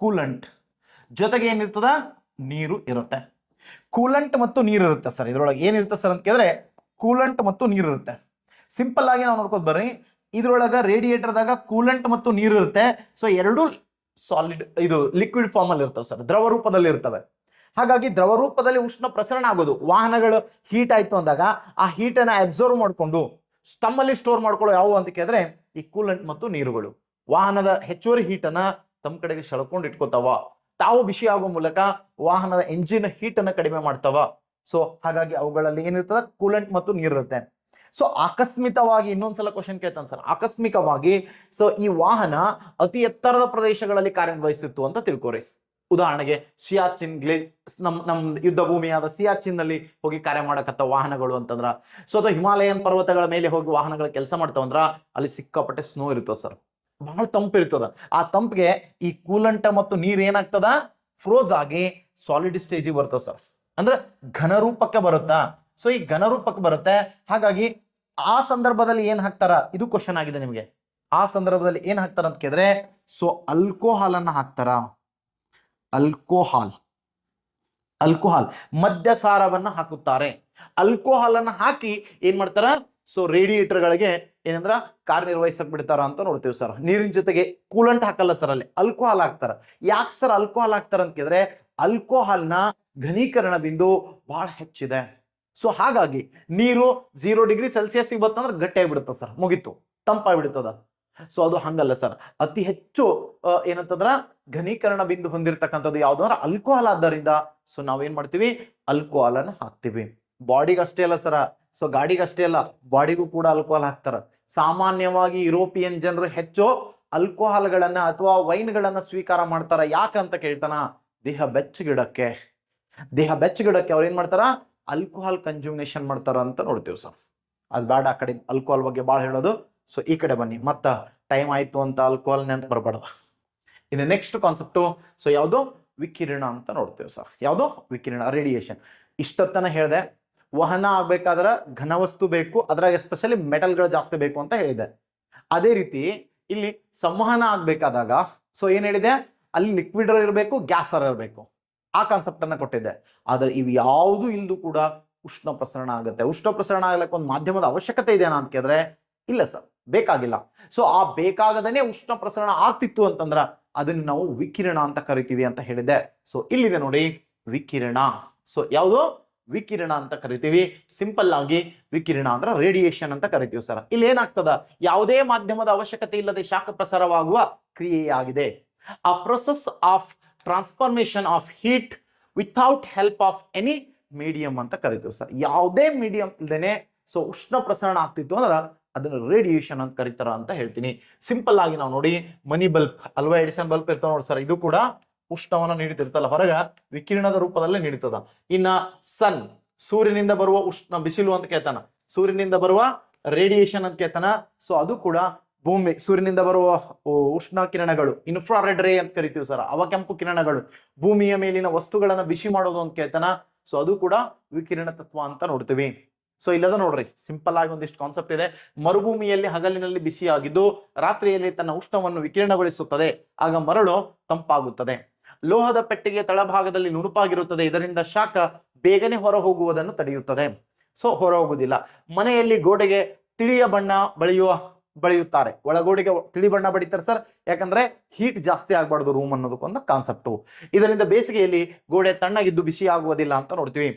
ಕೂಲಂಟ್ ಜೊತೆಗೆ ಏನಿರ್ತದ, ನೀರು ಇರುತ್ತೆ. ಕೂಲಂಟ್ ಮತ್ತು ನೀರು ಇರುತ್ತೆ ಸರ್. ಇದ್ರೊಳಗೆ ಏನಿರುತ್ತೆ ಸರ್ ಅಂತ ಕೇಳಿದ್ರೆ ಕೂಲಂಟ್ ಮತ್ತು ನೀರು ಇರುತ್ತೆ. ಸಿಂಪಲ್ ಆಗಿ ನಾವು ನೋಡ್ಕೊಂಡು ಬರ್ರಿ, ಇದ್ರೊಳಗ ರೇಡಿಯೇಟರ್ದಾಗ ಕೂಲಂಟ್ ಮತ್ತು ನೀರು ಇರುತ್ತೆ. ಸೊ ಎರಡು ಸಾಲಿಡ್, ಇದು ಲಿಕ್ವಿಡ್ ಫಾರ್ಮ್ ಅಲ್ಲಿ ಇರ್ತವೆ ಸರ್, ದ್ರವ ರೂಪದಲ್ಲಿ ಇರ್ತವೆ. ಹಾಗಾಗಿ ದ್ರವ ರೂಪದಲ್ಲಿ ಉಷ್ಣ ಪ್ರಸರಣ ಆಗೋದು, ವಾಹನಗಳು ಹೀಟ್ ಆಯ್ತು ಅಂದಾಗ ಆ ಹೀಟನ್ನು ಅಬ್ಸರ್ವ್ ಮಾಡಿಕೊಂಡು ತಮ್ಮಲ್ಲಿ ಸ್ಟೋರ್ ಮಾಡ್ಕೊಳ್ಳೋ ಯಾವುವು ಅಂತ ಕೇಳಿದ್ರೆ ಈ ಕೂಲಂಟ್ ಮತ್ತು ನೀರುಗಳು. ವಾಹನದ ಹೆಚ್ಚುವರಿ ಹೀಟನ್ನ ತಮ್ಮ ಕಡೆಗೆ ಸೆಳ್ಕೊಂಡು ಇಟ್ಕೋತಾವ, ತಾವು ಬಿಸಿ ಆಗೋ ಮೂಲಕ ವಾಹನದ ಎಂಜಿನ್ ಹೀಟ್ ಅನ್ನ ಕಡಿಮೆ ಮಾಡ್ತಾವ. ಸೊ ಹಾಗಾಗಿ ಅವುಗಳಲ್ಲಿ ಏನಿರ್ತದ, ಕೂಲಂಟ್ ಮತ್ತು ನೀರಿರುತ್ತೆ. ಸೊ ಆಕಸ್ಮಿಕವಾಗಿ ಇನ್ನೊಂದ್ಸಲ ಕ್ವಶನ್ ಕೇಳ್ತಾನೆ ಸರ್, ಆಕಸ್ಮಿಕವಾಗಿ ಸೊ ಈ ವಾಹನ ಅತಿ ಎತ್ತರದ ಪ್ರದೇಶಗಳಲ್ಲಿ ಕಾರ್ಯನಿರ್ವಹಿಸ್ತಿತ್ತು ಅಂತ ತಿಳ್ಕೊರಿ. ಉದಾಹರಣೆಗೆ ಸಿಯಾಚಿನ್ ನಮ್ ಯುದ್ಧ ಭೂಮಿಯಾದ ಸಿಯಾಚಿನ್ ನಲ್ಲಿ ಹೋಗಿ ಕಾರ್ಯ ಮಾಡಕತ್ತ ವಾಹನಗಳು ಅಂತಂದ್ರ, ಸೊ ಅದು ಹಿಮಾಲಯನ್ ಪರ್ವತಗಳ ಮೇಲೆ ಹೋಗಿ ವಾಹನಗಳ ಕೆಲಸ ಮಾಡ್ತಾವಂದ್ರ ಅಲ್ಲಿ ಸಿಕ್ಕಾಪಟ್ಟೆ ಸ್ನೋ ಇರ್ತದ ಸರ್, ಬಹಳ ತಂಪು ಇರ್ತದ. ಆ ತಂಪಿಗೆ ಈ ಕೂಲಂಟ ಮತ್ತು ನೀರ್ ಏನಾಗ್ತದ, ಫ್ರೋಜ್ ಆಗಿ ಸಾಲಿಡ್ ಸ್ಟೇಜಿಗೆ ಬರ್ತದ ಸರ್, ಅಂದ್ರೆ ಘನರೂಪಕ್ಕೆ ಬರುತ್ತಾ. ಸೊ ಈ ಘನರೂಪಕ್ಕೆ ಬರುತ್ತೆ. ಹಾಗಾಗಿ ಆ ಸಂದರ್ಭದಲ್ಲಿ ಏನ್ ಹಾಕ್ತಾರ, ಇದು ಕ್ವಶನ್ ಆಗಿದೆ ನಿಮಗೆ. ಆ ಸಂದರ್ಭದಲ್ಲಿ ಏನ್ ಹಾಕ್ತಾರ ಅಂತ ಕೇಳಿದ್ರೆ, ಸೊ ಆಲ್ಕೋಹಾಲ್ ಅನ್ನ ಹಾಕ್ತಾರ. ಆಲ್ಕೋಹಾಲ್ ಮದ್ಯಸಾರವನ್ನ ಹಾಕುತ್ತಾರೆ. ಆಲ್ಕೋಹಾಲ್ ಅನ್ನ ಹಾಕಿ ಏನ್ ಮಾಡ್ತಾರ, ಸೊ ರೇಡಿಯೇಟರ್ಗಳಿಗೆ ಏನಂದ್ರ ಕಾರ್ಯನಿರ್ವಹಿಸಕ್ ಬಿಡ್ತಾರ ಅಂತ ನೋಡ್ತೀವಿ ಸರ್. ನೀರಿನ ಜೊತೆಗೆ ಕೂಲಂಟ್ ಹಾಕಲ್ಲ ಸರ್, ಅಲ್ಲಿ ಆಲ್ಕೋಹಾಲ್ ಹಾಕ್ತಾರ. ಯಾಕೆ ಸರ್ ಆಲ್ಕೋಹಾಲ್ ಹಾಕ್ತಾರ ಅಂತ ಕೇಳಿದ್ರೆ, ಆಲ್ಕೋಹಾಲ್ನ ಘನೀಕರಣ ಬಿಂದು ಬಹಳ ಹೆಚ್ಚಿದೆ. ಸೊ ಹಾಗಾಗಿ ನೀರು 0 ಡಿಗ್ರಿ ಸೆಲ್ಸಿಯಸ್ ಬಂತಂದ್ರೆ ಗಟ್ಟಿಯಾಗಿ ಬಿಡುತ್ತೆ ಸರ್, ಮುಗೀತು, ತಂಪಾಗ್ಬಿಡ್ತದ. ಸೊ ಅದು ಹಂಗಲ್ಲ ಸರ್, ಅತಿ ಹೆಚ್ಚು ಏನಂತಂದ್ರ ಘನೀಕರಣ ಬಿಂದು ಹೊಂದಿರತಕ್ಕಂಥದ್ದು ಯಾವ್ದು ಅಂದ್ರೆ ಆಲ್ಕೋಹಾಲ್. ಆದ್ದರಿಂದ ಸೊ ನಾವೇನ್ ಮಾಡ್ತೀವಿ, ಆಲ್ಕೋಹಾಲ್ ಅನ್ನ ಹಾಕ್ತಿವಿ. ಬಾಡಿಗೆ ಅಷ್ಟೇ ಅಲ್ಲ ಸರ, ಸೊ ಗಾಡಿಗಷ್ಟೇ ಅಲ್ಲ, ಬಾಡಿಗೂ ಕೂಡ ಆಲ್ಕೋಹಾಲ್ ಹಾಕ್ತಾರ. ಸಾಮಾನ್ಯವಾಗಿ ಯುರೋಪಿಯನ್ ಜನರು ಹೆಚ್ಚು ಆಲ್ಕೋಹಾಲ್ಗಳನ್ನ ಅಥವಾ ವೈನ್ಗಳನ್ನ ಸ್ವೀಕಾರ ಮಾಡ್ತಾರ. ಯಾಕಂತ ಕೇಳ್ತಾನ, ದೇಹ ಬೆಚ್ಚಗಿಡಕ್ಕೆ ಅವ್ರು ಏನ್ ಮಾಡ್ತಾರ, ಆಲ್ಕೋಹಾಲ್ ಕನ್ಸ್ಯೂಮೇಷನ್ ಮಾಡ್ತಾರ ಅಂತ ನೋಡ್ತೀವಿ ಸರ್. ಅದು ಬೇಡ, ಆ ಕಡೆ ಆಲ್ಕೋಹಾಲ್ ಬಗ್ಗೆ ಭಾಳ ಹೇಳೋದು. ಸೊ ಈ ಕಡೆ ಬನ್ನಿ, ಮತ್ತ ಟೈಮ್ ಆಯ್ತು ಅಂತ ಆಲ್ಕೋಹಾಲ್ ನೆನಪು ಬರಬಾರ್ದು. ಇನ್ನು ನೆಕ್ಸ್ಟ್ ಕಾನ್ಸೆಪ್ಟು, ಸೊ ಯಾವುದು, ವಿಕಿರಣ ಅಂತ ನೋಡ್ತೇವೆ ಸರ್. ಯಾವುದು, ವಿಕಿರಣ, ರೇಡಿಯೇಷನ್. ಇಷ್ಟೊತ್ತನ ಹೇಳಿದೆ, ವಾಹನ ಆಗ್ಬೇಕಾದ್ರೆ ಘನವಸ್ತು ಬೇಕು, ಅದ್ರಾಗ ಎಸ್ಪೆಷಲಿ ಮೆಟಲ್ಗಳು ಜಾಸ್ತಿ ಬೇಕು ಅಂತ ಹೇಳಿದೆ. ಅದೇ ರೀತಿ ಇಲ್ಲಿ ಸಂವಹನ ಆಗ್ಬೇಕಾದಾಗ ಸೊ ಏನ್ ಹೇಳಿದೆ, ಅಲ್ಲಿ ಲಿಕ್ವಿಡ್ ಇರಬೇಕು, ಗ್ಯಾಸ್ ಇರಬೇಕು, ಆ ಕಾನ್ಸೆಪ್ಟ್ ಅನ್ನ ಕೊಟ್ಟಿದ್ದೆ. ಆದ್ರೆ ಇವು ಯಾವುದು ಇಲ್ದು ಕೂಡ ಉಷ್ಣ ಪ್ರಸರಣ ಆಗುತ್ತೆ. ಉಷ್ಣ ಪ್ರಸರಣ ಆಗ್ಲಿಕ್ಕೆ ಒಂದು ಮಾಧ್ಯಮದ ಅವಶ್ಯಕತೆ ಇದೆನಾ ಅಂತ ಕೇಳಿದ್ರೆ ಇಲ್ಲ ಸರ್, ಬೇಕಾಗಿಲ್ಲ. ಸೊ ಆ ಬೇಕಾಗದೇನೆ ಉಷ್ಣ ಪ್ರಸರಣ ಆಗ್ತಿತ್ತು ಅಂತಂದ್ರ ಅದನ್ನ ನಾವು ವಿಕಿರಣ ಅಂತ ಕರಿತೀವಿ ಅಂತ ಹೇಳಿದೆ. ಸೊ ಇಲ್ಲಿದೆ ನೋಡಿ ವಿಕಿರಣ. ಸೊ ಯಾವುದು, ವಿಕಿರಣ ಅಂತ ಕರಿತೀವಿ. ಸಿಂಪಲ್ ಆಗಿ ವಿಕಿರಣ ಅಂದ್ರೆ ರೇಡಿಯೇಷನ್ ಅಂತ ಕರಿತೀವಿ ಸರ್. ಇಲ್ಲಿ ಏನಾಗ್ತದ, ಯಾವುದೇ ಮಾಧ್ಯಮದ ಅವಶ್ಯಕತೆ ಇಲ್ಲದೆ ಶಾಖ ಪ್ರಸಾರವಾಗುವ ಕ್ರಿಯೆಯಾಗಿದೆ. ಆ process of transformation of heat without help of any medium ಅಂತ ಕರಿತೀವಿ ಸರ್. ಯಾವುದೇ ಮೀಡಿಯಂ ಇಲ್ದೇನೆ ಸೊ ಉಷ್ಣ ಪ್ರಸರಣ ಆಗ್ತಿತ್ತು ಅಂದ್ರೆ ಅದನ್ನ ರೇಡಿಯೇಷನ್ ಅಂತ ಕರೀತಾರ ಅಂತ ಹೇಳ್ತೀನಿ. ಸಿಂಪಲ್ ಆಗಿ ನಾವು ನೋಡಿ, ಮನಿ ಬಲ್ಬ್ ಅಲ್ವಾ, ಎಡಿಸನ್ ಬಲ್ಬ್ ಇರ್ತಾವ ನೋಡಿ ಸರ್, ಇದು ಕೂಡ ಉಷ್ಣವನ್ನ ನೀಡುತ್ತಿರ್ತಲ್ಲ, ಹೊರಗ ವಿಕಿರಣದ ರೂಪದಲ್ಲೇ ನೀಡುತ್ತದ. ಇನ್ನ ಸನ್, ಸೂರ್ಯನಿಂದ ಬರುವ ಉಷ್ಣ ಬಿಸಿಲು ಅಂತ ಕೇಳ್ತಾನ, ಸೂರ್ಯನಿಂದ ಬರುವ ರೇಡಿಯೇಷನ್ ಅಂತ ಕೇಳ್ತಾನ. ಸೊ ಅದು ಕೂಡ ಭೂಮಿ, ಸೂರ್ಯನಿಂದ ಬರುವ ಉಷ್ಣ ಕಿರಣಗಳು ಇನ್ಫ್ರಾರೆಡ್ ರೇ ಅಂತ ಕರಿತೀವಿ ಸರ್, ಅವ ಕೆಂಪು ಕಿರಣಗಳು ಭೂಮಿಯ ಮೇಲಿನ ವಸ್ತುಗಳನ್ನ ಬಿಸಿ ಮಾಡೋದು ಅಂತ ಕೇಳ್ತಾನ. ಸೊ ಅದು ಕೂಡ ವಿಕಿರಣ ತತ್ವ ಅಂತ ನೋಡ್ತೀವಿ. ಸೊ ಇಲ್ಲದ ನೋಡ್ರಿ, ಸಿಂಪಲ್ ಆಗಿ ಒಂದಿಷ್ಟು ಕಾನ್ಸೆಪ್ಟ್ ಇದೆ. ಮರುಭೂಮಿಯಲ್ಲಿ ಹಗಲಿನಲ್ಲಿ ಬಿಸಿಯಾಗಿದ್ದು ರಾತ್ರಿಯಲ್ಲಿ ತನ್ನ ಉಷ್ಣವನ್ನು ವಿಕಿರಣಗೊಳಿಸುತ್ತದೆ, ಆಗ ಮರಳು ತಂಪಾಗುತ್ತದೆ. ಲೋಹದ ಪೆಟ್ಟಿಗೆ ತಳಭಾಗದಲ್ಲಿ ನುಣುಪಾಗಿರುತ್ತದೆ, ಇದರಿಂದ ಶಾಖ ಬೇಗನೆ ಹೊರ ಹೋಗುವುದನ್ನು ತಡೆಯುತ್ತದೆ. ಸೊ ಹೊರ ಹೋಗುವುದಿಲ್ಲ. ಮನೆಯಲ್ಲಿ ಗೋಡೆಗೆ ತಿಳಿಯ ಬಣ್ಣ ಬಳಿಯುತ್ತಾರೆ, ಒಳಗೋಡೆಗೆ ತಿಳಿ ಬಣ್ಣ ಬಡಿತಾರೆ ಸರ್, ಯಾಕಂದ್ರೆ ಹೀಟ್ ಜಾಸ್ತಿ ಆಗ್ಬಾರ್ದು ರೂಮ್ ಅನ್ನೋದಕ್ಕೊಂದು ಕಾನ್ಸೆಪ್ಟು. ಇದರಿಂದ ಬೇಸಿಗೆಯಲ್ಲಿ ಗೋಡೆ ತಣ್ಣಗಿದ್ದು ಬಿಸಿ ಆಗುವುದಿಲ್ಲ ಅಂತ ನೋಡ್ತೀವಿ.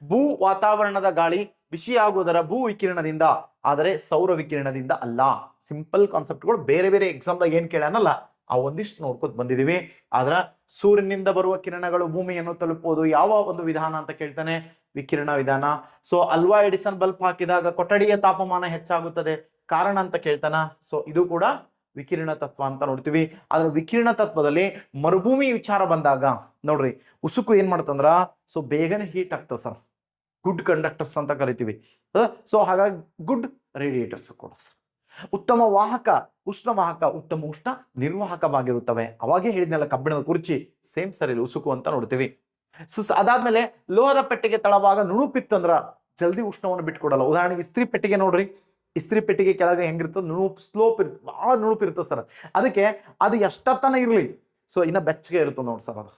ಭೂ ವಾತಾವರಣದ ಗಾಳಿ ಬಿಸಿ ಆಗುವುದರ ಭೂ ವಿಕಿರಣದಿಂದ, ಆದರೆ ಸೌರ ವಿಕಿರಣದಿಂದ ಅಲ್ಲ. ಸಿಂಪಲ್ ಕಾನ್ಸೆಪ್ಟ್ಗಳು ಬೇರೆ ಬೇರೆ ಎಕ್ಸಾಮ್ದಾಗ ಏನ್ ಕೇಳನಲ್ಲ ಆ ಒಂದಿಷ್ಟು ನೋಡ್ಕೊತ ಬಂದಿದೀವಿ. ಆದ್ರ ಸೂರ್ಯನಿಂದ ಬರುವ ಕಿರಣಗಳು ಭೂಮಿಯನ್ನು ತಲುಪುವುದು ಯಾವ ಒಂದು ವಿಧಾನ ಅಂತ ಕೇಳ್ತಾನೆ, ವಿಕಿರಣ ವಿಧಾನ. ಸೊ ಅಲ್ವಾ ಎಡಿಸನ್ ಬಲ್ಬ್ ಹಾಕಿದಾಗ ಕೊಠಡಿಯ ತಾಪಮಾನ ಹೆಚ್ಚಾಗುತ್ತದೆ, ಕಾರಣ ಅಂತ ಕೇಳ್ತಾನ. ಸೊ ಇದು ಕೂಡ ವಿಕಿರಣ ತತ್ವ ಅಂತ ನೋಡ್ತೀವಿ. ಆದ್ರೆ ವಿಕಿರಣ ತತ್ವದಲ್ಲಿ ಮರುಭೂಮಿ ವಿಚಾರ ಬಂದಾಗ ನೋಡ್ರಿ, ಉಸುಕು ಏನ್ ಮಾಡ್ತಂದ್ರ ಸೊ ಬೇಗನೆ ಹೀಟ್ ಆಗ್ತದೆ ಸರ್. ಗುಡ್ ಕಂಡಕ್ಟರ್ಸ್ ಅಂತ ಕರಿತೀವಿ. ಸೊ ಹಾಗಾಗಿ ಗುಡ್ ರೇಡಿಯೇಟರ್ಸ್ ಕೂಡ ಸರ್. ಉತ್ತಮ ವಾಹಕ, ಉಷ್ಣ ವಾಹಕ, ಉತ್ತಮ ಉಷ್ಣ ನಿರ್ವಾಹಕವಾಗಿರುತ್ತವೆ. ಅವಾಗೇ ಹೇಳಿದ್ನಲ್ಲ ಕಬ್ಬಿಣದ ಕುರ್ಚಿ, ಸೇಮ್ ಸರ್ ಇಲ್ಲಿ ಉಸುಕು ಅಂತ ನೋಡ್ತೀವಿ. ಸೊ ಅದಾದ್ಮೇಲೆ ಲೋಹದ ಪೆಟ್ಟಿಗೆ ತಳವಾಗ ನುಣುಪಿತ್ತಂದ್ರ ಜಲ್ದಿ ಉಷ್ಣವನ್ನು ಬಿಟ್ಕೊಡಲ್ಲ. ಉದಾಹರಣೆಗೆ ಇಸ್ತ್ರಿ ಪೆಟ್ಟಿಗೆ ನೋಡ್ರಿ, ಇಸ್ತ್ರಿ ಪೆಟ್ಟಿಗೆ ಕೆಳಗೆ ಹೆಂಗಿರ್ತದೆ, ನುಣುಪ್ ಸ್ಲೋಪ್ ಇರ್ತದೆ, ಬಹಳ ನುಣುಪ್ ಇರ್ತದೆ ಸರ್. ಅದಕ್ಕೆ ಅದು ಎಷ್ಟತನ ಇರ್ಲಿ ಸೊ ಇನ್ನ ಬೆಚ್ಚಗೆ ಇರ್ತದೆ ನೋಡಿ ಸರ್ ಅದು.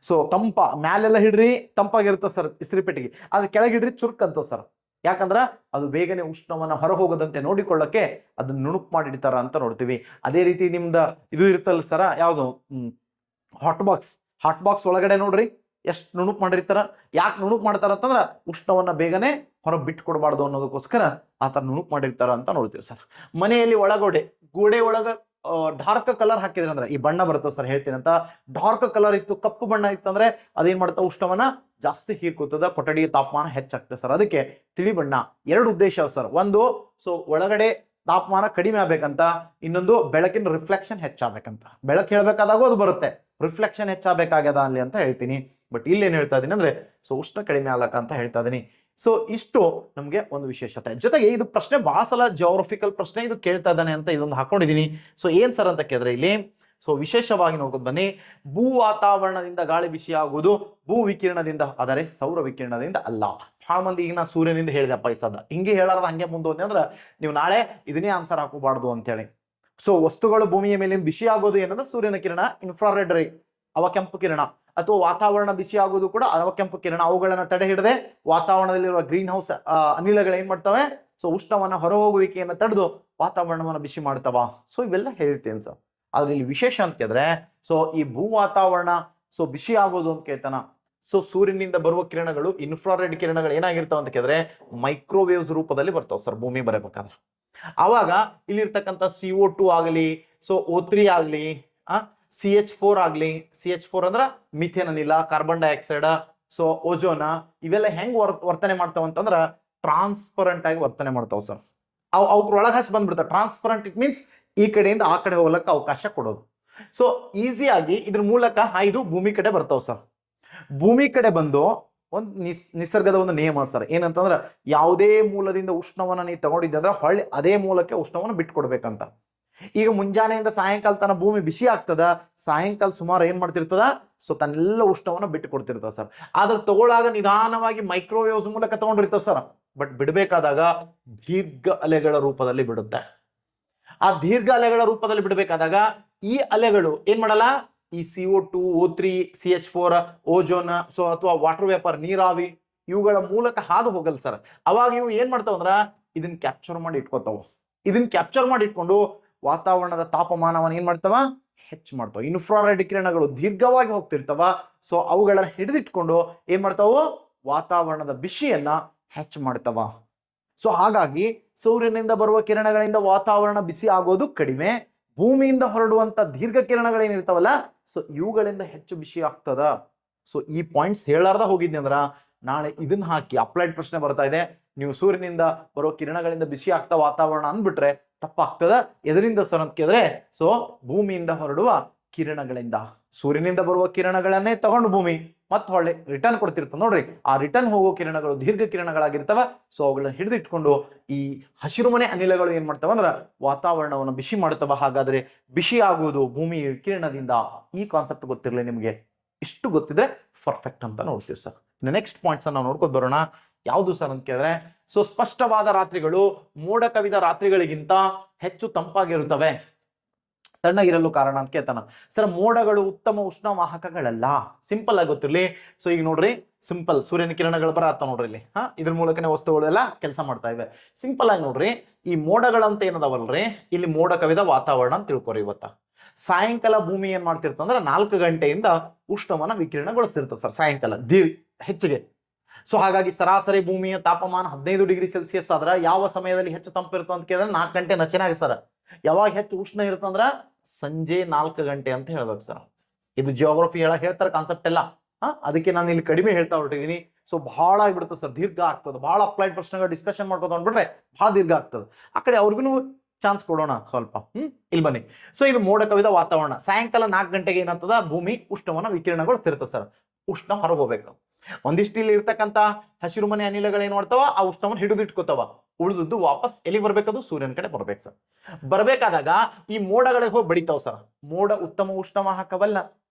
ಸೊ ತಂಪ ಮ್ಯಾಲೆಲ್ಲ ಹಿಡ್ರಿ ತಂಪಾಗಿರ್ತದೆ ಸರ್ ಇಸ್ತ್ರಿ ಪೆಟ್ಟಿಗೆ, ಅದ್ರ ಕೆಳಗೆ ಹಿಡ್ರಿ ಚುರುಕ್ ಅಂತ ಸರ್. ಯಾಕಂದ್ರ ಅದು ಬೇಗನೆ ಉಷ್ಣವನ್ನ ಹೊರ ಹೋಗದಂತೆ ನೋಡಿಕೊಳ್ಳಕ್ಕೆ ಅದನ್ನ ನುಣುಪ್ ಮಾಡಿಡ್ತಾರ ಅಂತ ನೋಡ್ತೀವಿ. ಅದೇ ರೀತಿ ನಿಮ್ದ ಇದು ಇರ್ತಲ್ಲ ಸರ, ಯಾವುದು ಹಾಟ್ ಬಾಕ್ಸ್ ಒಳಗಡೆ ನೋಡ್ರಿ ಎಷ್ಟು ನುಣುಪ್ ಮಾಡಿರ್ತಾರ. ಯಾಕೆ ನುಣುಪ್ ಮಾಡ್ತಾರ ಅಂತಂದ್ರ ಉಷ್ಣವನ್ನ ಬೇಗನೆ ಹೊರ ಬಿಟ್ಟು ಕೊಡಬಾರ್ದು ಅನ್ನೋದಕ್ಕೋಸ್ಕರ ಆ ತರ ನುಣುಪ್ ಮಾಡಿರ್ತಾರ ಅಂತ ನೋಡ್ತೀವಿ ಸರ್. ಮನೆಯಲ್ಲಿ ಗೋಡೆ ಒಳಗ ಡಾರ್ಕ್ ಕಲರ್ ಹಾಕಿದ್ರೆ ಅಂದ್ರೆ ಈ ಬಣ್ಣ ಬರ್ತದೆ ಸರ್, ಹೇಳ್ತೀನಿ ಅಂತ. ಡಾರ್ಕ್ ಕಲರ್ ಇತ್ತು, ಕಪ್ಪು ಬಣ್ಣ ಇತ್ತಂದ್ರೆ ಅದೇನ್ ಮಾಡ್ತಾ ಉಷ್ಣವನ್ನ ಜಾಸ್ತಿ ಹೀರ್ಕೋತದ, ಕೊಠಡಿಯ ತಾಪಮಾನ ಹೆಚ್ಚಾಗ್ತದೆ ಸರ್. ಅದಕ್ಕೆ ತಿಳಿ ಬಣ್ಣ ಎರಡು ಉದ್ದೇಶ ಸರ್. ಒಂದು ಸೊ ಒಳಗಡೆ ತಾಪಮಾನ ಕಡಿಮೆ ಆಗ್ಬೇಕಂತ, ಇನ್ನೊಂದು ಬೆಳಕಿನ ರಿಫ್ಲೆಕ್ಷನ್ ಹೆಚ್ಚಾಗಬೇಕಂತ. ಬೆಳಕು ಹೇಳ್ಬೇಕಾದಾಗೂ ಅದು ಬರುತ್ತೆ, ರಿಫ್ಲೆಕ್ಷನ್ ಹೆಚ್ಚಾಗಬೇಕಾಗ್ಯದ ಅಲ್ಲಿ ಅಂತ ಹೇಳ್ತೀನಿ. ಬಟ್ ಇಲ್ಲಿ ಏನ್ ಹೇಳ್ತಾ ಇದೀನಿ ಅಂದ್ರೆ ಸೊ ಉಷ್ಣ ಕಡಿಮೆ ಆಗ್ಲಕ್ಕ ಅಂತ ಹೇಳ್ತಾ ಇದೀನಿ. ಸೊ ಇಷ್ಟು ನಮ್ಗೆ ಒಂದು ವಿಶೇಷತೆ. ಜೊತೆಗೆ ಇದು ಪ್ರಶ್ನೆ ಬಹಳ ಸಲ ಜಿಯೋಗ್ರಫಿಕಲ್ ಪ್ರಶ್ನೆ ಇದು ಕೇಳ್ತಾ ಇದ್ದಾನೆ ಅಂತ ಇದೊಂದು ಹಾಕೊಂಡಿದೀನಿ. ಸೊ ಏನ್ ಸರ್ ಅಂತ ಕೇಳಿದ್ರೆ ಇಲ್ಲಿ ಸೊ ವಿಶೇಷವಾಗಿ ನೋಡ್ಕೊಂಡು ಬನ್ನಿ. ಭೂ ವಾತಾವರಣದಿಂದ ಗಾಳಿ ಬಿಸಿ ಆಗುವುದು ಭೂ ವಿಕಿರಣದಿಂದ, ಆದರೆ ಸೌರ ವಿಕಿರಣದಿಂದ ಅಲ್ಲ. ಬಹಳ ಮಂದಿ ಈಗ ನಾ ಸೂರ್ಯನಿಂದ ಹೇಳಿದೆ ಪೈಸದ, ಹಿಂಗೆ ಹೇಳಾರ್ದ ಹಂಗೆ ಮುಂದೆ ಅಂದ್ರೆ ನೀವು ನಾಳೆ ಇದನ್ನೇ ಆನ್ಸರ್ ಹಾಕೋಬಾರ್ದು ಅಂತೇಳಿ. ಸೊ ವಸ್ತುಗಳು ಭೂಮಿಯ ಮೇಲೆ ಬಿಸಿ ಆಗೋದು ಏನಂದ್ರೆ ಸೂರ್ಯನ ಕಿರಣ, ಇನ್ಫ್ರಾರೆಡ್ ರೇ ಅವ ಕೆಂಪು ಕಿರಣ, ಅಥವಾ ವಾತಾವರಣ ಬಿಸಿ ಆಗೋದು ಕೂಡ ಅವ ಕೆಂಪು ಕಿರಣ. ಅವುಗಳನ್ನ ತಡೆ ಹಿಡದೆ ವಾತಾವರಣದಲ್ಲಿರುವ ಗ್ರೀನ್ ಹೌಸ್ ಅನಿಲಗಳು ಏನ್ ಮಾಡ್ತವೆ ಸೊ ಉಷ್ಣವನ್ನ ಹೊರ ಹೋಗುವಿಕೆಯನ್ನು ತಡೆದು ವಾತಾವರಣವನ್ನ ಬಿಸಿ ಮಾಡ್ತಾವ. ಸೊ ಇವೆಲ್ಲ ಹೇಳ್ತೇನೆ ಸರ್. ಆದ್ರೆ ಇಲ್ಲಿ ವಿಶೇಷ ಅಂತ ಕೇಳಿದ್ರೆ ಸೊ ಈ ಭೂ ವಾತಾವರಣ ಸೊ ಬಿಸಿ ಆಗೋದು ಅಂತ ಕೇಳ್ತಾನ. ಸೊ ಸೂರ್ಯನಿಂದ ಬರುವ ಕಿರಣಗಳು, ಇನ್ಫ್ರಾರೆಡ್ ಕಿರಣಗಳು ಏನಾಗಿರ್ತಾವ ಅಂತ ಕೇಳಿದ್ರೆ ಮೈಕ್ರೋವೇವ್ಸ್ ರೂಪದಲ್ಲಿ ಬರ್ತಾವ ಸರ್ ಭೂಮಿ ಬರಬೇಕಾದ್ರೆ. ಆವಾಗ ಇಲ್ಲಿರ್ತಕ್ಕಂಥ CO2 ಆಗಲಿ, ಸೊ O3 ಆಗಲಿ, CH4 ಆಗಲಿ, CH4 ಅಂದ್ರ ಮಿಥೇನ್ ಅನಿಲ, ಕಾರ್ಬನ್ ಡೈಆಕ್ಸೈಡ್, ಸೊ ಓಜೋನ, ಇವೆಲ್ಲ ಹೆಂಗ್ ವರ್ತನೆ ಮಾಡ್ತಾವ ಅಂತಂದ್ರ ಟ್ರಾನ್ಸ್ಪರೆಂಟ್ ಆಗಿ ವರ್ತನೆ ಮಾಡ್ತಾವ ಸರ್. ಅವ್ರ ಒಳಗೆ ಹಚ್ಚಿ ಬಂದ್ಬಿಡ್ತಾವ. ಟ್ರಾನ್ಸ್ಪರೆಂಟ್ ಇಟ್ ಮೀನ್ಸ್ ಈ ಕಡೆಯಿಂದ ಆ ಕಡೆ ಹೋಗ್ಲಕ್ಕ ಅವಕಾಶ ಕೊಡೋದು. ಸೊ ಈಸಿಯಾಗಿ ಇದ್ರ ಮೂಲಕ ಇದು ಭೂಮಿ ಕಡೆ ಬರ್ತಾವ ಸರ್. ಭೂಮಿ ಕಡೆ ಬಂದು ಒಂದು ನಿಸರ್ಗದ ಒಂದು ನಿಯಮ ಸರ್, ಏನಂತಂದ್ರ ಯಾವುದೇ ಮೂಲದಿಂದ ಉಷ್ಣವನ್ನ ನೀವು ತಗೊಂಡಿದ್ದೆ ಅಂದ್ರೆ ಹೊಳ್ಳಿ ಅದೇ ಮೂಲಕ್ಕೆ ಉಷ್ಣವನ್ನ ಬಿಟ್ಕೊಡ್ಬೇಕಂತ. ಈಗ ಮುಂಜಾನೆಯಿಂದ ಸಾಯಂಕಾಲ ತನ ಭೂಮಿ ಬಿಸಿ ಆಗ್ತದ, ಸಾಯಂಕಾಲ ಸುಮಾರು ಏನ್ ಮಾಡ್ತಿರ್ತದ ಸೊ ತನ್ನೆಲ್ಲ ಉಷ್ಣವನ್ನ ಬಿಟ್ಟು ಕೊಡ್ತಿರ್ತದ ಸರ್. ಆದ್ರೆ ತಗೊಳ್ಳಾಗ ನಿಧಾನವಾಗಿ ಮೈಕ್ರೋವೇವ್ಸ್ ಮೂಲಕ ತಗೊಂಡಿರ್ತದ ಸರ್. ಬಟ್ ಬಿಡಬೇಕಾದಾಗ ದೀರ್ಘ ಅಲೆಗಳ ರೂಪದಲ್ಲಿ ಬಿಡುತ್ತೆ. ಆ ದೀರ್ಘ ಅಲೆಗಳ ರೂಪದಲ್ಲಿ ಬಿಡಬೇಕಾದಾಗ ಈ ಅಲೆಗಳು ಏನ್ ಮಾಡಲ್ಲ, ಈ CO2, O3, CH4, ozone, so ಅಥವಾ ವಾಟರ್ ವೇಪರ್, ನೀರಾವಿ, ಇವುಗಳ ಮೂಲಕ ಹಾದು ಹೋಗಲ್ಲ ಸರ್. ಅವಾಗ ಇವು ಏನ್ ಮಾಡ್ತಾವ ಅಂದ್ರ ಇದನ್ನ ಕ್ಯಾಪ್ಚರ್ ಮಾಡಿ ಇಟ್ಕೋತಾವ. ಇದನ್ನ ಕ್ಯಾಪ್ಚರ್ ಮಾಡಿ ಇಟ್ಕೊಂಡು ವಾತಾವರಣದ ತಾಪಮಾನವನ್ನು ಏನ್ ಮಾಡ್ತಾವ, ಹೆಚ್ಚು ಮಾಡ್ತಾವ. ಇನ್ಫ್ರಾರೆಡ್ ಕಿರಣಗಳು ದೀರ್ಘವಾಗಿ ಹೋಗ್ತಿರ್ತಾವ. ಸೊ ಅವುಗಳನ್ನ ಹಿಡಿದಿಟ್ಕೊಂಡು ಏನ್ ಮಾಡ್ತಾವ, ವಾತಾವರಣದ ಬಿಸಿಯನ್ನ ಹೆಚ್ಚು ಮಾಡ್ತಾವ. ಸೊ ಹಾಗಾಗಿ ಸೂರ್ಯನಿಂದ ಬರುವ ಕಿರಣಗಳಿಂದ ವಾತಾವರಣ ಬಿಸಿ ಆಗೋದು ಕಡಿಮೆ, ಭೂಮಿಯಿಂದ ಹೊರಡುವಂತ ದೀರ್ಘ ಕಿರಣಗಳೇನಿರ್ತಾವಲ್ಲ ಸೊ ಇವುಗಳಿಂದ ಹೆಚ್ಚು ಬಿಸಿ ಆಗ್ತದ. ಸೊ ಈ ಪಾಯಿಂಟ್ಸ್ ಹೇಳಾರ್ದ ಹೋಗಿದ್ನಿ ಅಂದ್ರ ನಾಳೆ ಇದನ್ನ ಹಾಕಿ ಅಪ್ಲೈಡ್ ಪ್ರಶ್ನೆ ಬರ್ತಾ ಇದೆ, ನೀವು ಸೂರ್ಯನಿಂದ ಬರೋ ಕಿರಣಗಳಿಂದ ಬಿಸಿ ಆಗ್ತಾ ವಾತಾವರಣ ಅಂದ್ಬಿಟ್ರೆ ತಪ್ಪಾಗ್ತದ. ಎದರಿಂದ ಸರ್ ಅಂತ ಕೇಳಿದ್ರೆ ಸೊ ಭೂಮಿಯಿಂದ ಹೊರಡುವ ಕಿರಣಗಳಿಂದ. ಸೂರ್ಯನಿಂದ ಬರುವ ಕಿರಣಗಳನ್ನೇ ತಗೊಂಡು ಭೂಮಿ ಮತ್ತೆ ಹೊಳ್ಳಿ ರಿಟರ್ನ್ ಕೊಡ್ತಿರ್ತದೆ ನೋಡ್ರಿ. ಆ ರಿಟರ್ನ್ ಹೋಗೋ ಕಿರಣಗಳು ದೀರ್ಘ ಕಿರಣಗಳಾಗಿರ್ತವ. ಸೊ ಅವುಗಳನ್ನ ಹಿಡಿದಿಟ್ಕೊಂಡು ಈ ಹಸಿರುಮನೆ ಅನಿಲಗಳು ಏನ್ ಮಾಡ್ತಾವ ಅಂದ್ರ ವಾತಾವರಣವನ್ನು ಬಿಸಿ ಮಾಡ್ತಾವ. ಹಾಗಾದ್ರೆ ಬಿಸಿ ಆಗುವುದು ಭೂಮಿ ಕಿರಣದಿಂದ. ಈ ಕಾನ್ಸೆಪ್ಟ್ ಗೊತ್ತಿರಲಿ ನಿಮ್ಗೆ, ಇಷ್ಟು ಗೊತ್ತಿದ್ರೆ ಪರ್ಫೆಕ್ಟ್ ಅಂತ ನೋಡ್ತೀವಿ ಸರ್. ನೆಕ್ಸ್ಟ್ ಪಾಯಿಂಟ್ಸ್ ನಾವು ನೋಡ್ಕೊಂಡು ಬರೋಣ. ಯಾವುದು ಸರ್ ಅಂತ ಕೇಳಿದ್ರೆ ಸೊ ಸ್ಪಷ್ಟವಾದ ರಾತ್ರಿಗಳು ಮೋಡ ಕವಿದ ರಾತ್ರಿಗಳಿಗಿಂತ ಹೆಚ್ಚು ತಂಪಾಗಿರುತ್ತವೆ. ತಣ್ಣಗಿರಲು ಕಾರಣ ಅಂತ ಕೇಳ್ತಾನ ಸರ್. ಮೋಡಗಳು ಉತ್ತಮ ಉಷ್ಣ ವಾಹಕಗಳಲ್ಲ. ಸಿಂಪಲ್ ಆಗಿ ಗೊತ್ತಿರ್ಲಿ. ಸೊ ಈಗ ನೋಡ್ರಿ, ಸಿಂಪಲ್ ಸೂರ್ಯನ ಕಿರಣಗಳು ಬರತ್ತ ನೋಡ್ರಿ ಇಲ್ಲಿ. ಇದ್ರ ಮೂಲಕನೇ ವಸ್ತುಗಳೆಲ್ಲ ಕೆಲಸ ಮಾಡ್ತಾ ಇವೆ. ಸಿಂಪಲ್ ಆಗಿ ನೋಡ್ರಿ, ಈ ಮೋಡಗಳಂತ ಏನದಾವಲ್ರಿ, ಇಲ್ಲಿ ಮೋಡ ಕವಿದ ವಾತಾವರಣ ಅಂತ ತಿಳ್ಕೊರಿ. ಇವತ್ತ ಸಾಯಂಕಾಲ ಭೂಮಿ ಏನ್ ಮಾಡ್ತಿರ್ತಂದ್ರ 4 ಗಂಟೆಯಿಂದ ಉಷ್ಣವನ್ನ ವಿಕಿರಣಗೊಳಿಸ್ತಿರ್ತದೆ ಸರ್ ಸಾಯಂಕಾಲ ಹೆಚ್ಚಿಗೆ. ಸೊ ಹಾಗಾಗಿ ಸರಾಸರಿ ಭೂಮಿಯ ತಾಪಮಾನ 15 ಡಿಗ್ರಿ ಸೆಲ್ಸಿಯಸ್ ಆದ್ರ ಯಾವ ಸಮಯದಲ್ಲಿ ಹೆಚ್ಚು ತಂಪಿರುತ್ತ ಅಂತ ಕೇಳಿದ್ರೆ 4 ಗಂಟೆ ನಚನಾಗಿ ಸರ್. ಯಾವಾಗ ಹೆಚ್ಚು ಉಷ್ಣ ಇರುತ್ತಂದ್ರ ಸಂಜೆ 4 ಗಂಟೆ ಅಂತ ಹೇಳ್ಬೇಕು ಸರ್. ಇದು ಜಿಯೋಗ್ರಫಿ ಹೇಳ್ತಾರೆ ಕಾನ್ಸೆಪ್ಟ್ ಎಲ್ಲ. ಅದಕ್ಕೆ ನಾನು ಇಲ್ಲಿ ಕಡಿಮೆ ಹೇಳ್ತಾ ಹೊರಟಿದ್ದೀನಿ. ಸೊ ಬಹಳ ಆಗ್ಬಿಡುತ್ತೆ ಸರ್, ದೀರ್ಘ ಆಗ್ತದೆ. ಬಹಳ ಅಪ್ಲೈಡ್ ಪ್ರಶ್ನೆಗಳು ಡಿಸ್ಕಷನ್ ಮಾಡ್ಕೋತ ಅಂದ್ಬಿಟ್ರೆ ಬಹಳ ದೀರ್ಘ ಆಗ್ತದೆ. ಆ ಕಡೆ ಅವ್ರಿಗೂ ಚಾನ್ಸ್ ಕೊಡೋಣ ಸ್ವಲ್ಪ. ಇಲ್ಲಿ ಬನ್ನಿ. ಸೊ ಇದು ಮೋಡ ಕವಿದ ವಾತಾವರಣ. ಸಾಯಂಕಾಲ 4 ಗಂಟೆಗೆ ಏನಾಗ್ತದ, ಭೂಮಿ ಉಷ್ಣವನ್ನ ವಿಕಿರಣಗೊಳ್ತಿರ್ತದೆ ಸರ್. ಉಷ್ಣ ಹೊರಗೆ ಹೋಗ್ಬೇಕು. ಒಂದಿಷ್ಟು ಇಲ್ಲಿ ಇರ್ತಕ್ಕಂಥ ಹಸಿರು ಮನೆ ಅನಿಲಗಳು ಏನ್ ಮಾಡ್ತಾವ, ಆ ಉಷ್ಣವನ್ನು ಹಿಡಿದಿಟ್ಕೋತಾವ. ಉಳಿದದ್ದು ವಾಪಸ್ ಎಲ್ಲಿ ಬರ್ಬೇಕದು, ಸೂರ್ಯನ ಕಡೆ ಬರ್ಬೇಕು ಸರ್. ಬರ್ಬೇಕಾದಾಗ ಈ ಮೋಡಗಳಿಗೆ ಹೋಗಿ ಬಡಿತಾವ ಸರ್. ಮೋಡ ಉತ್ತಮ ಉಷ್ಣವಾಹಕವಲ್ಲ.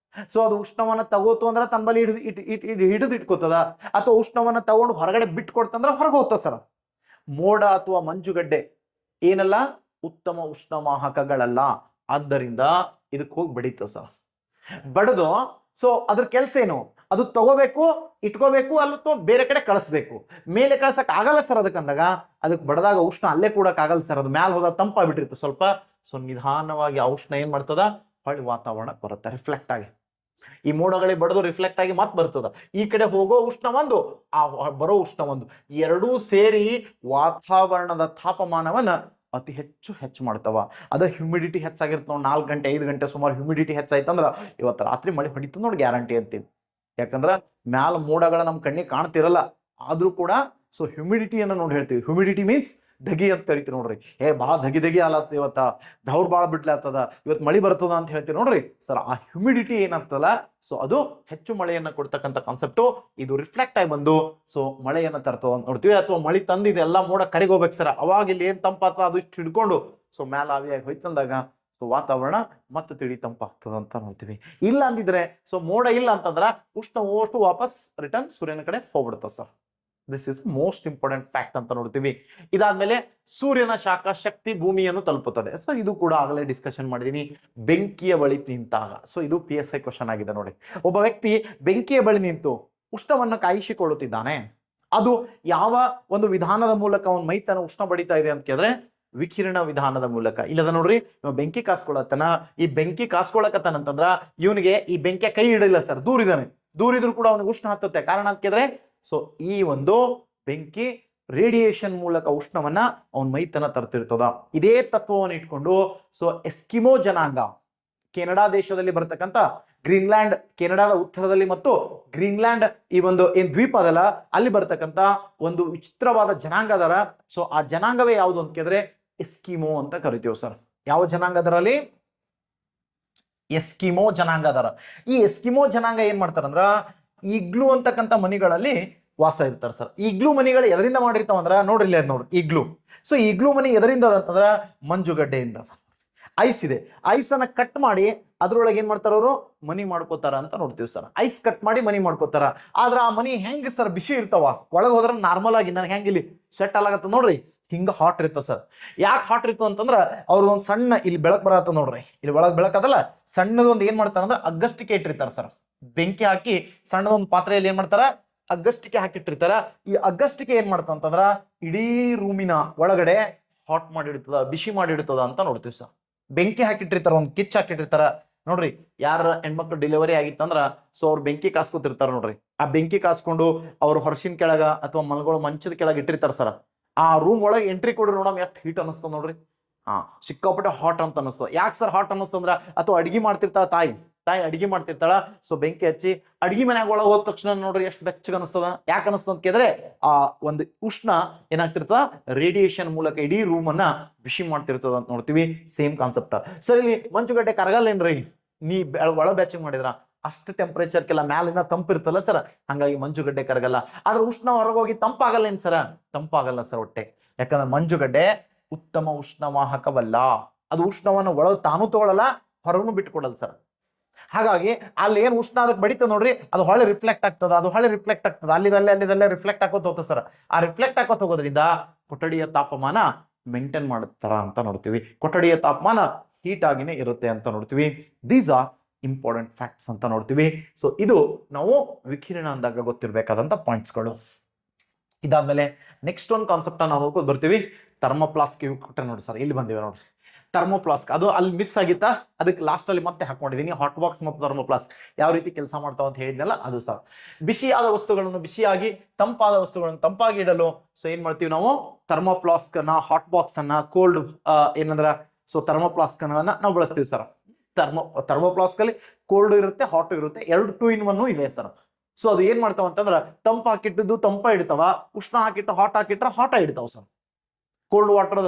ಸೊ ಅದು ಉಷ್ಣವನ್ನ ತಗೋತು ಅಂದ್ರೆ ತನ್ನ ಬಳಿ ಹಿಡಿದು ಇಟ್ಕೋತದ, ಅಥವಾ ಉಷ್ಣವನ್ನ ತಗೊಂಡು ಹೊರಗಡೆ ಬಿಟ್ಟು ಕೊಡ್ತಂದ್ರೆ ಹೊರಗೆ ಹೋಗ್ತದ ಸರ್. ಮೋಡ ಅಥವಾ ಮಂಜುಗಡ್ಡೆ ಏನಲ್ಲ, ಉತ್ತಮ ಉಷ್ಣವಾಹಕಗಳಲ್ಲ. ಆದ್ದರಿಂದ ಇದಕ್ಕೆ ಹೋಗಿ ಬಡಿತದ ಸರ್. ಬಡದು ಸೊ ಅದ್ರ ಕೆಲಸ ಏನು, ಅದು ತಗೋಬೇಕು, ಇಟ್ಕೋಬೇಕು, ಅಥವಾ ಬೇರೆ ಕಡೆ ಕಳಿಸ್ಬೇಕು. ಮೇಲೆ ಕಳ್ಸಕ್ ಆಗಲ್ಲ ಸರ್ ಅದಕ್ಕಂದಾಗ, ಅದಕ್ಕೆ ಬಡದಾಗ ಉಷ್ಣ ಅಲ್ಲೇ ಕೂಡಕ್ ಆಗಲ್ಲ ಸರ್. ಅದು ಮ್ಯಾಲ ಹೋದಾಗ ತಂಪಾಗ್ಬಿಟ್ಟಿರುತ್ತೆ ಸ್ವಲ್ಪ. ಸೊ ನಿಧಾನವಾಗಿ ಆ ಉಷ್ಣ ಏನ್ ಮಾಡ್ತದ, ಹೊಳ್ಳಿ ವಾತಾವರಣಕ್ಕೆ ಬರುತ್ತೆ ರಿಫ್ಲೆಕ್ಟ್ ಆಗಿ. ಈ ಮೋಡಗಳಿಗೆ ಬಡದು ರಿಫ್ಲೆಕ್ಟ್ ಆಗಿ ಮತ್ತೆ ಬರ್ತದ. ಈ ಕಡೆ ಹೋಗೋ ಉಷ್ಣ ಒಂದು, ಆ ಬರೋ ಉಷ್ಣ ಒಂದು, ಎರಡೂ ಸೇರಿ ವಾತಾವರಣದ ತಾಪಮಾನವನ್ನ ಅತಿ ಹೆಚ್ಚು ಮಾಡ್ತಾವ. ಅದ ಹ್ಯೂಮಿಡಿಟಿ ಹೆಚ್ಚಾಗಿರ್ತ ನೋಡಿ, 4 ಗಂಟೆ 5 ಗಂಟೆ ಸುಮಾರು ಹ್ಯೂಮಿಡಿಟಿ ಹೆಚ್ಚಾಯ್ತಂದ್ರ ಇವತ್ತು ರಾತ್ರಿ ಮಳೆ ಹೊಡಿತದ ನೋಡಿ, ಗ್ಯಾರಂಟಿ ಅಂತೀವಿ. ಯಾಕಂದ್ರ ಮ್ಯಾಲ ಮೋಡಗಳ ನಮ್ಮ ಕಣ್ಣಿಗೆ ಕಾಣ್ತಿರಲ್ಲ, ಆದ್ರೂ ಕೂಡ ಸೊ ಹ್ಯೂಮಿಡಿಟಿಯನ್ನು ನೋಡಿ ಹೇಳ್ತೀವಿ. ಹ್ಯೂಮಿಡಿಟಿ ಮೀನ್ಸ್ ಧಗಿ ಅಂತ ಕರಿತೀವಿ ನೋಡ್ರಿ. ಭಾಳ ಧಗಿ ಆಲತ್ತ, ಇವತ್ತ ದೌರ್ ಭಾಳ ಬಿಡ್ಲಾಗ್ತದ, ಇವತ್ತು ಮಳೆ ಬರ್ತದ ಅಂತ ಹೇಳ್ತೀವಿ ನೋಡ್ರಿ ಸರ್. ಆ ಹ್ಯೂಮಿಡಿಟಿ ಏನಾಗ್ತದಲ್ಲ, ಸೊ ಅದು ಹೆಚ್ಚು ಮಳೆಯನ್ನ ಕೊಡ್ತಕ್ಕಂಥ ಕಾನ್ಸೆಪ್ಟು. ಇದು ರಿಫ್ಲೆಕ್ಟ್ ಆಗಿ ಬಂದು ಸೊ ಮಳೆಯನ್ನ ತರ್ತದ ನೋಡ್ತೀವಿ. ಅಥವಾ ಮಳೆ ತಂದಿದೆ ಎಲ್ಲ ಮೋಡ ಕರಿಗೋಗ್ಬೇಕು ಸರ್. ಅವಾಗ ಇಲ್ಲಿ ಏನ್ ತಂಪಾಗ್ತದ ಅದು ಇಷ್ಟು ಹಿಡ್ಕೊಂಡು ಸೊ ಮ್ಯಾಲ ಆವಿಯಾಗಿ ಹೋಯ್ತಂದಾಗ ಸೊ ವಾತಾವರಣ ಮತ್ತೆ ತಿಳಿ ತಂಪಾಗ್ತದ ಅಂತ ನೋಡ್ತೀವಿ. ಇಲ್ಲ ಅಂದಿದ್ರೆ ಸೊ ಮೋಡ ಇಲ್ಲ ಅಂತಂದ್ರ ಉಷ್ಣ ಓಷ್ಟು ವಾಪಸ್ ರಿಟರ್ನ್ ಸೂರ್ಯನ ಕಡೆ ಹೋಗ್ಬಿಡ್ತದ sir. This is most important fact ಅಂತ ನೋಡ್ತೀವಿ. ಇದಾದ್ಮೇಲೆ ಸೂರ್ಯನ ಶಾಖ ಶಕ್ತಿ ಭೂಮಿಯನ್ನು ತಲುಪುತ್ತದೆ. ಸೊ ಇದು ಕೂಡ ಆಗಲೇ ಡಿಸ್ಕಷನ್ ಮಾಡಿದೀನಿ. ಬೆಂಕಿಯ ಬಳಿ ನಿಂತಾಗ, ಸೊ ಇದು PSI ಕ್ವಶನ್ ಆಗಿದೆ ನೋಡಿ. ಒಬ್ಬ ವ್ಯಕ್ತಿ ಬೆಂಕಿಯ ಬಳಿ ನಿಂತು ಉಷ್ಣವನ್ನು ಕಾಯಿಸಿಕೊಳ್ಳುತ್ತಿದ್ದಾನೆ. ಅದು ಯಾವ ಒಂದು ವಿಧಾನದ ಮೂಲಕ ಅವನ ಮೈತನ ಉಷ್ಣ ಬಡಿತಾ ಇದೆ ಅಂತ ಕೇಳಿದ್ರೆ ವಿಕಿರಣ ವಿಧಾನದ ಮೂಲಕ. ಇಲ್ಲದ ನೋಡ್ರಿ, ಬೆಂಕಿ ಕಾಸ್ಕೊಳತನ. ಈ ಬೆಂಕಿ ಕಾಸ್ಕೊಳಕತ್ತಾನಂತಂದ್ರ ಇವನಿಗೆ ಈ ಬೆಂಕಿಯ ಕೈ ಹಿಡಿಲ್ಲ ಸರ್, ದೂರಿದಾನೆ. ದೂರಿದ್ರು ಕೂಡ ಅವನಿಗೆ ಉಷ್ಣ ಹತ್ತುತ್ತೆ. ಕಾರಣ ಅಂತ ಕೇಳಿದ್ರೆ ಸೊ ಈ ಒಂದು ಬೆಂಕಿ ರೇಡಿಯೇಷನ್ ಮೂಲಕ ಉಷ್ಣವನ್ನ ಅವನ ಮೈತನ ತರ್ತಿರ್ತದ. ಇದೇ ತತ್ವವನ್ನು ಇಟ್ಕೊಂಡು ಸೊ ಎಸ್ಕಿಮೋ ಜನಾಂಗ, ಕೆನಡಾ ದೇಶದಲ್ಲಿ ಬರ್ತಕ್ಕಂಥ ಗ್ರೀನ್ಲ್ಯಾಂಡ್, ಕೆನಡಾದ ಉತ್ತರದಲ್ಲಿ ಮತ್ತು ಗ್ರೀನ್ಲ್ಯಾಂಡ್ ಈ ಒಂದು ಏನ್ ದ್ವೀಪ ಅದಲ್ಲ, ಅಲ್ಲಿ ಬರ್ತಕ್ಕಂಥ ಒಂದು ವಿಚಿತ್ರವಾದ ಜನಾಂಗ ಅದರ. ಸೊ ಆ ಜನಾಂಗವೇ ಯಾವುದು ಅಂತ ಕೇಳಿದ್ರೆ ಎಸ್ಕಿಮೋ ಅಂತ ಕರಿತೀವಿ ಸರ್. ಯಾವ ಜನಾಂಗ ಅದರಲ್ಲಿ? ಎಸ್ಕಿಮೋ ಜನಾಂಗ ಅದರ. ಈ ಎಸ್ಕಿಮೋ ಜನಾಂಗ ಏನ್ ಮಾಡ್ತಾರಂದ್ರ ಈಗ್ಲೂ ಅಂತಕ್ಕಂಥ ಮನಿಗಳಲ್ಲಿ ವಾಸ ಇರ್ತಾರೆ ಸರ್. ಈಗ್ಲೂ ಮನಿಗಳು ಎದರಿಂದ ಮಾಡಿರ್ತಾವ ಅಂದ್ರ ನೋಡ್ರಿ, ಇಲ್ಲಿ ನೋಡ್ರಿ ಈಗ್ಲೂ. ಸೊ ಈಗ್ಲೂ ಮನಿ ಎದರಿಂದ ಅಂತಂದ್ರ ಮಂಜುಗಡ್ಡೆಯಿಂದ. ಐಸ್ ಇದೆ, ಐಸನ್ನ ಕಟ್ ಮಾಡಿ ಅದ್ರೊಳಗೆ ಏನ್ ಮಾಡ್ತಾರ ಅವರು, ಮನಿ ಮಾಡ್ಕೋತಾರ ಅಂತ ನೋಡ್ತೀವಿ ಸರ್. ಐಸ್ ಕಟ್ ಮಾಡಿ ಮನಿ ಮಾಡ್ಕೋತಾರ. ಆದ್ರ ಆ ಮನಿ ಹೆಂಗ್ ಸರ್, ಬಿಸಿ ಇರ್ತಾವ. ಒಳಗೆ ಹೋದ್ರ ನಾರ್ಮಲ್ ಆಗಿ ನನಗೆ ಹೆಂಗ್ ಇಲ್ಲಿ ಸ್ವೆಟ್ ಆಗತ್ತ ನೋಡ್ರಿ, ಹಿಂಗ ಹಾಟ್ ಇರ್ತದ ಸರ್. ಯಾಕೆ ಹಾಟ್ ಇರ್ತದ ಅಂತಂದ್ರ ಅವ್ರದ್ದು ಒಂದು ಸಣ್ಣ ಇಲ್ಲಿ ಬೆಳಕ್ ಬರತ್ತ ನೋಡ್ರಿ, ಇಲ್ಲಿ ಒಳಗ್ ಬೆಳಕದಲ್ಲ, ಸಣ್ಣದೊಂದು ಏನ್ ಮಾಡ್ತಾರ ಅಂದ್ರೆ ಅಗ್ಗಸ್ಟಿಕೆ ಇಟ್ಟಿರ್ತಾರ ಸರ್. ಬೆಂಕಿ ಹಾಕಿ ಸಣ್ಣದೊಂದು ಪಾತ್ರೆಯಲ್ಲಿ ಏನ್ ಮಾಡ್ತಾರ, ಅಗ್ಗಸ್ಟಿಕೆ ಹಾಕಿಟ್ಟಿರ್ತಾರ. ಈ ಅಗ್ಗಸ್ಟಿಕೆ ಏನ್ ಮಾಡ್ತ ಅಂತಂದ್ರ ಇಡೀ ರೂಮಿನ ಒಳಗಡೆ ಹಾಟ್ ಮಾಡಿಡ್ತದ, ಬಿಸಿ ಮಾಡಿಡ್ತದ ಅಂತ ನೋಡ್ತೀವಿ ಸರ್. ಬೆಂಕಿ ಹಾಕಿಟ್ಟಿರ್ತಾರ, ಒಂದು ಕಿಚ್ ಹಾಕಿಟ್ಟಿರ್ತಾರ ನೋಡ್ರಿ. ಯಾರ ಹೆಣ್ಮಕ್ಳು ಡೆಲಿವರಿ ಆಗಿತ್ತಂದ್ರ ಸೊ ಅವ್ರು ಬೆಂಕಿ ಕಾಸ್ಕೊತಿರ್ತಾರ ನೋಡ್ರಿ. ಆ ಬೆಂಕಿ ಕಾಸ್ಕೊಂಡು ಅವ್ರು ಹೊರಸಿನ ಕೆಳಗ ಅಥವಾ ಮಲ್ಗಳು ಮಂಚದ ಕೆಳಗೆ ಇಟ್ಟಿರ್ತಾರ ಸರ್. ಆ ರೂಮ್ ಒಳಗೆ ಎಂಟ್ರಿ ಕೊಡ್ರಿ, ನೋಡಮ್ ಎಷ್ಟು ಹೀಟ್ ಅನಿಸ್ತದ ನೋಡ್ರಿ. ಸಿಕ್ಕಾಪಟ್ಟೆ ಹಾಟ್ ಅಂತ ಅನಿಸ್ತದ. ಯಾಕೆ ಸರ್ ಹಾಟ್ ಅನಿಸ್ತಂದ್ರ, ಅಥವಾ ಅಡಿಗೆ ಮಾಡ್ತಿರ್ತಾಳ ತಾಯಿ ಅಡಿಗೆ ಮಾಡ್ತಿರ್ತಾಳ. ಸೊ ಬೆಂಕಿ ಹಚ್ಚಿ ಅಡಿಗೆ ಮನ್ಯಾಗ ಒಳಗೆ ಹೋದ ತಕ್ಷಣ ನೋಡ್ರಿ ಎಷ್ಟು ಬೆಚ್ಚಗೆ ಅನಿಸ್ತದ. ಯಾಕೆ ಅನಿಸ್ತದ ಅಂತ ಕೇಳಿದ್ರೆ ಆ ಒಂದು ಉಷ್ಣ ಏನಾಗ್ತಿರ್ತದ, ರೇಡಿಯೇಷನ್ ಮೂಲಕ ಇಡೀ ರೂಮ್ ಅನ್ನ ಬಿಸಿ ಮಾಡ್ತಿರ್ತದ ಅಂತ ನೋಡ್ತೀವಿ. Same concept sir. ಇಲ್ಲಿ ಮಂಜುಗಡ್ಡೆ ಕರಗಲ್ಲೇನ್ರಿ, ನೀ ಒಳ ಬೆಚ್ಚಗೆ ಮಾಡಿದ್ರ ಅಷ್ಟು ಟೆಂಪರೇಚರ್ಗೆಲ್ಲ ಮ್ಯಾಲಿನ ತಂಪಿರ್ತಲ್ಲ ಸರ್, ಹಂಗಾಗಿ ಮಂಜುಗಡ್ಡೆ ಕರಗಲ್ಲ. ಆದ್ರೆ ಉಷ್ಣ ಹೊರಗೋಗಿ ತಂಪಾಗಲ್ಲ ಏನ್ ಸರ, ತಂಪಾಗಲ್ಲ ಸರ್ ಒಟ್ಟೆ. ಯಾಕಂದ್ರೆ ಮಂಜುಗಡ್ಡೆ ಉತ್ತಮ ಉಷ್ಣವಾಹಕವಲ್ಲ. ಅದು ಉಷ್ಣವನ್ನು ಒಳಗೆ ತಾನು ತಗೊಳ್ಳಲ್ಲ, ಹೊರಗೂ ಬಿಟ್ಕೊಡಲ್ಲ ಸರ್. ಹಾಗಾಗಿ ಅಲ್ಲಿ ಏನ್ ಉಷ್ಣ ಅದಕ್ಕೆ ಬಡಿತ ನೋಡ್ರಿ, ಅದು ಹೊಳೆ ರಿಫ್ಲೆಕ್ಟ್ ಆಗ್ತದ, ಅಲ್ಲಿದಲ್ಲೇ ರಿಫ್ಲೆಕ್ಟ್ ಹಾಕೋತ ಹೋಗ್ತದೆ ಸರ್. ಆ ರಿಫ್ಲೆಕ್ಟ್ ಹಾಕೋತ ಹೋಗೋದ್ರಿಂದ ಕೊಠಡಿಯ ತಾಪಮಾನ ಮೇಂಟೈನ್ ಮಾಡುತ್ತಾರ ಅಂತ ನೋಡ್ತೀವಿ. ಕೊಠಡಿಯ ತಾಪಮಾನ ಹೀಟ್ ಆಗಿನೇ ಇರುತ್ತೆ ಅಂತ ನೋಡ್ತೀವಿ. ದೀಸ್ ಆರ್ ಇಂಪಾರ್ಟೆಂಟ್ ಫ್ಯಾಕ್ಟ್ಸ್ ಅಂತ ನೋಡ್ತೀವಿ. ಸೊ ಇದು ನಾವು ವಿಕಿರಣ ಅಂದಾಗ ಗೊತ್ತಿರಬೇಕಾದಂತ ಪಾಯಿಂಟ್ಸ್ಗಳು. ಇದಾದ್ಮೇಲೆ ನೆಕ್ಸ್ಟ್ ಒಂದು ಕಾನ್ಸೆಪ್ಟ್ ನಾವು ನೋಡ್ಕೊಂಡು ಬರ್ತೀವಿ. ಥರ್ಮೋಪ್ಲಾಸ್ಕ್ ಕೊಟ್ಟೆ ನೋಡಿ ಸರ್, ಇಲ್ಲಿ ಬಂದಿವೆ ನೋಡ್ರಿ. ಥರ್ಮೋಪ್ಲಾಸ್ಕ್ ಅದು ಅಲ್ಲಿ ಮಿಸ್ ಆಗಿತ್ತಾ, ಅದಕ್ಕೆ ಲಾಸ್ಟ್ ಅಲ್ಲಿ ಮತ್ತೆ ಹಾಕೊಂಡಿದ್ದೀನಿ. ಹಾಟ್ ಬಾಕ್ಸ್ ಮತ್ತು ಥರ್ಮೋಪ್ಲಾಸ್ಕ್ ಯಾವ ರೀತಿ ಕೆಲಸ ಮಾಡ್ತಾವ ಅಂತ ಹೇಳಿದ್ನಲ್ಲ ಅದು ಸರ್. ಬಿಸಿಯಾದ ವಸ್ತುಗಳನ್ನು ಬಿಸಿಯಾಗಿ, ತಂಪಾದ ವಸ್ತುಗಳನ್ನು ತಂಪಾಗಿ ಇಡಲು ಸೊ ಏನ್ ಮಾಡ್ತೀವಿ ನಾವು, ಥರ್ಮೋಪ್ಲಾಸ್ಕ್ ಅನ್ನ, ಹಾಟ್ ಬಾಕ್ಸ್ ಅನ್ನ, ಕೋಲ್ಡ್ ಏನಂದ್ರ ಸೊ ಥರ್ಮೋಪ್ಲಾಸ್ಕ್ ಅನ್ನ ನಾವು ಬಳಸ್ತೀವಿ ಸರ್. ಥರ್ಮೋಪ್ಲಾಸ್ಕ್ ಅಲ್ಲಿ ಕೋಲ್ಡ್ ಇರುತ್ತೆ, ಹಾಟ್ ಇರುತ್ತೆ, ಎರಡು 2 in 1 ಇದೆ ಸರ್. ಸೊ ಅದು ಏನ್ ಮಾಡ್ತಾವ ಅಂತಂದ್ರ ತಂಪ ಹಾಕಿಟ್ಟಿದ್ದು ತಂಪ ಇಡ್ತಾವ, ಉಷ್ಣ ಹಾಕಿಟ್ಟು ಹಾಟ್ ಹಾಕಿಟ್ರೆ ಹಾಟ ಇಡ್ತಾವ ಸರ್. ಕೋಲ್ಡ್ ವಾಟರ್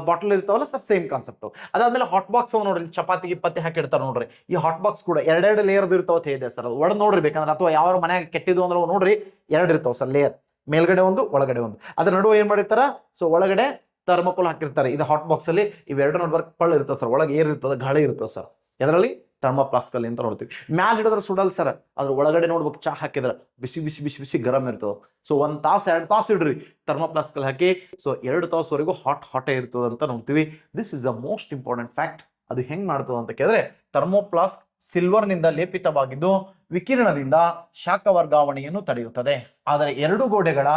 ಬಾಟಲ್ ಇರ್ತಾವಲ್ಲ ಸರ್, ಸೇಮ್ ಕಾನ್ಸೆಪ್ಟ್. ಅದಾದ್ಮೇಲೆ ಹಾಟ್ ಬಾಕ್ಸ್ ಅವ್ ನೋಡ್ರಿ, ಚಪಾತಿ ಗಿಪ್ಪತ್ತಿ ಹಾಕಿಡ್ತಾರ ನೋಡ್ರಿ. ಈ ಹಾಟ್ ಬಾಕ್ಸ್ ಕೂಡ ಎರಡೆರಡು ಲೇಯರ್ ಇರ್ತಾವ ಅಂತ ಹೇಳಿದೆ ಸರ್. ಅದು ಒಳಗೆ ನೋಡ್ರಿ ಬೇಕಂದ್ರೆ, ಅಥವಾ ಯಾವ ಮನ್ಯಾಗ ಕೆಟ್ಟಿದ್ದು ಅಂದ್ರೆ ನೋಡ್ರಿ, ಎರಡು ಇರ್ತಾವ ಸರ್ ಲೇಯರ್, ಮೇಲ್ಗಡೆ ಒಂದು ಒಳಗಡೆ ಒಂದು. ಅದ್ರ ನಡುವೆ ಏನ್ ಮಾಡಿರ್ತಾರ, ಸೊ ಒಳಗಡೆ ಥರ್ಮೋಕೋಲ್ ಹಾಕಿರ್ತಾರೆ. ಇದು ಹಾಟ್ ಬಾಕ್ಸ್ ಅಲ್ಲಿ ಇವೆರಡು ನೋಡ್ಬಾರ್ದು ಪಳ್ಳು ಇರ್ತದೆ ಸರ್, ಒಳಗೆ ಏರ್ ಇರ್ತದೆ, ಗಾಳಿ ಇರ್ತದೆ ಸರ್. ಇದರಲ್ಲಿ ಥರ್ಮೋಪ್ಲಾಸ್ಕ್ ಅಲ್ಲಿ ಅಂತ ನೋಡ್ತೀವಿ. ಮ್ಯಾಲ್ ಹಿಡಿದ್ರೆ ಸುಡಲ್ ಸರ್, ಅದ್ರ ಒಳಗಡೆ ನೋಡ್ಬೇಕು ಚಾ ಹಾಕಿದ್ರೆ ಬಿಸಿ ಬಿಸಿ ಬಿಸಿ ಬಿಸಿ ಗರಂ ಇರ್ತದೆ. ಸೊ 1 ತಾಸು 2 ತಾಸು ಇಡ್ರಿ ಥರ್ಮೋಪ್ಲಾಸ್ಕ್ ಅಲ್ಲಿ ಹಾಕಿ, ಸೊ 2 ತಾಸುವರೆಗೂ ಹಾಟೇ ಇರ್ತದೆ ಅಂತ ನೋಡ್ತೀವಿ. This is the most important fact. ಅದು ಹೆಂಗ್ ಮಾಡ್ತದೆ ಅಂತ ಕೇಳಿದ್ರೆ, ಥರ್ಮೋಪ್ಲಾಸ್ಕ್ ಸಿಲ್ವರ್ ನಿಂದ ಲೇಪಿತವಾಗಿದ್ದು ವಿಕಿರಣದಿಂದ ಶಾಖ ವರ್ಗಾವಣೆಯನ್ನು ತಡೆಯುತ್ತದೆ. ಆದರೆ 2 ಗೋಡೆಗಳ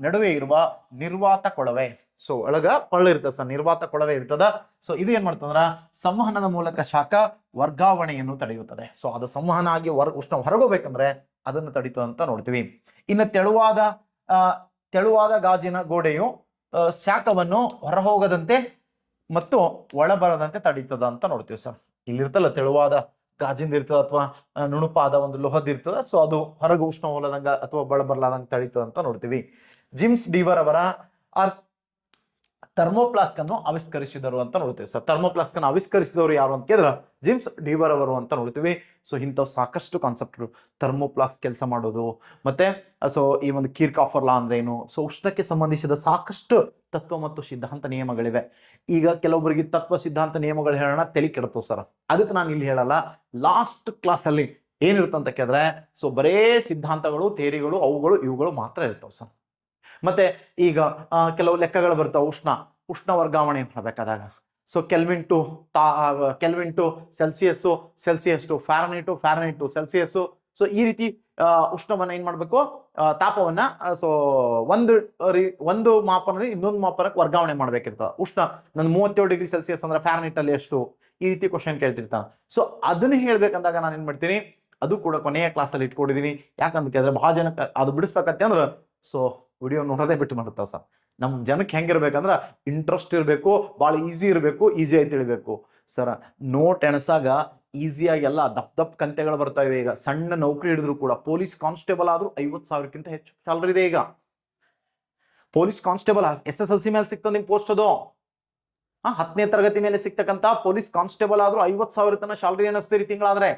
ನಡುವೆ ಇರುವ ನಿರ್ವಾತ ಕೊಳವೆ, ಸೊ ಒಳಗ ಪಳ್ಳು ಇರ್ತದೆ ಸರ್, ನಿರ್ವಾತ ಕೊಳವೆ ಇರ್ತದ. ಸೊ ಇದು ಏನ್ ಮಾಡ್ತಂದ್ರ ಸಂವಹನದ ಮೂಲಕ ಶಾಖ ವರ್ಗಾವಣೆಯನ್ನು ತಡೆಯುತ್ತದೆ. ಸೊ ಅದು ಸಂವಹನ ಆಗಿ ಉಷ್ಣ ಹೊರಗೋಗ್ಬೇಕಂದ್ರೆ ಅದನ್ನು ತಡೀತದೆ ಅಂತ ನೋಡ್ತೀವಿ. ಇನ್ನು ತೆಳುವಾದ ಗಾಜಿನ ಗೋಡೆಯು ಶಾಖವನ್ನು ಹೊರಹೋಗದಂತೆ ಮತ್ತು ಒಳಬರದಂತೆ ತಡೀತದ ಅಂತ ನೋಡ್ತೀವಿ ಸರ್. ಇಲ್ಲಿರ್ತಲ್ಲ ತೆಳುವಾದ ಗಾಜಿಂದ ಇರ್ತದ ಅಥವಾ ನುಣುಪಾದ ಒಂದು ಲೋಹದ ಇರ್ತದ. ಸೊ ಅದು ಹೊರಗೆ ಉಷ್ಣ ಹೋಲದಂಗ ಅಥವಾ ಬಳಬರ್ಲಾದಂಗ ತಡೀತದ ಅಂತ ನೋಡ್ತೀವಿ. ಜೇಮ್ಸ್ ಡೀವರ್ ಅವರ ಥರ್ಮೋಪ್ಲಾಸ್ಕ್ ಅನ್ನು ಆವಿಷ್ಕರಿಸಿದರು ಅಂತ ನೋಡ್ತೀವಿ ಸರ್. ಥರ್ಮೋಪ್ಲಾಸ್ಕ್ ಅನ್ನು ಆವಿಷ್ಕರಿಸಿದವರು ಯಾರು ಅಂತ ಕೇಳಿದ್ರೆ ಜೇಮ್ಸ್ ಡೀವರ್ ಅವರು ಅಂತ ನೋಡ್ತೀವಿ. ಸೊ ಇಂಥವು ಸಾಕಷ್ಟು ಕಾನ್ಸೆಪ್ಟ್ಗಳು, ಥರ್ಮೋಪ್ಲಾಸ್ಕ್ ಕೆಲಸ ಮಾಡೋದು, ಮತ್ತೆ ಸೊ ಈ ಒಂದು ಕಿರ್ಚಾಫ್ ಲಾ ಅಂದ್ರೆ ಏನು, ಸೊ ಉಷ್ಣಕ್ಕೆ ಸಂಬಂಧಿಸಿದ ಸಾಕಷ್ಟು ತತ್ವ ಮತ್ತು ಸಿದ್ಧಾಂತ ನಿಯಮಗಳಿವೆ. ಈಗ ಕೆಲವೊಬ್ಬರಿಗೆ ತತ್ವ ಸಿದ್ಧಾಂತ ನಿಯಮಗಳು ಹೇಳೋಣ ತಲೆ ಕೆಡ್ತವೆ ಸರ್, ಅದಕ್ಕೆ ನಾನು ಇಲ್ಲಿ ಹೇಳಲ್ಲ. ಲಾಸ್ಟ್ ಕ್ಲಾಸಲ್ಲಿ ಏನಿರುತ್ತೆ ಅಂತ ಕೇಳಿದ್ರೆ, ಸೊ ಬರೇ ಸಿದ್ಧಾಂತಗಳು, ಥಿಯರಿಗಳು, ಅವುಗಳು ಇವುಗಳು ಮಾತ್ರ ಇರ್ತವೆ ಸರ್. ಮತ್ತೆ ಈಗ ಕೆಲವು ಲೆಕ್ಕಗಳು ಬರ್ತಾವೆ, ಉಷ್ಣ ವರ್ಗಾವಣೆ ಮಾಡಬೇಕಾದಾಗ. So kelvin to Celsius, Celsius to Fahrenheit, Fahrenheit to Celsius. So ಈ ರೀತಿ ಉಷ್ಣವನ್ನ ಏನ್ ಮಾಡ್ಬೇಕು, ತಾಪವನ್ನ ಸೊ ಒಂದು ಮಾಪನದಲ್ಲಿ ಇನ್ನೊಂದು ಮಾಪನಕ್ಕೆ ವರ್ಗಾವಣೆ ಮಾಡ್ಬೇಕಿರ್ತದೆ. ಉಷ್ಣ ನನ್ನ 37 ಡಿಗ್ರಿ ಸೆಲ್ಸಿಯಸ್ ಅಂದ್ರೆ ಫ್ಯಾರನೈಟ್ ಅಲ್ಲಿ ಎಷ್ಟು, ಈ ರೀತಿ ಕ್ವಶನ್ ಕೇಳ್ತಿರ್ತಾನೆ. ಸೊ ಅದನ್ನ ಹೇಳ್ಬೇಕಂದಾಗ ನಾನು ಏನ್ ಮಾಡ್ತೀನಿ, ಅದು ಕೂಡ ಕೊನೆಯ ಕ್ಲಾಸಲ್ಲಿ ಇಟ್ಕೊಂಡಿದ್ದೀನಿ. ಯಾಕಂತ ಕೇಳಿದ್ರೆ ಬಹಳ ಜನಕ್ಕೆ ಅದು ಬಿಡಿಸ್ಬೇಕತ್ತೆ ಅಂದ್ರೆ ಸೊ ವಿಡಿಯೋ ನೋಡೋದೇ ಬಿಟ್ಟು ಮಾಡ್ತಾವ ಸರ್. ನಮ್ಮ ಜನಕ್ಕೆ ಹೆಂಗಿರ್ಬೇಕಂದ್ರೆ ಇಂಟ್ರೆಸ್ಟ್ ಇರಬೇಕು, ಭಾಳ ಈಸಿ ಇರಬೇಕು, ಈಸಿ ಆಗಿ ತಿಳಿಬೇಕು ಸರ್. ನೋಟ್ ಎಣಸಾಗ ಈಸಿಯಾಗಿ ಎಲ್ಲ ದಪ್ಪ ಕಂತೆಗಳು ಬರ್ತಾವೆ. ಈಗ ಸಣ್ಣ ನೌಕರಿ ಹಿಡಿದ್ರು ಕೂಡ, ಪೊಲೀಸ್ ಕಾನ್ಸ್ಟೇಬಲ್ ಆದ್ರೂ 50,000ಕ್ಕಿಂತ ಹೆಚ್ಚು ಸ್ಯಾಲರಿ ಇದೆ ಈಗ. ಪೊಲೀಸ್ ಕಾನ್ಸ್ಟೇಬಲ್ SSLC ಮೇಲೆ ಸಿಗ್ತದೆ ನಿಮ್ ಪೋಸ್ಟ್. ಅದು 10ನೇ ತರಗತಿ ಮೇಲೆ ಸಿಗ್ತಕ್ಕಂತ ಪೊಲೀಸ್ ಕಾನ್ಸ್ಟೇಬಲ್ ಆದ್ರೂ 50,000 ತನಕ ಸ್ಯಾಲರಿ ಅನ್ನಿಸ್ತೀರಿ. ತಿಂಗಳಾದ್ರೆ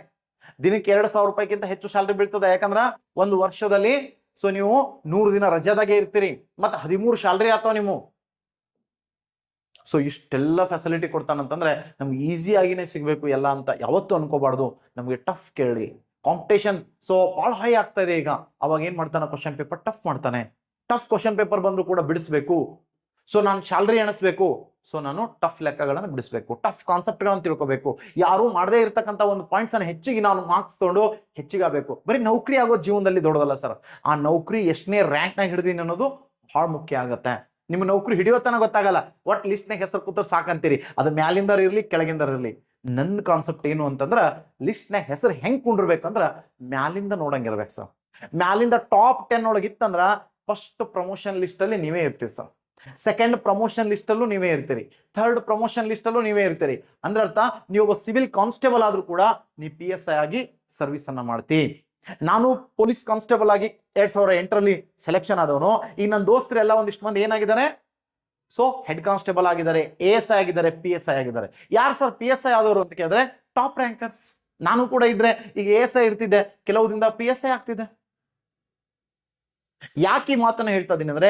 ದಿನಕ್ಕೆ 2,000 ರೂಪಾಯಿಗಿಂತ ಹೆಚ್ಚು ಸ್ಯಾಲರಿ ಬೀಳ್ತದೆ. ಯಾಕಂದ್ರ ಒಂದು ವರ್ಷದಲ್ಲಿ ಸೊ ನೀವು 100 ದಿನ ರಜಾದಾಗೆ ಇರ್ತೀರಿ, ಮತ್ತೆ 13 ಸ್ಯಾಲರಿ ಆತಾವ ನೀವು. ಸೊ ಇಷ್ಟೆಲ್ಲ ಫೆಸಿಲಿಟಿ ಕೊಡ್ತಾನಂತಂದ್ರೆ ನಮ್ಗೆ ಈಸಿ ಆಗಿನೇ ಸಿಗ್ಬೇಕು ಎಲ್ಲ ಅಂತ ಯಾವತ್ತೂ ಅನ್ಕೋಬಾರ್ದು. ನಮ್ಗೆ ಟಫ್ ಕೇಳಿ, ಕಾಂಪಿಟೇಷನ್ ಸೊ ಬಹಳ ಹೈ ಆಗ್ತಾ ಇದೆ ಈಗ. ಅವಾಗ ಏನ್ ಮಾಡ್ತಾನೆ, ಕ್ವಶನ್ ಪೇಪರ್ ಟಫ್ ಮಾಡ್ತಾನೆ. ಟಫ್ ಕ್ವಶನ್ ಪೇಪರ್ ಬಂದ್ರು ಕೂಡ ಬಿಡಿಸ್ಬೇಕು. ಸೊ ನಾನು ಸ್ಯಾಲರಿ ಎಣಿಸ್ಬೇಕು, ಸೊ ನಾನು ಟಫ್ ಲೆಕ್ಕಗಳನ್ನು ಬಿಡಿಸ್ಬೇಕು, ಟಫ್ ಕಾನ್ಸೆಪ್ಟ್ಗಳನ್ನು ತಿಳ್ಕೋಬೇಕು. ಯಾರು ಮಾಡದೇ ಇರ್ತಕ್ಕಂಥ ಒಂದು ಪಾಯಿಂಟ್ಸ್ ಅನ್ನು ಹೆಚ್ಚಿಗೆ ನಾನು ಮಾರ್ಕ್ಸ್ ತಗೊಂಡು ಹೆಚ್ಚಿಗೆ ಆಗಬೇಕು. ಬರೀ ನೌಕರಿ ಆಗೋ ಜೀವನದಲ್ಲಿ ದೊಡ್ಡದಲ್ಲ ಸರ್. ಆ ನೌಕರಿ ಎಷ್ಟನೇ ರ್ಯಾಂಕ್ನಾಗ ಹಿಡಿದೀನಿ ಅನ್ನೋದು ಬಹಳ ಮುಖ್ಯ ಆಗತ್ತೆ. ನಿಮ್ಮ ನೌಕರಿ ಹಿಡಿಯೋತನ ಗೊತ್ತಾಗಲ್ಲ, ಒಟ್ ಲಿಸ್ಟ್ನಾಗ ಹೆಸರು ಕೂತ್ರೆ ಸಾಕಂತೀರಿ. ಅದು ಮ್ಯಾಲಿಂದರ ಇರ್ಲಿ ಕೆಳಗಿಂದರ ಇರ್ಲಿ. ನನ್ನ ಕಾನ್ಸೆಪ್ಟ್ ಏನು ಅಂತಂದ್ರ, ಲಿಸ್ಟ್ನಾಗ ಹೆಸರು ಹೆಂಗ್ ಕುಂಡಿರ್ಬೇಕಂದ್ರ ಮ್ಯಾಲಿಂದ ನೋಡಂಗಿರ್ಬೇಕು ಸರ್. ಮ್ಯಾಲಿಂದ ಟಾಪ್ 10 ಒಳಗಿತ್ತಂದ್ರ ಫಸ್ಟ್ ಪ್ರಮೋಷನ್ ಲಿಸ್ಟ್ ಅಲ್ಲಿ ನೀವೇ ಇರ್ತೀರಿ ಸರ್. ಸೆಕೆಂಡ್ ಪ್ರಮೋಷನ್ ಲಿಸ್ಟ್ ಅಲ್ಲೂ ನೀವೇ ಇರ್ತೀರಿ. ಥರ್ಡ್ ಪ್ರಮೋಷನ್ ಲಿಸ್ಟ್ ಅಲ್ಲೂ ನೀವೇ ಇರ್ತೀರಿ. ಅಂದ್ರೆ ಅರ್ಥ, ನೀವು ಒಬ್ಬ ಸಿವಿಲ್ ಕಾನ್ಸ್ಟೇಬಲ್ ಆದ್ರೂ ಕೂಡ ನೀವು PSI ಆಗಿ ಸರ್ವಿಸ್ ಅನ್ನ ಮಾಡ್ತಿ. ನಾನು ಪೊಲೀಸ್ ಕಾನ್ಸ್ಟೇಬಲ್ ಆಗಿ 2008ರಲ್ಲಿ ಸೆಲೆಕ್ಷನ್ ಆದವನು. ಈಗ ನನ್ನ ದೋಸ್ತರೆಲ್ಲ ಒಂದಿಷ್ಟು ಮಂದಿ ಏನಾಗಿದ್ದಾರೆ, ಸೊ ಹೆಡ್ ಕಾನ್ಸ್ಟೇಬಲ್ ಆಗಿದ್ದಾರೆ, ASI ಆಗಿದ್ದಾರೆ, PSI ಆಗಿದ್ದಾರೆ. ಯಾರು ಸರ್ PSI ಆದವರು ಅಂತ ಕೇಳಿದ್ರೆ ಟಾಪ್ ರ್ಯಾಂಕರ್ಸ್. ನಾನು ಕೂಡ ಇದ್ರೆ ಈಗ ASI ಇರ್ತಿದ್ದೆ, ಕೆಲವುದಿಂದ PSI ಆಗ್ತಿದೆ. ಯಾಕೆ ಈ ಮಾತನ್ನ ಹೇಳ್ತಾ ಇದೀನಿ ಅಂದ್ರೆ,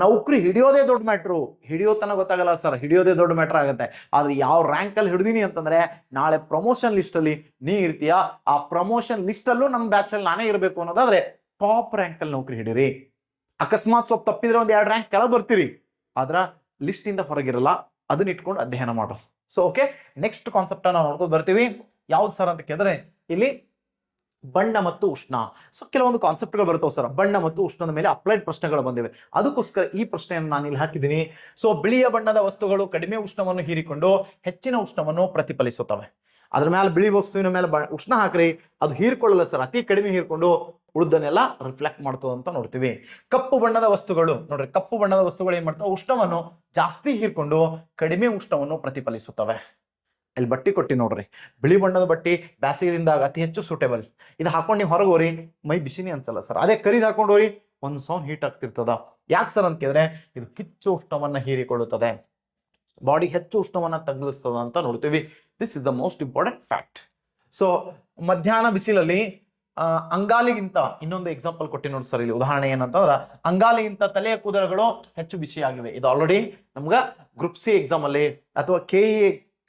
ನೌಕರಿ ಹಿಡಿಯೋದೇ ದೊಡ್ಡ ಮ್ಯಾಟ್ರು. ಹಿಡಿಯೋತನ ಗೊತ್ತಾಗಲ್ಲ ಸರ್, ಹಿಡಿಯೋದೇ ದೊಡ್ಡ ಮ್ಯಾಟ್ರ್ ಆಗುತ್ತೆ. ಆದ್ರೆ ಯಾವ ರ್ಯಾಂಕ್ ಅಲ್ಲಿ ಹಿಡಿದೀನಿ ಅಂತಂದ್ರೆ, ನಾಳೆ ಪ್ರಮೋಷನ್ ಲಿಸ್ಟ್ ಅಲ್ಲಿ ನೀ ಇರ್ತೀಯ. ಆ ಪ್ರಮೋಷನ್ ಲಿಸ್ಟ್ ಅಲ್ಲೂ ನಮ್ಮ ಬ್ಯಾಚ್ ಅಲ್ಲಿ ನಾನೇ ಇರಬೇಕು ಅನ್ನೋದಾದ್ರೆ ಟಾಪ್ ರ್ಯಾಂಕ್ ಅಲ್ಲಿ ನೌಕರಿ ಹಿಡೀರಿ. ಅಕಸ್ಮಾತ್ ಸ್ವಲ್ಪ ತಪ್ಪಿದ್ರೆ ಒಂದ್ 2 ರ್ಯಾಂಕ್ ಕೆಳಗೆ ಬರ್ತೀರಿ, ಆದ್ರ ಲಿಸ್ಟ್ ಇಂದ ಹೊರಗಿರಲ್ಲ. ಅದನ್ನ ಇಟ್ಕೊಂಡು ಅಧ್ಯಯನ ಮಾಡೋದು. ಸೊ ಓಕೆ, ನೆಕ್ಸ್ಟ್ ಕಾನ್ಸೆಪ್ಟ್ ನಾವು ನೋಡ್ಕೊಂಡು ಬರ್ತೀವಿ. ಯಾವ್ದು ಸರ್ ಅಂತ ಕೇಳಿದ್ರೆ, ಇಲ್ಲಿ ಬಣ್ಣ ಮತ್ತು ಉಷ್ಣ. ಸೊ ಕೆಲವೊಂದು ಕಾನ್ಸೆಪ್ಟ್ಗಳು ಬರ್ತಾವೆ ಸರ್. ಬಣ್ಣ ಮತ್ತು ಉಷ್ಣದ ಮೇಲೆ ಅಪ್ಲೈಡ್ ಪ್ರಶ್ನೆಗಳು ಬಂದಿವೆ. ಅದಕ್ಕೋಸ್ಕರ ಈ ಪ್ರಶ್ನೆಯನ್ನು ನಾನು ಇಲ್ಲಿ ಹಾಕಿದ್ದೀನಿ. ಸೊ ಬಿಳಿಯ ಬಣ್ಣದ ವಸ್ತುಗಳು ಕಡಿಮೆ ಉಷ್ಣವನ್ನು ಹೀರಿಕೊಂಡು ಹೆಚ್ಚಿನ ಉಷ್ಣವನ್ನು ಪ್ರತಿಫಲಿಸುತ್ತವೆ. ಅದ್ರ ಮೇಲೆ ಬಿಳಿ ವಸ್ತುವಿನ ಮೇಲೆ ಉಷ್ಣ ಹಾಕ್ರಿ, ಅದು ಹೀರ್ಕೊಳ್ಳಲ್ಲ ಸರ್, ಅತಿ ಕಡಿಮೆ ಹೀರ್ಕೊಂಡು ಉಳಿದನ್ನೆಲ್ಲ ರಿಫ್ಲೆಕ್ಟ್ ಮಾಡ್ತದೆ ಅಂತ ನೋಡ್ತೀವಿ. ಕಪ್ಪು ಬಣ್ಣದ ವಸ್ತುಗಳು ನೋಡ್ರಿ, ಕಪ್ಪು ಬಣ್ಣದ ವಸ್ತುಗಳು ಏನ್ ಮಾಡ್ತಾವೆ, ಉಷ್ಣವನ್ನು ಜಾಸ್ತಿ ಹೀರ್ಕೊಂಡು ಕಡಿಮೆ ಉಷ್ಣವನ್ನು ಪ್ರತಿಫಲಿಸುತ್ತವೆ. ಇಲ್ಲಿ ಬಟ್ಟೆ ಕೊಟ್ಟಿ ನೋಡ್ರಿ, ಬಿಳಿ ಬಣ್ಣದ ಬಟ್ಟೆ ಬ್ಯಾಸಿಗಿಂದಾಗ ಅತಿ ಹೆಚ್ಚು ಸೂಟೇಬಲ್. ಇದು ಹಾಕೊಂಡು ನೀವು ಹೊರಗೆ ಹೋರಿ ಮೈ ಬಿಸಿನೇ ಅನ್ಸಲ್ಲ ಸರ್. ಅದೇ ಕರಿದು ಹಾಕೊಂಡು ಹೋರಿ ಒಂದು ಸೌಂಡ್ ಹೀಟ್ ಆಗ್ತಿರ್ತದ. ಯಾಕೆ ಸರ್ ಅಂತ ಕೇಳಿದ್ರೆ ಇದು ಹೆಚ್ಚು ಉಷ್ಣವನ್ನ ಹೀರಿಕೊಳ್ಳುತ್ತದೆ, ಬಾಡಿ ಹೆಚ್ಚು ಉಷ್ಣವನ್ನ ತಗ್ಗಿಸ್ತದ ಅಂತ ನೋಡ್ತೀವಿ. This is the most important fact. So ಮಧ್ಯಾಹ್ನ ಬಿಸಿಲಲ್ಲಿ ಅಂಗಾಲಿಗಿಂತ ಇನ್ನೊಂದು ಎಕ್ಸಾಂಪಲ್ ಕೊಟ್ಟಿ ನೋಡಿ ಸರ್. ಇಲ್ಲಿ ಉದಾಹರಣೆ ಏನಂತಂದ್ರೆ ಅಂಗಾಲಿಗಿಂತ ತಲೆಯ ಕೂದಲುಗಳು ಹೆಚ್ಚು ಬಿಸಿಯಾಗಿವೆ. ಇದು ಆಲ್ರೆಡಿ ನಮ್ಗ ಗ್ರೂಪ್ ಸಿ ಎಕ್ಸಾಮ್ ಅಲ್ಲಿ ಅಥವಾ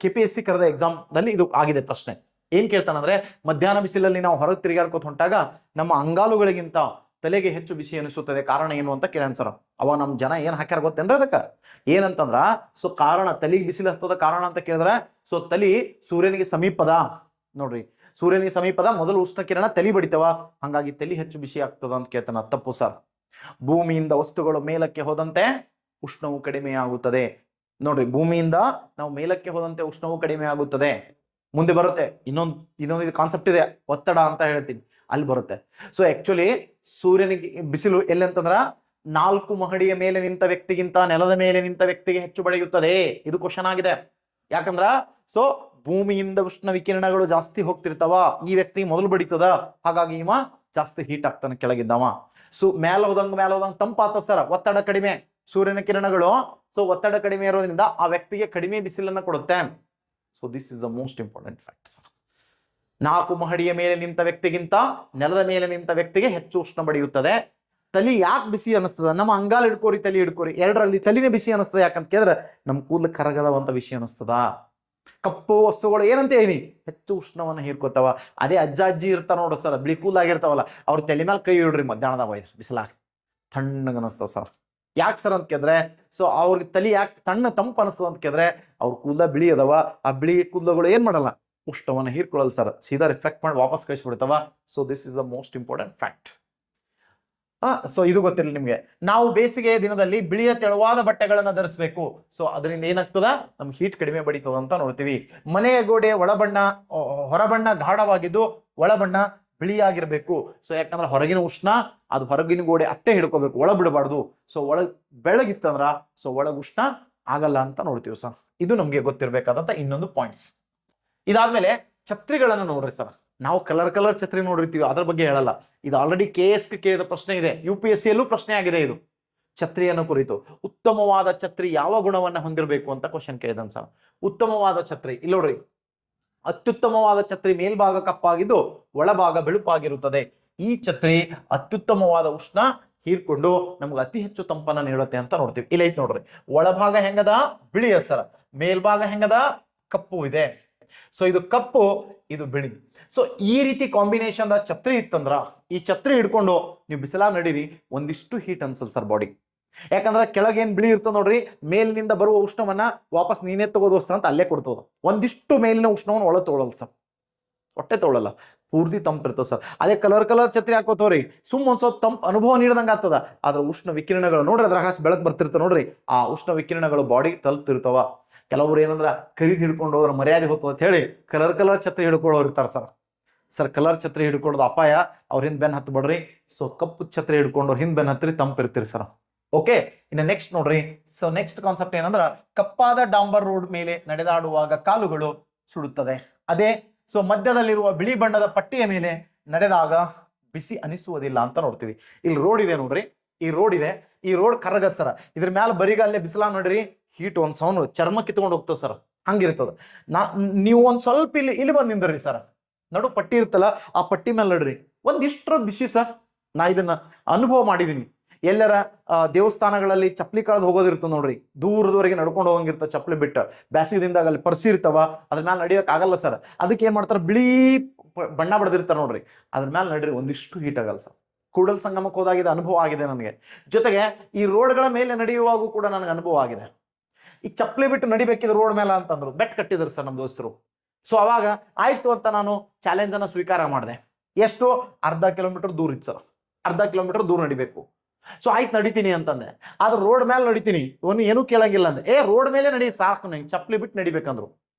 KPSC ಕರೆದ ಎಕ್ಸಾಮ್ ನಲ್ಲಿ ಇದು ಆಗಿದೆ ಪ್ರಶ್ನೆ. ಏನ್ ಕೇಳ್ತಾನಂದ್ರೆ ಮಧ್ಯಾಹ್ನ ಬಿಸಿಲಲ್ಲಿ ನಾವು ಹೊರಗೆ ತಿರುಗಾಡ್ಕೊತ ಹೊಂಟಾಗ ನಮ್ಮ ಅಂಗಾಲುಗಳಿಗಿಂತ ತಲೆಗೆ ಹೆಚ್ಚು ಬಿಸಿ ಅನಿಸುತ್ತದೆ, ಕಾರಣ ಏನು ಅಂತ ಕೇಳ್ಯಾನ ಸರ್. ಅವ ನಮ್ ಜನ ಏನ್ ಹಾಕ್ಯಾರ ಗೊತ್ತೇನ್ರಿ ಅದಕ್ಕ ಏನಂತಂದ್ರ, ಸೊ ಕಾರಣ ತಲೆಗೆ ಬಿಸಿಲು ಹತ್ತದ ಕಾರಣ ಅಂತ ಕೇಳಿದ್ರೆ, ಸೊ ತಲಿ ಸೂರ್ಯನಿಗೆ ಸಮೀಪದ ನೋಡ್ರಿ, ಸೂರ್ಯನಿಗೆ ಸಮೀಪದ ಮೊದಲು ಉಷ್ಣ ಕಿರಣ ತಲಿ ಬಡಿತವ, ಹಂಗಾಗಿ ತಲಿ ಹೆಚ್ಚು ಬಿಸಿ ಆಗ್ತದ ಅಂತ ಕೇಳ್ತಾನ. ತಪ್ಪು ಸರ್. ಭೂಮಿಯಿಂದ ವಸ್ತುಗಳು ಮೇಲಕ್ಕೆ ಹೋದಂತೆ ಉಷ್ಣವು ಕಡಿಮೆ ಆಗುತ್ತದೆ. ನೋಡ್ರಿ, ಭೂಮಿಯಿಂದ ನಾವು ಮೇಲಕ್ಕೆ ಹೋದಂತೆ ಉಷ್ಣವು ಕಡಿಮೆ ಆಗುತ್ತದೆ. ಮುಂದೆ ಬರುತ್ತೆ ಇನ್ನೊಂದು ಕಾನ್ಸೆಪ್ಟ್ ಇದೆ, ಒತ್ತಡ ಅಂತ ಹೇಳ್ತೀನಿ, ಅಲ್ಲಿ ಬರುತ್ತೆ. ಸೊ ಆಕ್ಚುಲಿ ಸೂರ್ಯನಿಗೆ ಬಿಸಿಲು ಎಲ್ಲಿ ಅಂತಂದ್ರ 4 ಮಹಡಿಯ ಮೇಲೆ ನಿಂತ ವ್ಯಕ್ತಿಗಿಂತ ನೆಲದ ಮೇಲೆ ನಿಂತ ವ್ಯಕ್ತಿಗೆ ಹೆಚ್ಚು ಬೆಳೆಯುತ್ತದೆ. ಇದು ಕ್ವಶನ್ ಆಗಿದೆ. ಯಾಕಂದ್ರ ಸೊ ಭೂಮಿಯಿಂದ ಉಷ್ಣ ವಿಕಿರಣಗಳು ಜಾಸ್ತಿ ಹೋಗ್ತಿರ್ತಾವ, ಈ ವ್ಯಕ್ತಿ ಮೊದಲು ಬಡಿತದ, ಹಾಗಾಗಿ ಇವ ಜಾಸ್ತಿ ಹೀಟ್ ಆಗ್ತಾನೆ ಕೆಳಗಿದ್ದವ. ಸೊ ಮೇಲೆ ಹೋದಂಗ ತಂಪಾತ ಸರ್, ಒತ್ತಡ ಕಡಿಮೆ, ಸೂರ್ಯನ ಕಿರಣಗಳು, ಸೊ ಒತ್ತಡ ಕಡಿಮೆ ಇರೋದ್ರಿಂದ ಆ ವ್ಯಕ್ತಿಗೆ ಕಡಿಮೆ ಬಿಸಿಲನ್ನ ಕೊಡುತ್ತೆ. So this is the most important fact. 4 ಮಹಡಿಯ ಮೇಲೆ ನಿಂತ ವ್ಯಕ್ತಿಗಿಂತ ನೆಲದ ಮೇಲೆ ನಿಂತ ವ್ಯಕ್ತಿಗೆ ಹೆಚ್ಚು ಉಷ್ಣ ಬಡಿಯುತ್ತದೆ. ತಲಿ ಯಾಕೆ ಬಿಸಿ ಅನಿಸ್ತದ? ನಮ್ಮ ಅಂಗಾಲ್ ಹಿಡ್ಕೋರಿ, ತಲಿ ಹಿಡ್ಕೋರಿ, ಎರಡರಲ್ಲಿ ತಲಿನೇ ಬಿಸಿ ಅನಿಸ್ತದ. ಯಾಕಂತ ಕೇಳಿದ್ರೆ ನಮ್ಮ ಕೂದಲು ಕರಗದವಂತ ವಿಷಯ ಅನಿಸ್ತದ. ಕಪ್ಪು ವಸ್ತುಗಳು ಏನಂತ ಹೇಳಿ ಹೆಚ್ಚು ಉಷ್ಣವನ್ನ ಹೀರ್ಕೋತಾವ. ಅದೇ ಅಜ್ಜಿ ಇರ್ತಾರ ನೋಡ್ರಿ ಸರ್, ಬಿಳಿ ಕೂದಲಾಗಿರ್ತಾವಲ್ಲ, ಅವ್ರ ತಲೆ ಮೇಲೆ ಕೈ ಇಡ್ರಿ ಮಧ್ಯಾಹ್ನದಾಗ ಒಯ್ದು ಬಿಸಿಲಾಗ ತಣ್ಣಗ ಅನಿಸ್ತದ ಸರ್. ಯಾಕೆ ಸರ್ ಅಂತ ಕೇಳಿದ್ರೆ, ಸೊ ಅವ್ರಿಗೆ ತಲೆ ಯಾಕೆ ತಂಪು ಅನಿಸ್ತದ ಅಂತ ಕೇಳಿದ್ರೆ ಅವ್ರ ಕೂದಲ ಬಿಳಿ ಅದಾವ, ಆ ಬಿಳಿ ಕೂದಲುಗಳು ಏನ್ ಮಾಡಲ್ಲ, ಉಷ್ಣವನ್ನ ಹೀರ್ಕೊಳ್ಳಲ್ಲ ಸರ್, ಸೀದಾ ರಿಫ್ಲೆಕ್ಟ್ ಮಾಡಿ ವಾಪಸ್ ಕಳಿಸ್ಬಿಡ್ತಾವ. So this is the most important fact. So ಇದು ಗೊತ್ತಿರಲಿ ನಿಮ್ಗೆ. ನಾವು ಬೇಸಿಗೆ ದಿನದಲ್ಲಿ ಬಿಳಿಯ ತೆಳುವಾದ ಬಟ್ಟೆಗಳನ್ನ ಧರಿಸಬೇಕು. ಸೊ ಅದರಿಂದ ಏನಾಗ್ತದ, ನಮ್ಗೆ ಹೀಟ್ ಕಡಿಮೆ ಬಡಿತದ ಅಂತ ನೋಡ್ತೀವಿ. ಮನೆಯ ಗೋಡೆ ಹೊರಬಣ್ಣ ಗಾಢವಾಗಿದ್ದು ಒಳಬಣ್ಣ ಬಿಳಿಯಾಗಿರ್ಬೇಕು. ಸೊ ಯಾಕಂದ್ರೆ ಹೊರಗಿನ ಉಷ್ಣ ಅದು ಹೊರಗಿನ ಗೋಡೆ ಅಟ್ಟೆ ಹಿಡ್ಕೋಬೇಕು, ಒಳ ಬಿಡಬಾರ್ದು. ಸೊ ಒಳಗ್ ಬೆಳಗಿತ್ತಂದ್ರ ಸೊ ಒಳಗ್ ಉಷ್ಣ ಆಗಲ್ಲ ಅಂತ ನೋಡ್ತೀವಿ ಸರ್. ಇದು ನಮ್ಗೆ ಗೊತ್ತಿರ್ಬೇಕಾದಂತ ಇನ್ನೊಂದು ಪಾಯಿಂಟ್ಸ್. ಇದಾದ್ಮೇಲೆ ಛತ್ರಿಗಳನ್ನ ನೋಡ್ರಿ ಸರ್. ನಾವು ಕಲರ್ ಛತ್ರಿ ನೋಡಿರ್ತೀವಿ, ಅದ್ರ ಬಗ್ಗೆ ಹೇಳಲ್ಲ. ಇದು ಆಲ್ರೆಡಿ KS ಕೇಳಿದ ಪ್ರಶ್ನೆ ಇದೆ, UPSC ಯಲ್ಲೂ ಪ್ರಶ್ನೆ ಆಗಿದೆ. ಇದು ಛತ್ರಿಯನ್ನು ಕುರಿತು ಉತ್ತಮವಾದ ಛತ್ರಿ ಯಾವ ಗುಣವನ್ನ ಹೊಂದಿರಬೇಕು ಅಂತ ಕ್ವಶನ್ ಕೇಳಿದನ್ ಸರ್. ಉತ್ತಮವಾದ ಛತ್ರಿ ಇಲ್ಲಿ ನೋಡ್ರಿ, ಅತ್ಯುತ್ತಮವಾದ ಛತ್ರಿ ಮೇಲ್ಭಾಗ ಕಪ್ಪಾಗಿದ್ದು ಒಳಭಾಗ ಬಿಳುಪಾಗಿರುತ್ತದೆ. ಈ ಛತ್ರಿ ಅತ್ಯುತ್ತಮವಾದ ಉಷ್ಣ ಹೀರ್ಕೊಂಡು ನಮ್ಗೆ ಅತಿ ಹೆಚ್ಚು ತಂಪನ್ನ ನೀಡುತ್ತೆ ಅಂತ ನೋಡ್ತೀವಿ. ಇಲ್ಲ ಐತ್ ನೋಡ್ರಿ, ಒಳಭಾಗ ಹೆಂಗದ ಬಿಳಿ ಸರ್, ಮೇಲ್ಭಾಗ ಹೆಂಗದ ಕಪ್ಪು ಇದೆ. ಸೊ ಇದು ಕಪ್ಪು, ಇದು ಬಿಳಿ. ಸೊ ಈ ರೀತಿ ಕಾಂಬಿನೇಷನ್ ಛತ್ರಿ ಇತ್ತಂದ್ರ ಈ ಛತ್ರಿ ಹಿಡ್ಕೊಂಡು ನೀವು ಬಿಸಿಲಾ ನಡೀರಿ, ಒಂದಿಷ್ಟು ಹೀಟ್ ಅನ್ಸಲ್ ಸರ್ ಬಾಡಿ. ಯಾಕಂದ್ರೆ ಕೆಳಗೇನ್ ಬಿಳಿ ಇರ್ತದ ನೋಡ್ರಿ, ಮೇಲಿನಿಂದ ಬರುವ ಉಷ್ಣವನ್ನ ವಾಪಸ್ ನೀನೇ ತಗೋದೋಸ್ತ ಅಂತ ಅಲ್ಲೇ ಕೊಡ್ತದ. ಒಂದಿಷ್ಟು ಮೇಲಿನ ಉಷ್ಣವನ್ನ ಒಳ ತಗೊಳಲ್ಲ ಸರ್, ಹೊಟ್ಟೆ ತಗೊಳ್ಳಲ್ಲ, ಪೂರ್ತಿ ತಂಪು ಇರ್ತದೆ ಸರ್. ಅದೇ ಕಲರ್ ಛತ್ರಿ ಹಾಕೋತವ್ರಿ, ಒಂದ್ ಸ್ವಲ್ಪ ತಂಪು ಅನುಭವ ನೀಡದಂಗ ಆಗ್ತದ. ಆದ್ರ ಉಷ್ಣ ವಿಕಿರಣಗಳು ನೋಡ್ರಿ, ಅದ್ರ ಹಾಸ್ ಬೆಳಕ್ ಬರ್ತಿರ್ತಾವ ನೋಡ್ರಿ, ಆ ಉಷ್ಣ ವಿಕಿರಣಗಳು ಬಾಡಿ ತಲುಪ್ತಿರ್ತಾವ. ಕೆಲವ್ರು ಏನಂದ್ರ ಕರಿದು ಹಿಡ್ಕೊಂಡು ಹೋದ್ರ ಮರ್ಯಾದೆ ಹೋಗ್ತದ ಅಂತ ಹೇಳಿ ಕಲರ್ ಛತ್ರಿ ಹಿಡ್ಕೊಳ್ಳೋರು ಇರ್ತಾರ ಸರ್. ಕಲರ್ ಛತ್ರಿ ಹಿಡ್ಕೊಳ್ಳೋದು ಅಪಾಯ, ಅವ್ರ ಹಿಂದ್ ಬೆನ್ ಹತ್ತು ಬಿಡ್ರಿ. ಸೊ ಕಪ್ಪು ಛತ್ರಿ ಹಿಡ್ಕೊಂಡು ಹಿಂದ್ ಬೆನ್ ಹತ್ತಿರಿ, ತಂಪಿರ್ತೀರಿ ಸರ್. ಓಕೆ, ಇನ್ನು ನೆಕ್ಸ್ಟ್ ನೋಡ್ರಿ. ಸೊ ನೆಕ್ಸ್ಟ್ ಕಾನ್ಸೆಪ್ಟ್ ಏನಂದ್ರ ಕಪ್ಪಾದ ಡಾಂಬರ್ ರೋಡ್ ಮೇಲೆ ನಡೆದಾಡುವಾಗ ಕಾಲುಗಳು ಸುಡುತ್ತದೆ. ಅದೇ ಸೊ ಮಧ್ಯದಲ್ಲಿರುವ ಬಿಳಿ ಬಣ್ಣದ ಪಟ್ಟಿಯ ಮೇಲೆ ನಡೆದಾಗ ಬಿಸಿ ಅನಿಸುವುದಿಲ್ಲ ಅಂತ ನೋಡ್ತೀವಿ. ಇಲ್ಲಿ ರೋಡ್ ಇದೆ ನೋಡ್ರಿ, ಈ ರೋಡ್ ಕರಗ ಸರ, ಇದ್ರ ಮ್ಯಾಲ ಬರಿಗಲ್ಲೇ ಬಿಸಿಲಾ ನೋಡ್ರಿ, ಹೀಟ್ ಒಂದ್ ಸೌಂಡ್ ಚರ್ಮ ಕಿತ್ಕೊಂಡು ಹೋಗ್ತದ ಸರ್, ಹಂಗಿರ್ತದ. ನೀವು ಒಂದ್ ಸ್ವಲ್ಪ ಇಲ್ಲಿ ಬಂದ್ ನಿಂದ್ರಿ ಸರ್, ನಡು ಪಟ್ಟಿ ಇರ್ತಲ್ಲ, ಆ ಪಟ್ಟಿ ಮೇಲೆ ನಡ್ರಿ, ಒಂದಿಷ್ಟ್ರ ಬಿಸಿ ಸರ್. ನಾ ಇದನ್ನ ಅನುಭವ ಮಾಡಿದೀನಿ. ಎಲ್ಲರ ದೇವಸ್ಥಾನಗಳಲ್ಲಿ ಚಪ್ಪಲಿ ಕಳೆದು ಹೋಗೋದಿರ್ತದೆ ನೋಡ್ರಿ, ದೂರದವರೆಗೆ ನಡ್ಕೊಂಡು ಹೋಗಂಗಿರ್ತದೆ ಚಪ್ಪಲಿ ಬಿಟ್ಟು. ಬ್ಯಾಸಿಗೆದಿಂದಾಗ ಅಲ್ಲಿ ಪರ್ಸಿ ಇರ್ತಾವ, ಅದ್ರ ಮ್ಯಾಲ ನಡಿಯೋಕೆ ಆಗಲ್ಲ ಸರ್. ಅದಕ್ಕೆ ಏನ್ ಮಾಡ್ತಾರೆ, ಬಿಳಿ ಬಣ್ಣ ಬಡ್ದಿರ್ತಾರೆ ನೋಡ್ರಿ, ಅದ್ರ ಮ್ಯಾಲ ನಡ್ರಿ, ಒಂದಿಷ್ಟು ಹೀಟ್ ಆಗಲ್ಲ ಸರ್. ಕೂಡಲ್ ಸಂಗಮಕ್ಕೆ ಹೋದಾಗಿದೆ ಅನುಭವ ಆಗಿದೆ ನನಗೆ. ಜೊತೆಗೆ ಈ ರೋಡ್ಗಳ ಮೇಲೆ ನಡೆಯುವಾಗೂ ಕೂಡ ನನಗೆ ಅನುಭವ ಆಗಿದೆ. ಈ ಚಪ್ಪಲಿ ಬಿಟ್ಟು ನಡಿಬೇಕಿದ್ರೆ ರೋಡ್ ಮೇಲೆ ಅಂತಂದ್ರು, ಬೆಟ್ ಕಟ್ಟಿದ್ರು ಸರ್ ನಮ್ಮ ದೋಸ್ತರು. ಸೊ ಅವಾಗ ಆಯ್ತು ಅಂತ ನಾನು ಚಾಲೆಂಜ್ ಅನ್ನ ಸ್ವೀಕಾರ ಮಾಡಿದೆ. ಎಷ್ಟು, ಅರ್ಧ ಕಿಲೋಮೀಟರ್ ದೂರ ಇತ್ತು ಸರ್, ಅರ್ಧ ಕಿಲೋಮೀಟರ್ ದೂರ ನಡಿಬೇಕು. ಸೊ ಆಯ್ತು ನಡಿತೀನಿ ಅಂತಂದೆ. ಆದ್ರೆ ರೋಡ್ ಮೇಲೆ ನಡಿತೀನಿ, ಇವನು ಏನೂ ಕೇಳಂಗಿಲ್ಲ ಅಂದೆ. ರೋಡ್ ಮೇಲೆ ನಡಿ ಸಾಕು, ನಂಗೆ ಚಪ್ಪಲಿ ಬಿಟ್ಟು ನಡಿಬೇಕಂದ್ರು.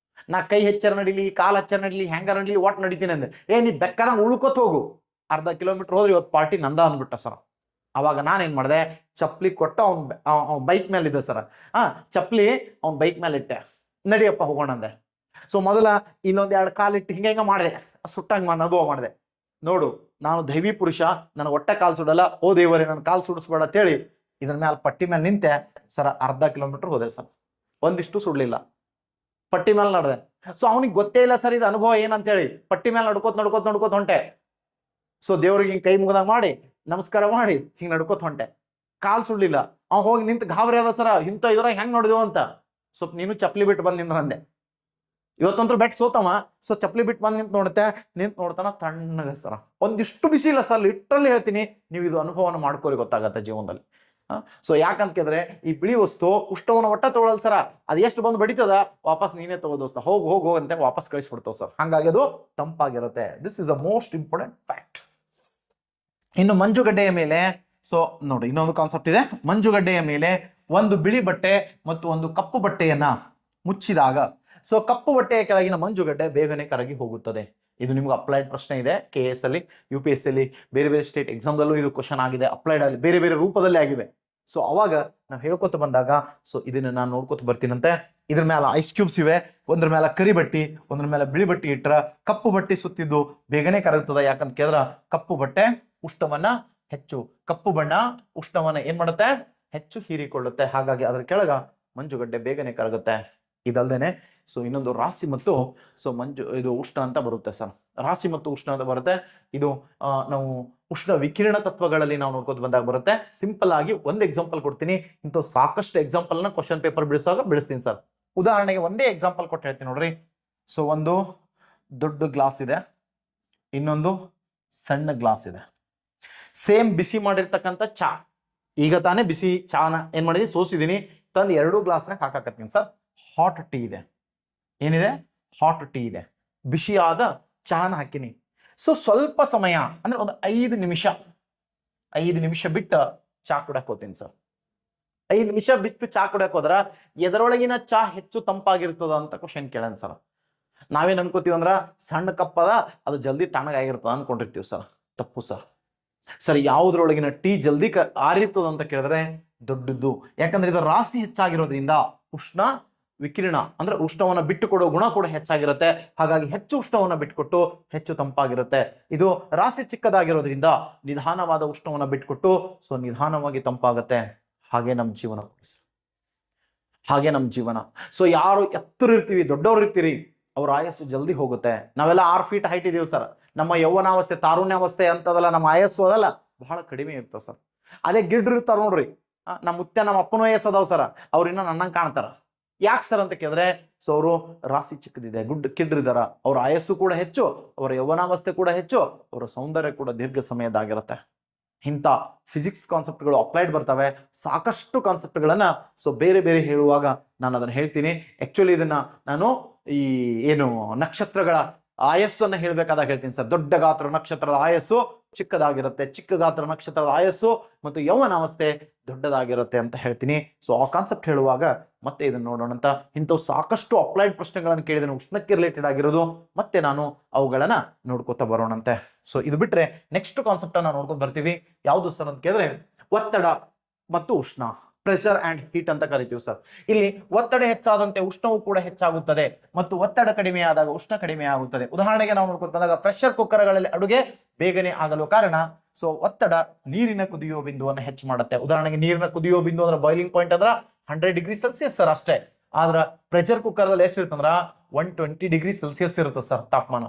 ನಾ ಕೈ ಹೆಚ್ಚರ ನಡಿಲಿ, ಕಾಲ್ ಹಚ್ಚರ ನಡಿಲಿ, ಹೆಂಗಾರ ನಡಿಲಿ, ಒಟ್ಟು ನಡಿತೀನಿ ಅಂದೆ. ನೀ ಬೆಕ್ಕದಂಗೆ ಉಳ್ಕೊತ ಹೋಗು, ಅರ್ಧ ಕಿಲೋಮೀಟರ್ ಹೋದ್ರೆ ಇವತ್ತು ಪಾರ್ಟಿ ನಂದ ಅಂದ್ಬಿಟ್ಟ ಸರ್. ಅವಾಗ ನಾನೇನ್ ಮಾಡಿದೆ, ಚಪ್ಪಲಿ ಕೊಟ್ಟ ಅವ್ನ ಬೈಕ್ ಮೇಲೆ ಇದೆ ಸರ್, ಚಪ್ಪಲಿ ಅವ್ನ ಬೈಕ್ ಮೇಲೆ ಇಟ್ಟೆ, ನಡಿಯಪ್ಪ ಹೋಗೋಣ ಅಂದೆ. ಸೊ ಮೊದಲ ಇನ್ನೊಂದು 2 ಕಾಲಿಟ್ಟು ಹಿಂಗೆ ಮಾಡಿದೆ, ಸುಟ್ಟಂಗೆ ಅನುಭವ ಮಾಡಿದೆ. ನೋಡು, ನಾನು ದೈವಿ ಪುರುಷ, ನನಗೆ ಹೊಟ್ಟೆ ಕಾಲು ಸುಡಲ್ಲ, ಓ ದೇವರೇ ನನ್ನ ಕಾಲು ಸುಡಿಸ್ಬೇಡ ಅಂತೇಳಿ ಇದ್ರ ಮೇಲೆ ಪಟ್ಟಿ ಮೇಲೆ ನಿಂತೆ ಸರ್. ಅರ್ಧ ಕಿಲೋಮೀಟರ್ ಹೋದೆ ಸರ್, ಒಂದಿಷ್ಟು ಸುಡ್ಲಿಲ್ಲ, ಪಟ್ಟಿ ಮೇಲೆ ನಡೆದೆ. ಸೊ ಅವನಿಗೆ ಗೊತ್ತೇ ಇಲ್ಲ ಸರ್ ಇದು ಅನುಭವ ಏನಂತೇಳಿ, ಪಟ್ಟಿ ಮೇಲೆ ನಡ್ಕೋತ ಹೊಂಟೆ. ಸೊ ದೇವ್ರಿಗೆ ಹಿಂಗೆ ಕೈ ಮುಗ್ದಾಗ ಮಾಡಿ ನಮಸ್ಕಾರ ಮಾಡಿ ಹಿಂಗೆ ನಡ್ಕೋತ ಹೊಂಟೆ, ಕಾಲು ಸುಡ್ಲಿಲ್ಲ. ಅವ್ ಹೋಗಿ ನಿಂತು ಗಾಬರಿ ಅದ ಸರ, ಇಂಥ ಇದ್ರಾಗ ಹೆಂಗ್ ನೋಡಿದೆವು ಅಂತ. ಸ್ವಲ್ಪ ನೀನು ಚಪ್ಪಲಿ ಬಿಟ್ಟು ಬಂದು ನಿಂದ್ರಂದೆ. ಇವತ್ತಂತೂ ಬೆಟ್ ಸೋತವ. ಸೊ ಚಪ್ಪಲಿ ಬಿಟ್ಟು ಬಂದು ನಿಂತು ನೋಡ್ತಾನ ತಣ್ಣಗ ಸರ, ಒಂದಿಷ್ಟು ಬಿಸಿ ಇಲ್ಲ ಸರ್. ಲಿಟ್ರಲಿ ಹೇಳ್ತೀನಿ, ನೀವು ಇದು ಅನುಭವನ ಮಾಡ್ಕೋರಿ, ಗೊತ್ತಾಗತ್ತೆ ಜೀವನದಲ್ಲಿ. ಸೊ ಯಾಕಂತ ಕೇಳಿದ್ರೆ ಈ ಬಿಳಿ ವಸ್ತು ಉಷ್ಣವನ್ನ ಒಟ್ಟ ತಗೊಳಲ್ ಸರ, ಅದು ಎಷ್ಟು ಬಂದು ಬಡಿತದ ವಾಪಸ್ ನೀನೇ ತಗೋದೋಸ್ತ, ಹೋಗ್ ಅಂತ ವಾಪಸ್ ಕಳಿಸ್ಬಿಡ್ತಾವ ಸರ್. ಹಾಗಾಗಿ ಅದು ತಂಪಾಗಿರುತ್ತೆ. This is the most important fact. ಇನ್ನು ಮಂಜುಗಡ್ಡೆಯ ಮೇಲೆ, ಸೊ ನೋಡಿ ಇನ್ನೊಂದು ಕಾನ್ಸೆಪ್ಟ್ ಇದೆ. ಮಂಜುಗಡ್ಡೆಯ ಮೇಲೆ ಒಂದು ಬಿಳಿ ಬಟ್ಟೆ ಮತ್ತು ಒಂದು ಕಪ್ಪು ಬಟ್ಟೆಯನ್ನ ಮುಚ್ಚಿದಾಗ, ಸೊ ಕಪ್ಪು ಬಟ್ಟೆಯ ಕೆಳಗಿನ ಮಂಜುಗಡ್ಡೆ ಬೇಗನೆ ಕರಗಿ ಹೋಗುತ್ತದೆ. ಇದು ನಿಮ್ಗೆ ಅಪ್ಲೈಡ್ ಪ್ರಶ್ನೆ ಇದೆ KS ಅಲ್ಲಿ, UPSC ಅಲ್ಲಿ, ಬೇರೆ ಬೇರೆ ಸ್ಟೇಟ್ ಎಕ್ಸಾಮ್ದಲ್ಲೂ ಇದು ಕ್ವಶನ್ ಆಗಿದೆ. ಅಪ್ಲೈಡ್ ಅಲ್ಲಿ ಬೇರೆ ಬೇರೆ ರೂಪದಲ್ಲಿ ಆಗಿವೆ. ಸೊ ಅವಾಗ ನಾವು ಹೇಳ್ಕೊತ ಬಂದಾಗ, ಸೊ ಇದನ್ನ ನಾನು ನೋಡ್ಕೊತ ಬರ್ತೀನಂತೆ. ಇದ್ರ ಮೇಲೆ ಐಸ್ ಕ್ಯೂಬ್ಸ್ ಇವೆ, ಒಂದ್ರ ಮೇಲೆ ಕರಿ ಬಟ್ಟಿ, ಒಂದ್ರ ಮೇಲೆ ಬಿಳಿ ಬಟ್ಟಿ ಇಟ್ರ ಕಪ್ಪು ಬಟ್ಟೆ ಸುತ್ತಿದ್ದು ಬೇಗನೆ ಕರಗ್ತದ. ಯಾಕಂತ ಕೇಳಿದ್ರ ಕಪ್ಪು ಬಟ್ಟೆ ಉಷ್ಣವನ್ನ ಹೆಚ್ಚು, ಕಪ್ಪು ಬಣ್ಣ ಉಷ್ಣವನ್ನ ಏನ್ ಮಾಡುತ್ತೆ, ಹೆಚ್ಚು ಹೀರಿಕೊಳ್ಳುತ್ತೆ. ಹಾಗಾಗಿ ಅದ್ರ ಕೆಳಗ ಮಂಜುಗಡ್ಡೆ ಬೇಗನೆ ಕರಗುತ್ತೆ. ಇದಲ್ದೇನೆ ಸೊ ಇನ್ನೊಂದು ರಾಶಿ ಮತ್ತು ಇದು ಉಷ್ಣ ಅಂತ ಬರುತ್ತೆ ಸರ್. ರಾಶಿ ಮತ್ತು ಉಷ್ಣ ಅಂತ ಬರುತ್ತೆ. ಇದು ನಾವು ಉಷ್ಣ ವಿಕಿರಣ ತತ್ವಗಳಲ್ಲಿ ನಾವು ನೋಡ್ಕೋತ ಬಂದಾಗ ಬರುತ್ತೆ. ಸಿಂಪಲ್ ಆಗಿ ಒಂದು ಎಕ್ಸಾಂಪಲ್ ಕೊಡ್ತೀನಿ. ಇಂಥ ಸಾಕಷ್ಟು ಎಕ್ಸಾಂಪಲ್ ನ ಕ್ವಶನ್ ಪೇಪರ್ ಬಿಡಿಸ್ತೀನಿ ಸರ್. ಉದಾಹರಣೆಗೆ ಒಂದೇ ಎಕ್ಸಾಂಪಲ್ ಕೊಟ್ಟು ಹೇಳ್ತೀನಿ ನೋಡ್ರಿ. ಸೊ ಒಂದು ದೊಡ್ಡ ಗ್ಲಾಸ್ ಇದೆ, ಇನ್ನೊಂದು ಸಣ್ಣ ಗ್ಲಾಸ್ ಇದೆ. ಸೇಮ್ ಬಿಸಿ ಮಾಡಿರ್ತಕ್ಕಂಥ ಚಾ, ಈಗ ತಾನೇ ಬಿಸಿ ಚಾನ ಏನ್ ಮಾಡಿದೀನಿ, ಸೋಸಿದೀನಿ, ತಂದು 2 ಗ್ಲಾಸ್ನಾಗ ಹಾಕಾಕತ್ತೀನಿ ಸರ್. ಹಾಟ್ ಟೀ ಇದೆ, ಏನಿದೆ, ಹಾಟ್ ಟೀ ಇದೆ, ಬಿಸಿಯಾದ ಚಹಾನ ಹಾಕಿನಿ. ಸೊ ಸ್ವಲ್ಪ ಸಮಯ ಅಂದ್ರೆ ಒಂದು 5 ನಿಮಿಷ ಬಿಟ್ಟು ಚಾ ಕುಡಕ್ ಹೋಗ್ತೀನಿ ಸರ್. 5 ನಿಮಿಷ ಬಿಟ್ಟು ಚಾ ಕುಡಕ್ ಹೋದ್ರ ಎದರೊಳಗಿನ ಚಾ ಹೆಚ್ಚು ತಂಪಾಗಿರ್ತದ ಅಂತ ಕ್ವಶನ್ ಕೇಳನ್ ಸರ್. ನಾವೇನ್ ಅನ್ಕೋತೀವಿ ಅಂದ್ರ ಸಣ್ಣ ಕಪ್ಪದ ಅದು ಜಲ್ದಿ ತಣ್ಣಗಾಗಿರ್ತದ ಅನ್ಕೊಂಡಿರ್ತೀವಿ ಸರ್. ತಪ್ಪು ಸರ್. ಸರ್ ಯಾವುದ್ರೊಳಗಿನ ಟೀ ಜಲ್ದಿ ಆರಿರ್ತದ ಅಂತ ಕೇಳಿದ್ರೆ ದೊಡ್ಡದ್ದು. ಯಾಕಂದ್ರೆ ಇದು ರಾಶಿ ಹೆಚ್ಚಾಗಿರೋದ್ರಿಂದ ಉಷ್ಣ ವಿಕಿರಣ ಅಂದ್ರೆ ಉಷ್ಣವನ್ನ ಬಿಟ್ಟುಕೊಡೋ ಗುಣ ಕೂಡ ಹೆಚ್ಚಾಗಿರುತ್ತೆ. ಹಾಗಾಗಿ ಹೆಚ್ಚು ಉಷ್ಣವನ್ನ ಬಿಟ್ಟುಕೊಟ್ಟು ಹೆಚ್ಚು ತಂಪಾಗಿರುತ್ತೆ. ಇದು ರಾಶಿ ಚಿಕ್ಕದಾಗಿರೋದ್ರಿಂದ ನಿಧಾನವಾದ ಉಷ್ಣವನ್ನ ಬಿಟ್ಟುಕೊಟ್ಟು ಸೊ ನಿಧಾನವಾಗಿ ತಂಪಾಗುತ್ತೆ. ಹಾಗೆ ನಮ್ಮ ಜೀವನ. ಸೊ ಯಾರು ಎತ್ತರ ಇರ್ತೀವಿ, ದೊಡ್ಡವ್ರು ಇರ್ತೀರಿ, ಅವ್ರ ಆಯಸ್ಸು ಜಲ್ದಿ ಹೋಗುತ್ತೆ. ನಾವೆಲ್ಲ 6 ಫೀಟ್ ಹೈಟ್ ಇದೀವಿ ಸರ್. ನಮ್ಮ ಯೌವನಾವಸ್ಥೆ, ತಾರುಣ್ಯಾವಸ್ಥೆ ಅಂತದಲ್ಲ, ನಮ್ಮ ಆಯಸ್ಸು ಅದಲ್ಲ ಬಹಳ ಕಡಿಮೆ ಇರ್ತದೆ ಸರ್. ಅದೇ ಗಿಡ್ರು ಇರ್ತಾರ ನೋಡ್ರಿ, ನಮ್ಮ ಮುತ್ತೆ ನಮ್ಮ ಅಪ್ಪನ ವಯಸ್ಸು ಅದಾವ ಸರ್, ಅವ್ರಿನ್ನ ನನ್ನಂಗೆ ಕಾಣ್ತಾರ. ಯಾಕೆ ಸರ್ ಅಂತ ಕೇಳಿದ್ರೆ, ಸೊ ಅವರು ರಾಶಿ ಚಿಕ್ಕದಿದೆ, ಕಿಡ್ರಿದಾರ, ಅವ್ರ ಆಯಸ್ಸು ಕೂಡ ಹೆಚ್ಚು, ಅವರ ಯೌವನಾವಸ್ಥೆ ಕೂಡ ಹೆಚ್ಚು, ಅವರ ಸೌಂದರ್ಯ ಕೂಡ ದೀರ್ಘ ಸಮಯದಾಗಿರುತ್ತೆ. ಇಂಥ ಫಿಸಿಕ್ಸ್ ಕಾನ್ಸೆಪ್ಟ್ಗಳು ಅಪ್ಲೈಡ್ ಬರ್ತವೆ. ಸಾಕಷ್ಟು ಕಾನ್ಸೆಪ್ಟ್ಗಳನ್ನ ಸೊ ಬೇರೆ ಬೇರೆ ಹೇಳುವಾಗ ನಾನು ಅದನ್ನ ಹೇಳ್ತೀನಿ. ಆಕ್ಚುಲಿ ಇದನ್ನ ನಾನು ಈ ಏನು ನಕ್ಷತ್ರಗಳ ಆಯಸ್ಸನ್ನ ಹೇಳ್ಬೇಕಾದಾಗ ಹೇಳ್ತೀನಿ ಸರ್. ದೊಡ್ಡ ಗಾತ್ರ ನಕ್ಷತ್ರದ ಆಯಸ್ಸು ಚಿಕ್ಕದಾಗಿರುತ್ತೆ, ಚಿಕ್ಕ ಗಾತ್ರ ನಕ್ಷತ್ರದ ಆಯಸ್ಸು ಮತ್ತು ಯೌವನಾವಸ್ಥೆ ದೊಡ್ಡದಾಗಿರುತ್ತೆ ಅಂತ ಹೇಳ್ತೀನಿ. ಸೊ ಆ ಕಾನ್ಸೆಪ್ಟ್ ಹೇಳುವಾಗ ಮತ್ತೆ ಇದನ್ನ ನೋಡೋಣ ಅಂತ. ಇಂಥವು ಸಾಕಷ್ಟು ಅಪ್ಲೈಡ್ ಪ್ರಶ್ನೆಗಳನ್ನು ಕೇಳಿದ್ರೆ ಉಷ್ಣಕ್ಕೆ ರಿಲೇಟೆಡ್ ಆಗಿರೋದು, ಮತ್ತೆ ನಾನು ಅವುಗಳನ್ನ ನೋಡ್ಕೋತಾ ಬರೋಣಂತೆ. ಸೊ ಇದು ಬಿಟ್ರೆ ನೆಕ್ಸ್ಟ್ ಕಾನ್ಸೆಪ್ಟ್ ಅನ್ನ ನೋಡ್ಕೊಂಡು ಬರ್ತೀವಿ. ಯಾವುದು ಸರ್ ಅಂತ ಕೇಳಿದ್ರೆ ಒತ್ತಡ ಮತ್ತು ಉಷ್ಣ, ಪ್ರೆಷರ್ ಅಂಡ್ ಹೀಟ್ ಅಂತ ಕರಿತೀವಿ ಸರ್. ಇಲ್ಲಿ ಒತ್ತಡ ಹೆಚ್ಚಾದಂತೆ ಉಷ್ಣವು ಕೂಡ ಹೆಚ್ಚಾಗುತ್ತದೆ ಮತ್ತು ಒತ್ತಡ ಕಡಿಮೆ ಆದಾಗ ಉಷ್ಣ ಕಡಿಮೆ ಆಗುತ್ತದೆ. ಉದಾಹರಣೆಗೆ ನಾವು ನೋಡ್ಕೊಂಡು ಬಂದಾಗ ಪ್ರೆಷರ್ ಕುಕ್ಕರ್ಗಳಲ್ಲಿ ಅಡುಗೆ ಬೇಗನೆ ಆಗಲು ಕಾರಣ ಸೊ ಒತ್ತಡ ನೀರಿನ ಕುದಿಯುವ ಬಿಂದುವನ್ನು ಹೆಚ್ಚು ಮಾಡುತ್ತೆ. ಉದಾಹರಣೆಗೆ ನೀರಿನ ಕುದಿಯುವ ಬಿಂದು ಅಂದ್ರೆ ಬಾಯ್ಲಿಂಗ್ ಪಾಯಿಂಟ್ ಅಂದ್ರ 100 ಡಿಗ್ರಿ ಸೆಲ್ಸಿಯಸ್ ಸರ್ ಅಷ್ಟೇ. ಆದ್ರ ಪ್ರೆಷರ್ ಕುಕ್ಕರ್ದಲ್ಲಿ ಎಷ್ಟಿರ್ತಂದ್ರ 120 ಡಿಗ್ರಿ ಸೆಲ್ಸಿಯಸ್ ಇರುತ್ತೆ ಸರ್ ತಾಪಮಾನ.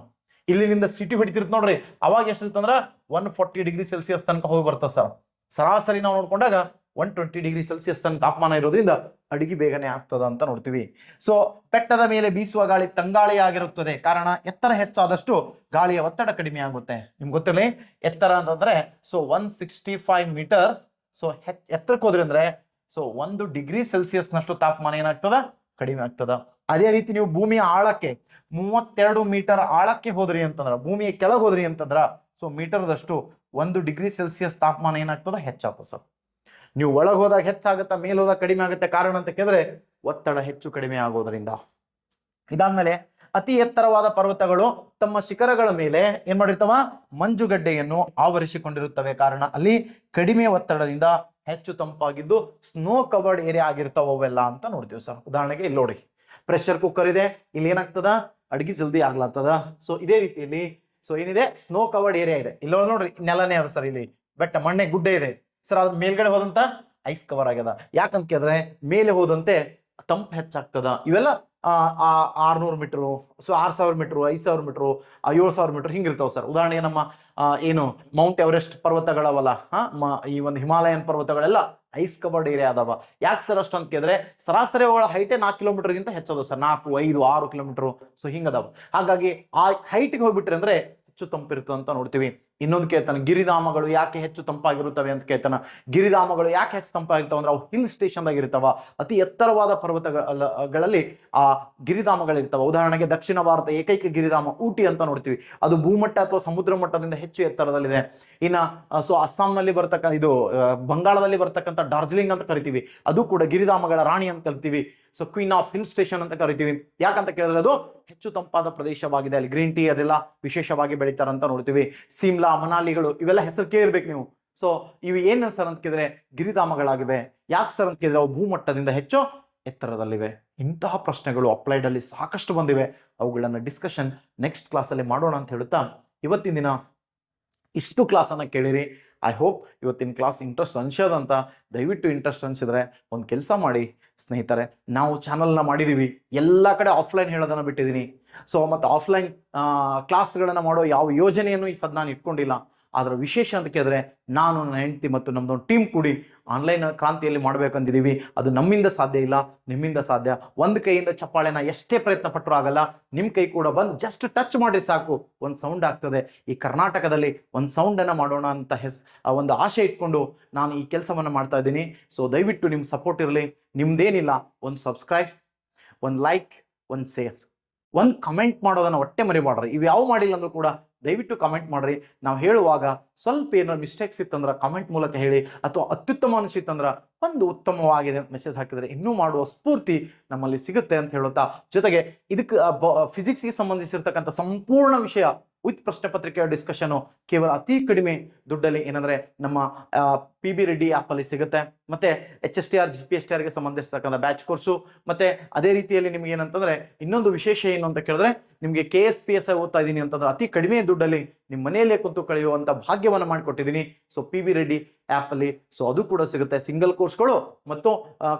ಇಲ್ಲಿನಿಂದ ಸಿಟಿ ಹೊಡಿತಿರ್ತ ನೋಡ್ರಿ, ಅವಾಗ ಎಷ್ಟಿರ್ತಂದ್ರ 140 ಡಿಗ್ರಿ ಸೆಲ್ಸಿಯಸ್ ತನಕ ಹೋಗಿ ಬರ್ತದೆ ಸರ್. ಸರಾಸರಿ ನಾವು ನೋಡ್ಕೊಂಡಾಗ 120 ಡಿಗ್ರಿ ಸೆಲ್ಸಿಯಸ್ ತನಕ ತಾಪಮಾನ ಇರೋದ್ರಿಂದ ಅಡಿಗೆ ಬೇಗನೆ ಆಗ್ತದ ಅಂತ ನೋಡ್ತೀವಿ. ಸೊ ಬೆಟ್ಟದ ಮೇಲೆ ಬೀಸುವ ಗಾಳಿ ತಂಗಾಳಿಯಾಗಿರುತ್ತದೆ. ಕಾರಣ ಎತ್ತರ ಹೆಚ್ಚಾದಷ್ಟು ಗಾಳಿಯ ಒತ್ತಡ ಕಡಿಮೆ ಆಗುತ್ತೆ. ನಿಮ್ಗೆ ಗೊತ್ತಿರಲಿ, ಎತ್ತರ ಅಂತಂದ್ರೆ ಸೊ 165 ಮೀಟರ್. ಸೊ ಎತ್ತರಕ್ಕೆ ಹೋದ್ರಿ ಅಂದ್ರೆ ಸೊ 1 ಡಿಗ್ರಿ ಸೆಲ್ಸಿಯಸ್ ನಷ್ಟು ತಾಪಮಾನ ಏನಾಗ್ತದ, ಕಡಿಮೆ ಆಗ್ತದ. ಅದೇ ರೀತಿ ನೀವು ಭೂಮಿಯ ಆಳಕ್ಕೆ 32 ಮೀಟರ್ ಆಳಕ್ಕೆ ಹೋದ್ರಿ ಅಂತಂದ್ರ, ಭೂಮಿಯ ಕೆಳಗೆ ಹೋದ್ರಿ ಅಂತಂದ್ರ ಸೊ ಮೀಟರ್ದಷ್ಟು 1 ಡಿಗ್ರಿ ಸೆಲ್ಸಿಯಸ್ ತಾಪಮಾನ ಏನಾಗ್ತದ, ಹೆಚ್ಚಾಗ್ತದ ಸರ್. ನೀವು ಒಳಗೆ ಹೋದಾಗ ಹೆಚ್ಚಾಗುತ್ತಾ, ಮೇಲೆ ಹೋದಾಗ ಕಡಿಮೆ ಆಗುತ್ತೆ. ಕಾರಣ ಅಂತ ಕೇಳಿದ್ರೆ ಒತ್ತಡ ಹೆಚ್ಚು ಕಡಿಮೆ ಆಗೋದ್ರಿಂದ. ಇದಾದ್ಮೇಲೆ ಅತಿ ಎತ್ತರವಾದ ಪರ್ವತಗಳು ತಮ್ಮ ಶಿಖರಗಳ ಮೇಲೆ ಏನ್ ಮಾಡಿರ್ತಾವ, ಮಂಜುಗಡ್ಡೆಯನ್ನು ಆವರಿಸಿಕೊಂಡಿರುತ್ತವೆ. ಕಾರಣ ಅಲ್ಲಿ ಕಡಿಮೆ ಒತ್ತಡದಿಂದ ಹೆಚ್ಚು ತಂಪಾಗಿದ್ದು ಸ್ನೋ ಕವರ್ಡ್ ಏರಿಯಾ ಆಗಿರ್ತಾವ ಅವೆಲ್ಲ ಅಂತ ನೋಡ್ತೀವಿ ಸರ್. ಉದಾಹರಣೆಗೆ ಇಲ್ಲಿ ನೋಡಿ, ಪ್ರೆಷರ್ ಕುಕ್ಕರ್ ಇದೆ, ಇಲ್ಲಿ ಏನಾಗ್ತದ ಅಡ್ಗೆ ಜಲ್ದಿ ಆಗ್ಲತ್ತದ. ಸೊ ಇದೇ ರೀತಿಯಲ್ಲಿ ಸೊ ಏನಿದೆ ಸ್ನೋ ಕವರ್ಡ್ ಏರಿಯಾ ಇದೆ, ಇಲ್ಲ ನೋಡ್ರಿ ನೆಲನೇ ಅದ ಸರ್, ಇಲ್ಲಿ ಬೆಟ್ಟ ಮಣ್ಣೆ ಗುಡ್ಡೆ ಇದೆ ಸರ್, ಅದ್ರ ಮೇಲ್ಗಡೆ ಹೋದಂತ ಐಸ್ ಕವರ್ ಆಗ್ಯದ. ಯಾಕಂತ ಕೇಳಿದ್ರೆ ಮೇಲೆ ಹೋದಂತೆ ತಂಪು ಹೆಚ್ಚಾಗ್ತದ. ಇವೆಲ್ಲ 600 metre, so 6000 metre, 5000 metre, 7000 metre ಹಿಂಗಿರ್ತಾವ ಸರ್. ಉದಾಹರಣೆಗೆ ನಮ್ಮ ಏನು ಮೌಂಟ್ ಎವರೆಸ್ಟ್ ಪರ್ವತಗಳವಲ್ಲ, ಈ ಒಂದು ಹಿಮಾಲಯನ್ ಪರ್ವತಗಳೆಲ್ಲ ಐಸ್ ಕವರ್ಡ್ ಏರಿಯಾ ಅದಾವ. ಯಾಕೆ ಸರ್ ಅಷ್ಟು ಅಂತ ಕೇಳಿದ್ರೆ ಸರಾಸರಿ ಅವಳ ಹೈಟೇ 4 ಕಿಲೋಮೀಟರ್ಗಿಂತ ಹೆಚ್ಚದ ಸರ್, 4, 5, 6 ಕಿಲೋಮೀಟರ್. ಸೊ ಹಿಂಗದಾವ. ಹಾಗಾಗಿ ಆ ಹೈಟ್ಗೆ ಹೋಗ್ಬಿಟ್ರೆ ಅಂದ್ರೆ ಹೆಚ್ಚು ತಂಪಿರುತ್ತೆ ಅಂತ ನೋಡ್ತೀವಿ. ಇನ್ನೊಂದು ಕೇಳ್ತಾನೆ, ಗಿರಿಧಾಮಗಳು ಯಾಕೆ ಹೆಚ್ಚು ತಂಪಾಗಿರುತ್ತವೆ ಅಂತ ಕೇಳ್ತಾನ. ಗಿರಿಧಾಮಗಳು ಯಾಕೆ ಹೆಚ್ಚು ತಂಪಾಗಿರ್ತಾವ ಅಂದ್ರೆ ಅವು ಹಿಲ್ ಸ್ಟೇಷನ್ದಾಗ ಇರ್ತಾವ, ಅತಿ ಎತ್ತರವಾದ ಪರ್ವತಗಳಲ್ಲಿ ಆ ಗಿರಿಧಾಮಗಳಿರ್ತಾವ. ಉದಾಹರಣೆಗೆ ದಕ್ಷಿಣ ಭಾರತ ಏಕೈಕ ಗಿರಿಧಾಮ ಊಟಿ ಅಂತ ನೋಡ್ತೀವಿ, ಅದು ಭೂಮಟ್ಟ ಅಥವಾ ಸಮುದ್ರ ಮಟ್ಟದಿಂದ ಹೆಚ್ಚು ಎತ್ತರದಲ್ಲಿದೆ. ಇನ್ನ ಸೊ ಅಸ್ಸಾಂನಲ್ಲಿ ಬರ್ತಕ್ಕಂಥ ಇದು ಬಂಗಾಳದಲ್ಲಿ ಬರ್ತಕ್ಕಂಥ ಡಾರ್ಜಿಲಿಂಗ್ ಅಂತ ಕರಿತೀವಿ, ಅದು ಕೂಡ ಗಿರಿಧಾಮಗಳ ರಾಣಿ ಅಂತ ಕರಿತೀವಿ. So queen of hill station ಅಂತ ಕರಿತೀವಿ. ಯಾಕಂತ ಕೇಳಿದ್ರೆ ಅದು ಹೆಚ್ಚು ತಂಪಾದ ಪ್ರದೇಶವಾಗಿದೆ, ಅಲ್ಲಿ ಗ್ರೀನ್ ಟೀ ಅದೆಲ್ಲ ವಿಶೇಷವಾಗಿ ಬೆಳೀತಾರಂತ ನೋಡ್ತೀವಿ. ಸಿಮ್ಲಾ, ಮನಾಲಿಗಳು ಇವೆಲ್ಲ ಹೆಸರು ಕೇಳಿರ್ಬೇಕು ನೀವು. ಸೊ ಇವು ಏನು ಸರ್ ಅಂತ ಕೇಳಿದ್ರೆ ಗಿರಿಧಾಮಗಳಾಗಿವೆ. ಯಾಕೆ ಸರ್ ಅಂತ ಕೇಳಿದ್ರೆ ಅವು ಭೂಮಟ್ಟದಿಂದ ಹೆಚ್ಚು ಎತ್ತರದಲ್ಲಿವೆ. ಇಂತಹ ಪ್ರಶ್ನೆಗಳು ಅಪ್ಲೈಡ್ ಅಲ್ಲಿ ಸಾಕಷ್ಟು ಬಂದಿವೆ, ಅವುಗಳನ್ನ ಡಿಸ್ಕಷನ್ ನೆಕ್ಸ್ಟ್ ಕ್ಲಾಸಲ್ಲಿ ಮಾಡೋಣ ಅಂತ ಹೇಳುತ್ತಾ ಇವತ್ತಿನ ದಿನ ಇಷ್ಟು ಕ್ಲಾಸನ್ನು ಕೇಳಿರಿ. ಐ ಹೋಪ್ ಇವತ್ತಿನ ಕ್ಲಾಸ್ ಇಂಟ್ರೆಸ್ಟ್ ಅನ್ಸೋದಂತ. ದಯವಿಟ್ಟು ಇಂಟ್ರೆಸ್ಟ್ ಅನ್ಸಿದ್ರೆ ಒಂದು ಕೆಲಸ ಮಾಡಿ ಸ್ನೇಹಿತರೆ, ನಾವು ಚಾನಲ್ನ ಮಾಡಿದ್ದೀವಿ, ಎಲ್ಲ ಕಡೆ ಆಫ್ಲೈನ್ ಹೇಳೋದನ್ನು ಬಿಟ್ಟಿದ್ದೀನಿ. ಸೊ ಮತ್ತು ಆಫ್ಲೈನ್ ಕ್ಲಾಸ್ಗಳನ್ನು ಮಾಡೋ ಯಾವ ಯೋಜನೆಯನ್ನು ಈ ಸದ್ ನಾನು ಇಟ್ಕೊಂಡಿಲ್ಲ. ಅದರ ವಿಶೇಷ ಅಂತ ಕೇಳಿದ್ರೆ ನಾನು, ನನ್ನ ಹೆಂಡತಿ ಮತ್ತು ನಮ್ಮದೊಂದು ಟೀಮ್ ಕೂಡಿ ಆನ್ಲೈನ್ ಕ್ರಾಂತಿಯಲ್ಲಿ ಮಾಡಬೇಕಂದಿದ್ದೀವಿ. ಅದು ನಮ್ಮಿಂದ ಸಾಧ್ಯ ಇಲ್ಲ, ನಿಮ್ಮಿಂದ ಸಾಧ್ಯ. ಒಂದು ಕೈಯಿಂದ ಚಪ್ಪಾಳೆನ ಎಷ್ಟೇ ಪ್ರಯತ್ನ ಪಟ್ಟರು ಆಗಲ್ಲ, ನಿಮ್ಮ ಕೈ ಕೂಡ ಬಂದು ಜಸ್ಟ್ ಟಚ್ ಮಾಡಿ ಸಾಕು, ಒಂದು ಸೌಂಡ್ ಆಗ್ತದೆ. ಈ ಕರ್ನಾಟಕದಲ್ಲಿ ಒಂದು ಸೌಂಡನ್ನು ಮಾಡೋಣ ಅಂತ ಒಂದು ಆಸೆ ಇಟ್ಕೊಂಡು ನಾನು ಈ ಕೆಲಸವನ್ನು ಮಾಡ್ತಾ ಇದ್ದೀನಿ. ಸೊ ದಯವಿಟ್ಟು ನಿಮ್ಮ ಸಪೋರ್ಟ್ ಇರಲಿ. ನಿಮ್ದೇನಿಲ್ಲ, ಒಂದು ಸಬ್ಸ್ಕ್ರೈಬ್, ಒಂದು ಲೈಕ್, ಒಂದು ಶೇರ್, ಒಂದು ಕಮೆಂಟ್ ಮಾಡೋದನ್ನು ಒಟ್ಟೆ ಮರಿಬಾಡ್ರಿ. ಇವು ಯಾವ ಮಾಡಿಲ್ಲ ಅಂದ್ರೂ ಕೂಡ ದಯವಿಟ್ಟು ಕಮೆಂಟ್ ಮಾಡ್ರಿ. ನಾವು ಹೇಳುವಾಗ ಸ್ವಲ್ಪ ಏನಾದ್ರು ಮಿಸ್ಟೇಕ್ಸ್ ಇತ್ತಂದ್ರೆ ಕಮೆಂಟ್ ಮೂಲಕ ಹೇಳಿ, ಅಥವಾ ಅತ್ಯುತ್ತಮ ಅನಿಸಿತ್ತಂದ್ರೆ ಒಂದು ಉತ್ತಮವಾಗಿದೆ ಮೆಸೇಜ್ ಹಾಕಿದರೆ ಇನ್ನೂ ಮಾಡುವ ಸ್ಫೂರ್ತಿ ನಮ್ಮಲ್ಲಿ ಸಿಗುತ್ತೆ ಅಂತ ಹೇಳುತ್ತಾ, ಜೊತೆಗೆ ಇದಕ್ಕೆ ಫಿಸಿಕ್ಸ್ಗೆ ಸಂಬಂಧಿಸಿರ್ತಕ್ಕಂಥ ಸಂಪೂರ್ಣ ವಿಷಯ ವಿತ್ ಪ್ರಶ್ನೆ ಪತ್ರಿಕೆಯ ಡಿಸ್ಕಷನು ಕೇವಲ ಅತಿ ಕಡಿಮೆ ದುಡ್ಡಲ್ಲಿ ಏನಂದ್ರೆ ನಮ್ಮ PB ರೆಡ್ಡಿ ಆ್ಯಪಲ್ಲಿ ಸಿಗುತ್ತೆ. ಮತ್ತೆ HSTR GPSTRಗೆ ಸಂಬಂಧಿಸಿರ್ತಕ್ಕಂಥ ಬ್ಯಾಚ್ ಕೋರ್ಸು, ಮತ್ತೆ ಅದೇ ರೀತಿಯಲ್ಲಿ ನಿಮ್ಗೆ ಏನಂತಂದ್ರೆ ಇನ್ನೊಂದು ವಿಶೇಷ ಏನು ಅಂತ ಕೇಳಿದ್ರೆ, ನಿಮಗೆ KSPSI ಓದ್ತಾ ಇದ್ದೀನಿ ಅಂತಂದ್ರೆ ಅತಿ ಕಡಿಮೆ ದುಡ್ಡಲ್ಲಿ ನಿಮ್ಮ ಮನೆಯಲ್ಲೇ ಕುಂತು ಕಳೆಯುವಂಥ ಭಾಗ್ಯವನ್ನು ಮಾಡಿಕೊಟ್ಟಿದ್ದೀನಿ. ಸೊ PB ರೆಡ್ಡಿ ಆ್ಯಪಲ್ಲಿ ಸೊ ಅದು ಕೂಡ ಸಿಗುತ್ತೆ, ಸಿಂಗಲ್ ಕೋರ್ಸ್ಗಳು ಮತ್ತು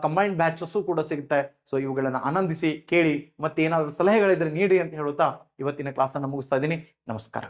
ಕಂಬೈನ್ಡ್ ಬ್ಯಾಚಸ್ಸು ಕೂಡ ಸಿಗುತ್ತೆ. ಸೊ ಇವುಗಳನ್ನು ಆನಂದಿಸಿ ಕೇಳಿ, ಮತ್ತೆ ಏನಾದರೂ ಸಲಹೆಗಳಿದ್ರೆ ನೀಡಿ ಅಂತ ಹೇಳುತ್ತಾ ಇವತ್ತಿನ ಕ್ಲಾಸನ್ನು ಮುಗಿಸ್ತಾ ಇದ್ದೀನಿ. ನಮಸ್ಕಾರ.